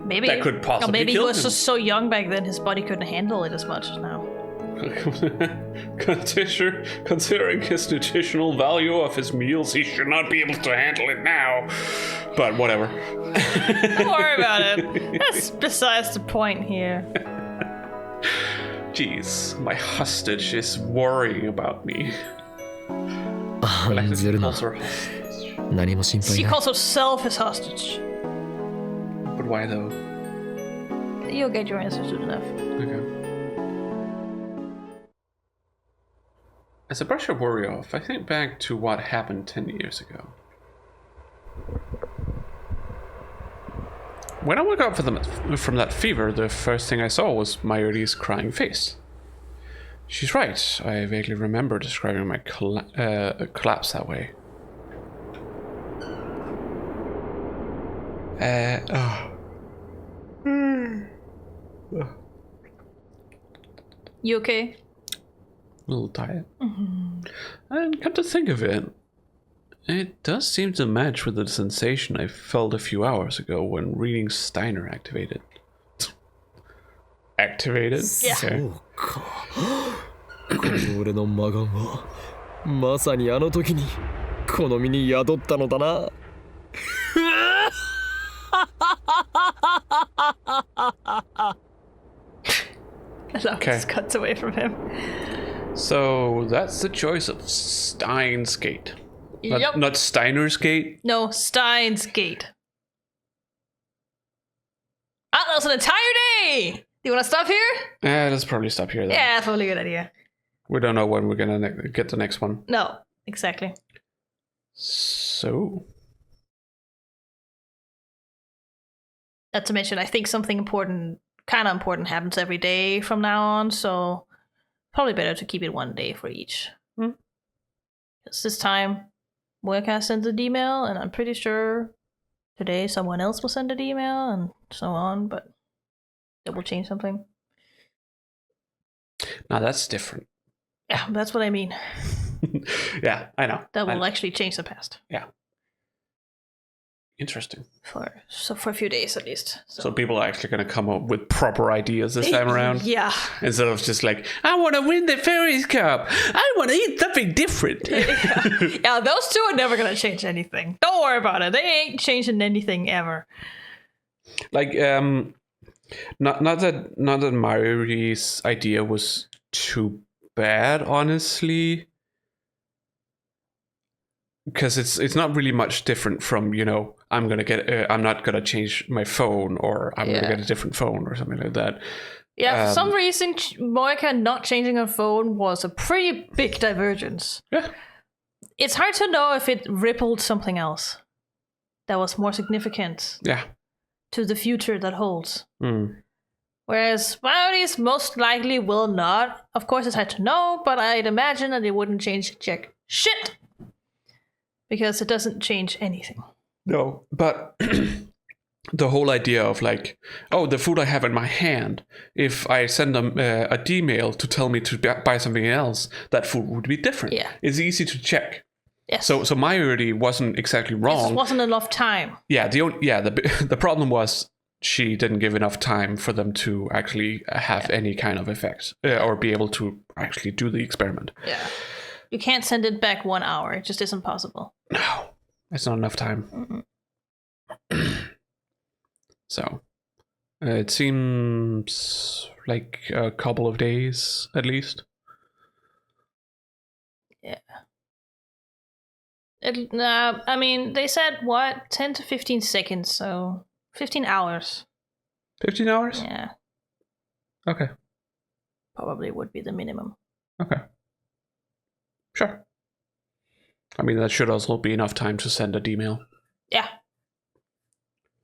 Maybe. That could possibly or maybe kill he was him. just so young back then his body couldn't handle it as much now. Considering his nutritional value of his meals, he should not be able to handle it now. But whatever. Don't worry about it. That's besides the point here. Jeez, my hostage is worrying about me. 案ずるな。 Also hostage. 何も心 She 配ない calls herself his hostage. But why though? You'll get your answer soon enough. Okay. As I brush your worry off, I think back to what happened 10 years ago. When I woke up from that fever, the first thing I saw was Mayuri's crying face. She's right, I vaguely remember describing my collapse that way. You okay? A little tired. And come to think of it, it does seem to match with the sensation I felt a few hours ago when reading Steiner activated. Activated? Yeah. Okay. そうか。この俺の魔眼はまさにあの時にこの身に宿ったのだな。Okay. Just cuts away from him. So that's the choice of Steins Gate. Yep. Not Steiner's Gate. No, Steins Gate. Ah, that was an entire day! Do you want to stop here? Let's probably stop here then. Yeah, that's probably a good idea. We don't know when we're gonna get the next one. No, exactly. So... Not to mention, I think something important, kind of important, happens every day from now on, so probably better to keep it one day for each. Because this time, Moeka sends an email, and I'm pretty sure today someone else will send an email, and so on, but it will change something. Now that's different. Yeah, that's what I mean. Yeah, I know. That will actually change the past. Yeah. Interesting. For a few days at least. So people are actually going to come up with proper ideas this time around? Yeah. Instead of just like, I want to win the Fairies Cup. I want to eat something different. Yeah, those two are never going to change anything. Don't worry about it. They ain't changing anything ever. Like, not that Mayuri's idea was too bad, honestly. Because it's not really much different from, you know, I'm not gonna change my phone, or I'm gonna get a different phone or something like that. Yeah, for some reason, Moeka not changing her phone was a pretty big divergence. Yeah. It's hard to know if it rippled something else that was more significant to the future that holds. Whereas Mayuri's most likely will not. Of course, it's hard to know, but I'd imagine that it wouldn't change jack shit. Because it doesn't change anything. No, but the whole idea of like, oh, the food I have in my hand, if I send them a D-mail to tell me to buy something else, that food would be different. Yeah. It's easy to check. Yes. So Mayuri wasn't exactly wrong. It just wasn't enough time. Yeah, the problem was she didn't give enough time for them to actually have any kind of effect or be able to actually do the experiment. Yeah. You can't send it back 1 hour. It just isn't possible. No, it's not enough time. So, it seems like a couple of days at least. Yeah. I mean, they said, 10 to 15 seconds, so 15 hours. 15 hours? Yeah. Okay. Probably would be the minimum. Okay. Sure. I mean, that should also be enough time to send a D-mail. Yeah.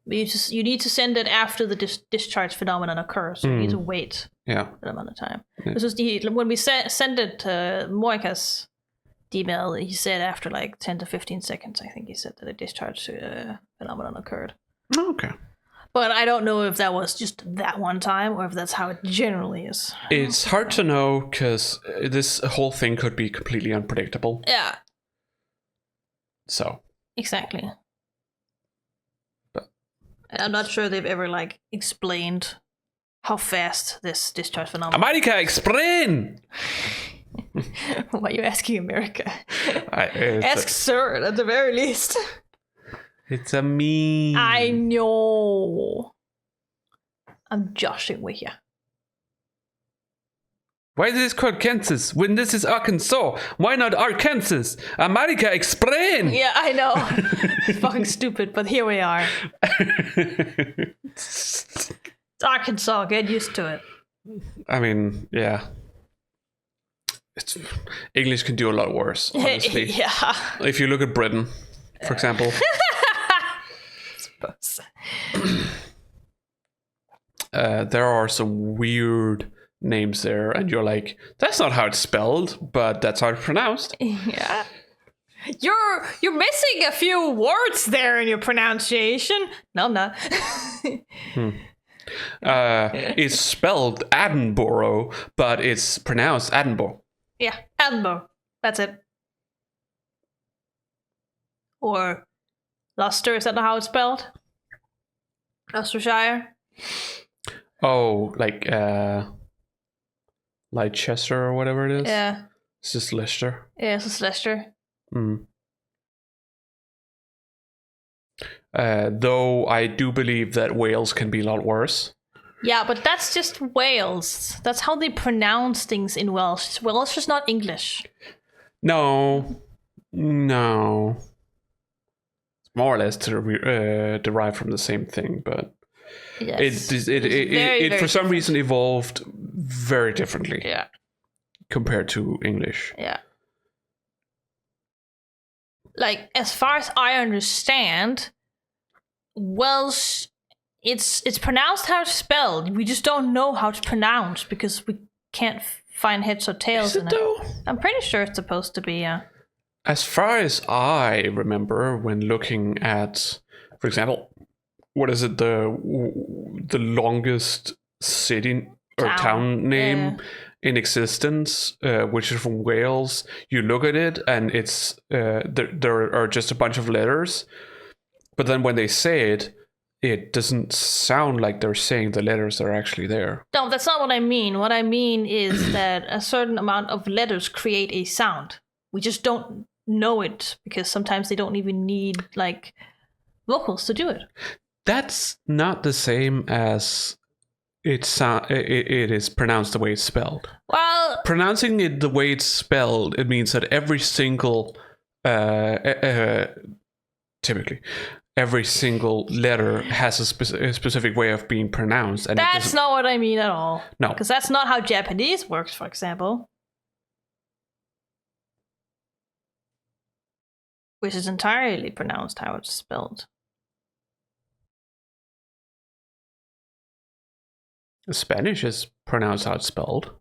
You need to send it after the discharge phenomenon occurs. So you need to wait that amount of time. Yeah. This was when we sent it to Moika's email, he said after like 10 to 15 seconds, I think he said that a discharge phenomenon occurred. Okay. But I don't know if that was just that one time or if that's how it generally is. It's hard to know because this whole thing could be completely unpredictable. Yeah. So. Exactly. But I'm not sure they've ever like explained how fast this discharge phenomenon. America, explain! Why are you asking America? Ask Sir at the very least. It's a meme. I know. I'm joshing with you. Why is this called Kansas when this is Arkansas? Why not Arkansas? America, explain! Yeah, I know. It's fucking stupid, but here we are. It's Arkansas. Get used to it. I mean, yeah. English can do a lot worse, honestly. Yeah. If you look at Britain, for example. There are some weird names there, and you're like, that's not how it's spelled, but that's how it's pronounced. Yeah. You're missing a few words there in your pronunciation. No, I'm not. It's spelled Edinburgh, but it's pronounced Edinburgh. Yeah, Edinburgh. That's it. Or Leicester, is that not how it's spelled? Leicestershire? Oh, like Leicester or whatever it is? Yeah. It's just Leicester. Yeah, it's Leicester. Though I do believe that Wales can be a lot worse. Yeah, but that's just Wales. That's how they pronounce things in Welsh. Welsh is not English. No. It's more or less derived from the same thing, but yes. it for some reason evolved very differently. Yeah. Compared to English. Yeah. Like, as far as I understand, Welsh, it's pronounced how it's spelled. We just don't know how it's pronounced because we can't find heads or tails in it. Though? I'm pretty sure it's supposed to be, yeah. As far as I remember, when looking at, for example, what is it, the longest city or town name in existence, which is from Wales, you look at it and it's there are just a bunch of letters, but then when they say it, it doesn't sound like they're saying the letters that are actually there. No, that's not what I mean. What I mean is that a certain amount of letters create a sound. We just don't know it because sometimes they don't even need like vocals to do it. That's not the same as it is pronounced the way it's spelled. Well, pronouncing it the way it's spelled, it means that every single typically every single letter has a specific way of being pronounced, and that's not what I mean at all. No, because that's not how Japanese works, for example. Which is entirely pronounced how it's spelled. Spanish is pronounced how it's spelled.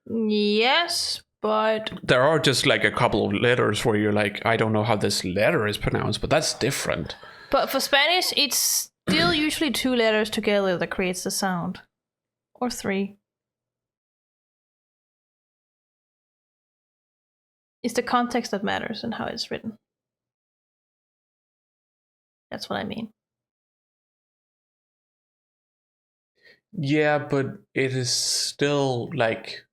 Yes, but there are just like a couple of letters where you're like, I don't know how this letter is pronounced, but that's different. But for Spanish, it's still usually two letters together that creates the sound. Or three. It's the context that matters and how it's written. That's what I mean. Yeah, but it is still like,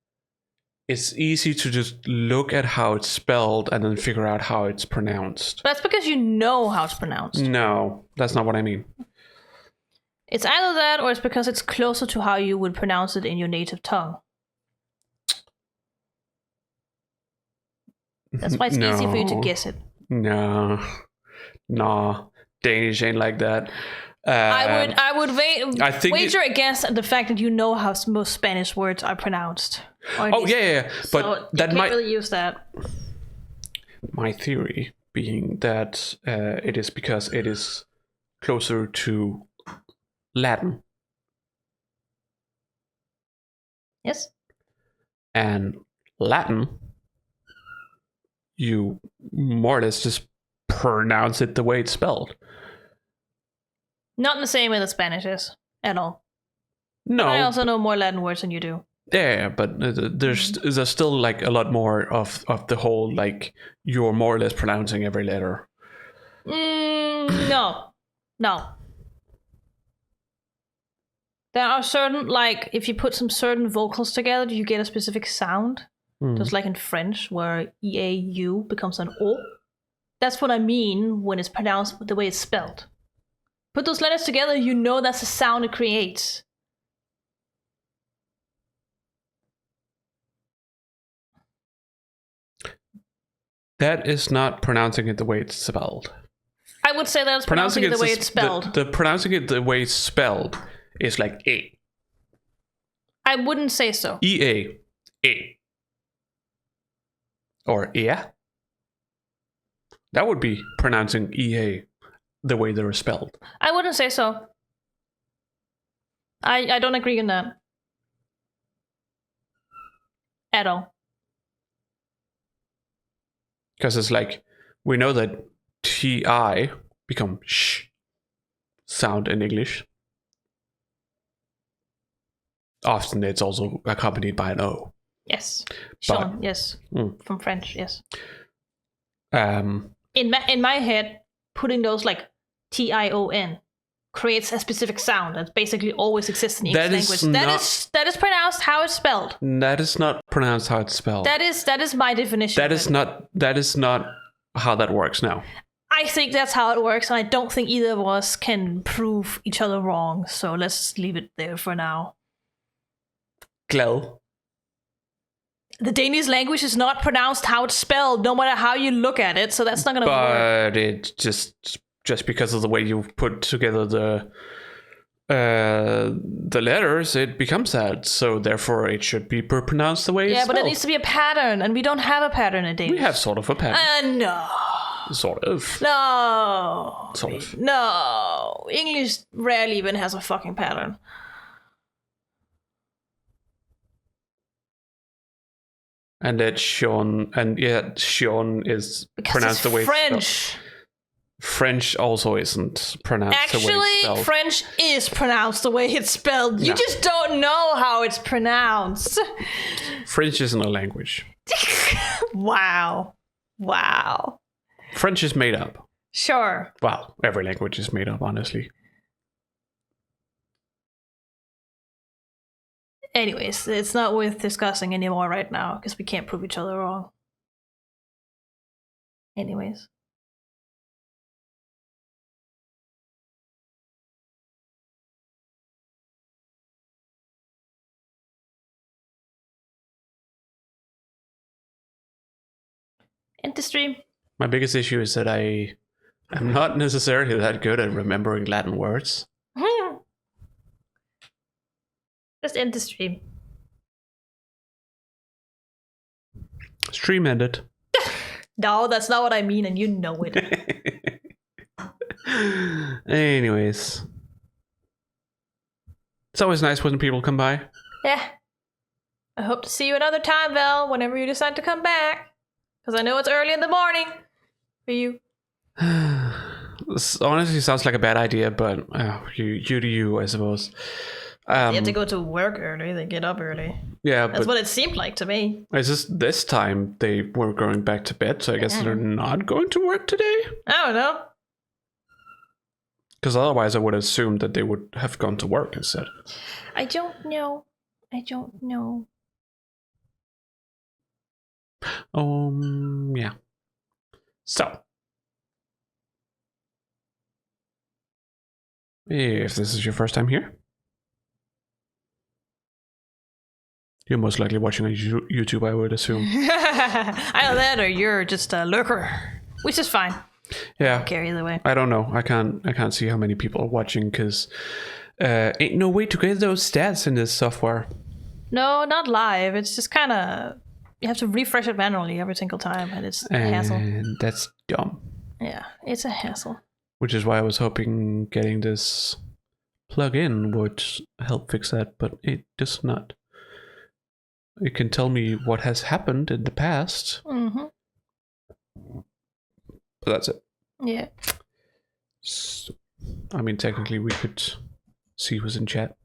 it's easy to just look at how it's spelled and then figure out how it's pronounced. But that's because you know how it's pronounced. No, that's not what I mean. It's either that or it's because it's closer to how you would pronounce it in your native tongue. That's why it's easy for you to guess it. No. Danish ain't like that. I would wager against the fact that you know how most Spanish words are pronounced. Oh yeah. But so that you can't really use that. My theory being that it is because it is closer to Latin. Yes. And Latin, you more or less just pronounce it the way it's spelled. Not in the same way that Spanish is at all. No, I also know more Latin words than you do. yeah, but there's still like a lot more of the whole, like, you're more or less pronouncing every letter. No. There are certain, like, if you put some certain vocals together, you get a specific sound. Just like in French, where E-A-U becomes an O. That's what I mean when it's pronounced the way it's spelled. Put those letters together, you know that's the sound it creates. That is not pronouncing it the way it's spelled. I would say that's pronouncing it the way it's spelled. The pronouncing it the way it's spelled is like A. I wouldn't say so. E-A. A. Or yeah. That would be pronouncing E-A the way they're spelled. I wouldn't say so. I don't agree on that. At all. Because it's like, we know that T-I become sh sound in English. Often it's also accompanied by an O. Yes. Sean, yes. From French, yes. In my head, putting those like T-I-O-N creates a specific sound that basically always exists in English language. That is pronounced how it's spelled. That is not pronounced how it's spelled. That is my definition. That is not how that works now. I think that's how it works, and I don't think either of us can prove each other wrong. So let's leave it there for now. Glad. The Danish language is not pronounced how it's spelled, no matter how you look at it. So that's not going to work. But it just because of the way you put together the letters, it becomes that. So therefore, it should be pronounced the way it's spelled. Yeah, but it needs to be a pattern, and we don't have a pattern in Danish. We have sort of a pattern. No. Sort of. No. Sort of. No. English rarely even has a fucking pattern. And that Sean is Because pronounced the way it's French. spelled. French also isn't pronounced the way it's spelled. Actually, French is pronounced the way it's spelled. You just don't know how it's pronounced. French isn't a language. Wow. French is made up. Sure. Well, every language is made up, honestly. Anyways, it's not worth discussing anymore right now because we can't prove each other wrong. Anyways. End the stream. My biggest issue is that I am not necessarily that good at remembering Latin words. Just end the stream. Stream ended. No, that's not what I mean, and you know it. Anyways. It's always nice when people come by. Yeah. I hope to see you another time, Val, whenever you decide to come back. Because I know it's early in the morning for you. This honestly sounds like a bad idea, but you do you, I suppose. They have to go to work early, they get up early. Yeah, That's what it seemed like to me. It's just this time they were going back to bed, so I guess they're not going to work today? I don't know. Because otherwise I would assume that they would have gone to work instead. I don't know. Yeah. So. If this is your first time here, you're most likely watching on YouTube, I would assume. Either that or you're just a lurker, which is fine. Yeah. I don't care either way. I don't know. I can't see how many people are watching because ain't no way to get those stats in this software. No, not live. It's just kind of you have to refresh it manually every single time, and it's a hassle. And that's dumb. Yeah, it's a hassle. Which is why I was hoping getting this plug-in would help fix that, but it does not. It can tell me what has happened in the past. Mm-hmm. But that's it. Yeah. So, I mean, technically we could see who's in chat.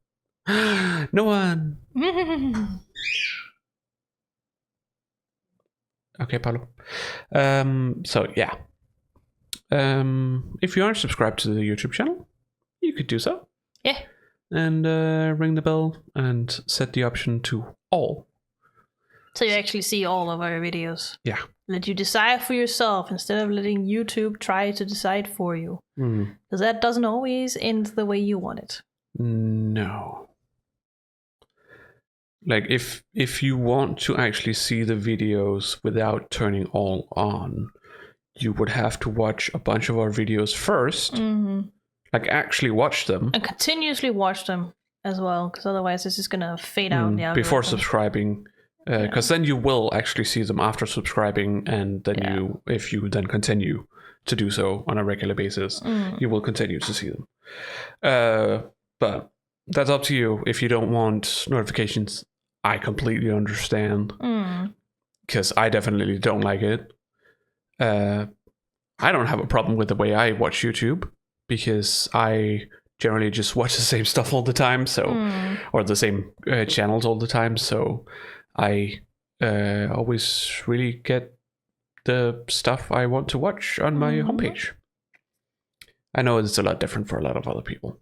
No one! Okay, Paulo. So, yeah. If you aren't subscribed to the YouTube channel, you could do so. Yeah. And ring the bell and set the option to all. So you actually see all of our videos. Yeah. Let you decide for yourself instead of letting YouTube try to decide for you. Because that doesn't always end the way you want it. No. Like, if you want to actually see the videos without turning all on, you would have to watch a bunch of our videos first. Mm-hmm. Like, actually watch them. And continuously watch them as well, because otherwise this is going to fade out. The before algorithm. subscribing. Because then you will actually see them after subscribing, and then if you then continue to do so on a regular basis, you will continue to see them. But that's up to you. If you don't want notifications, I completely understand. Because I definitely don't like it. I don't have a problem with the way I watch YouTube, because I generally just watch the same stuff all the time, or the same channels all the time, so I always really get the stuff I want to watch on my homepage. I know it's a lot different for a lot of other people.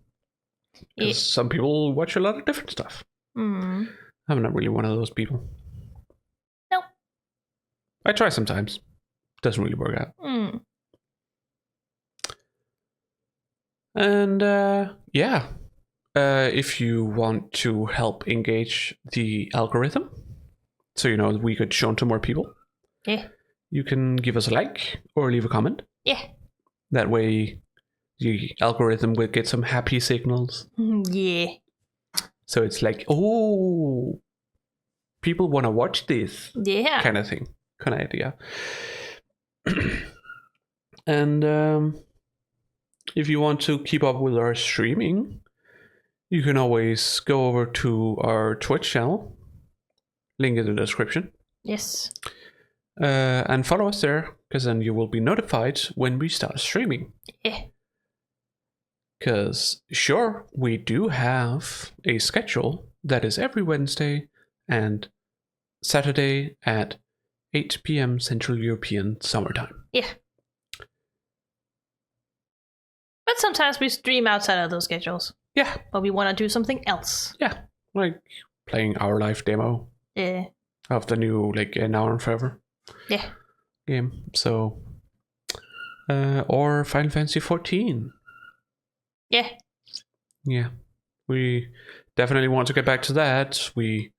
Because some people watch a lot of different stuff. I'm not really one of those people. No. I try sometimes. Doesn't really work out. And if you want to help engage the algorithm, so we get shown to more people, you can give us a like or leave a comment. That way the algorithm will get some happy signals. So it's like, oh, people want to watch this kind of thing, kind of idea. And if you want to keep up with our streaming, you can always go over to our Twitch channel, link in the description. Yes. And follow us there, because then you will be notified when we start streaming. Because, sure, we do have a schedule that is every Wednesday and Saturday at 8 p.m. Central European Summertime. But sometimes we stream outside of those schedules. But we want to do something else. Like playing our live demo. Of the new, Now and Forever game. So, or Final Fantasy 14. We definitely want to get back to that. We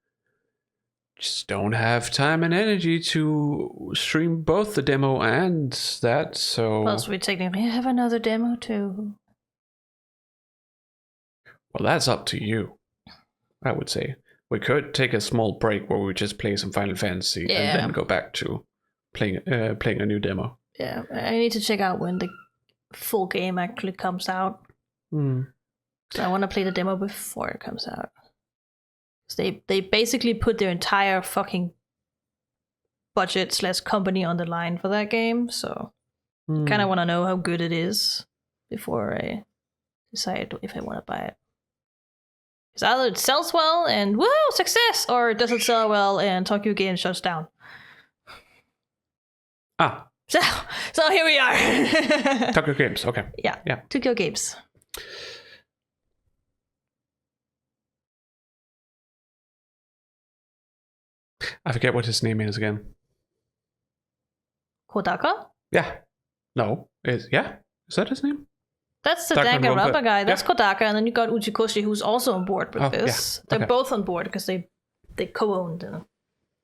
just don't have time and energy to stream both the demo and that, so... Plus, we technically have another demo too. Well, that's up to you, I would say. We could take a small break where we just play some Final Fantasy and then go back to playing a new demo. I need to check out when the full game actually comes out. So I want to play the demo before it comes out. So they basically put their entire fucking budget / company on the line for that game, so kind of want to know how good it is before I decide if I want to buy it. Because either it sells well and woo, success, or it doesn't sell well and Tokyo Game shuts down. So here we are. Tokyo Games, okay. Yeah. Tokyo Games. I forget what his name is again. Kodaka? No. Is that his name? That's the Danganronpa guy. That's Kodaka, and then you got Uchikoshi, who's also on board with this. They're both on board because they co-owned the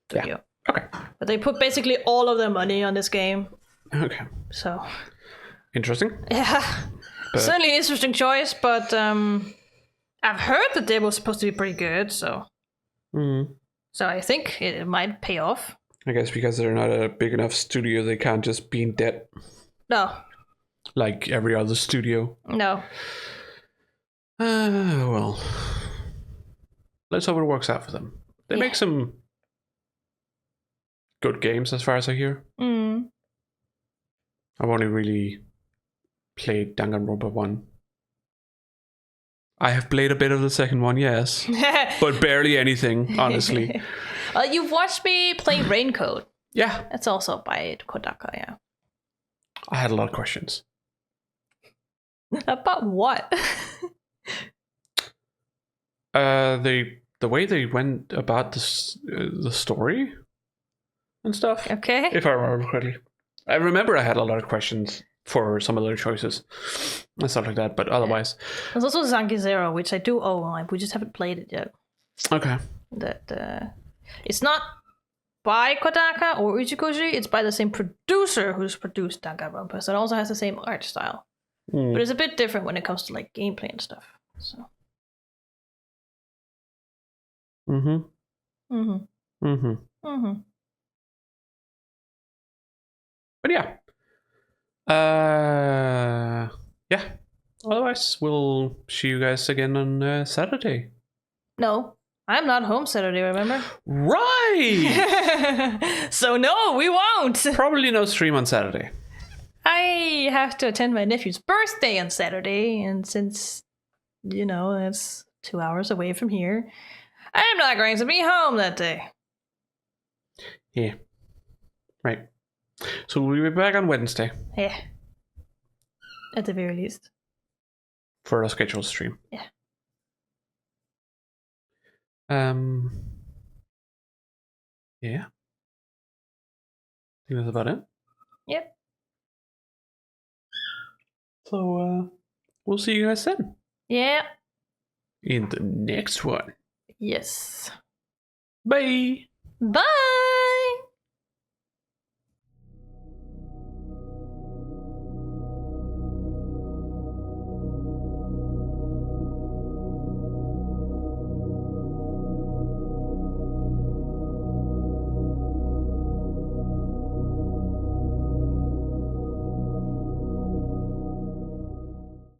studio. Okay. But they put basically all of their money on this game. Okay. So interesting. Certainly an interesting choice, but I've heard the demo's supposed to be pretty good, so so I think it might pay off. I guess because they're not a big enough studio, they can't just be in debt. No. like every other studio. No. Well, let's hope it works out for them. They make some good games, as far as I hear. Mm. I've only really played Danganronpa 1. I have played a bit of the second one, yes, but barely anything, honestly. You've watched me play Raincoat. Yeah, That's also by Kodaka, yeah. I had a lot of questions. About what? The way they went about the story and stuff. Okay. If I remember correctly, I remember I had a lot of questions for some of their choices and stuff like that. But otherwise, There's also Zanki Zero, which I do own. We just haven't played it yet. okay. That it's not by Kodaka or Uchikoji. It's by the same producer who's produced Danganronpa. So it also has the same art style, but it's a bit different when it comes to like gameplay and stuff. So. But yeah. Yeah. Otherwise, we'll see you guys again on Saturday. No, I'm not home Saturday, remember? Right! So no, we won't! Probably no stream on Saturday. I have to attend my nephew's birthday on Saturday, and since, it's 2 hours away from here, I'm not going to be home that day. Yeah. Right. So we'll be back on Wednesday. Yeah. At the very least. For a scheduled stream. Yeah. Yeah. I think that's about it. Yep. So, we'll see you guys then. Yeah. In the next one. Yes. Bye! Bye!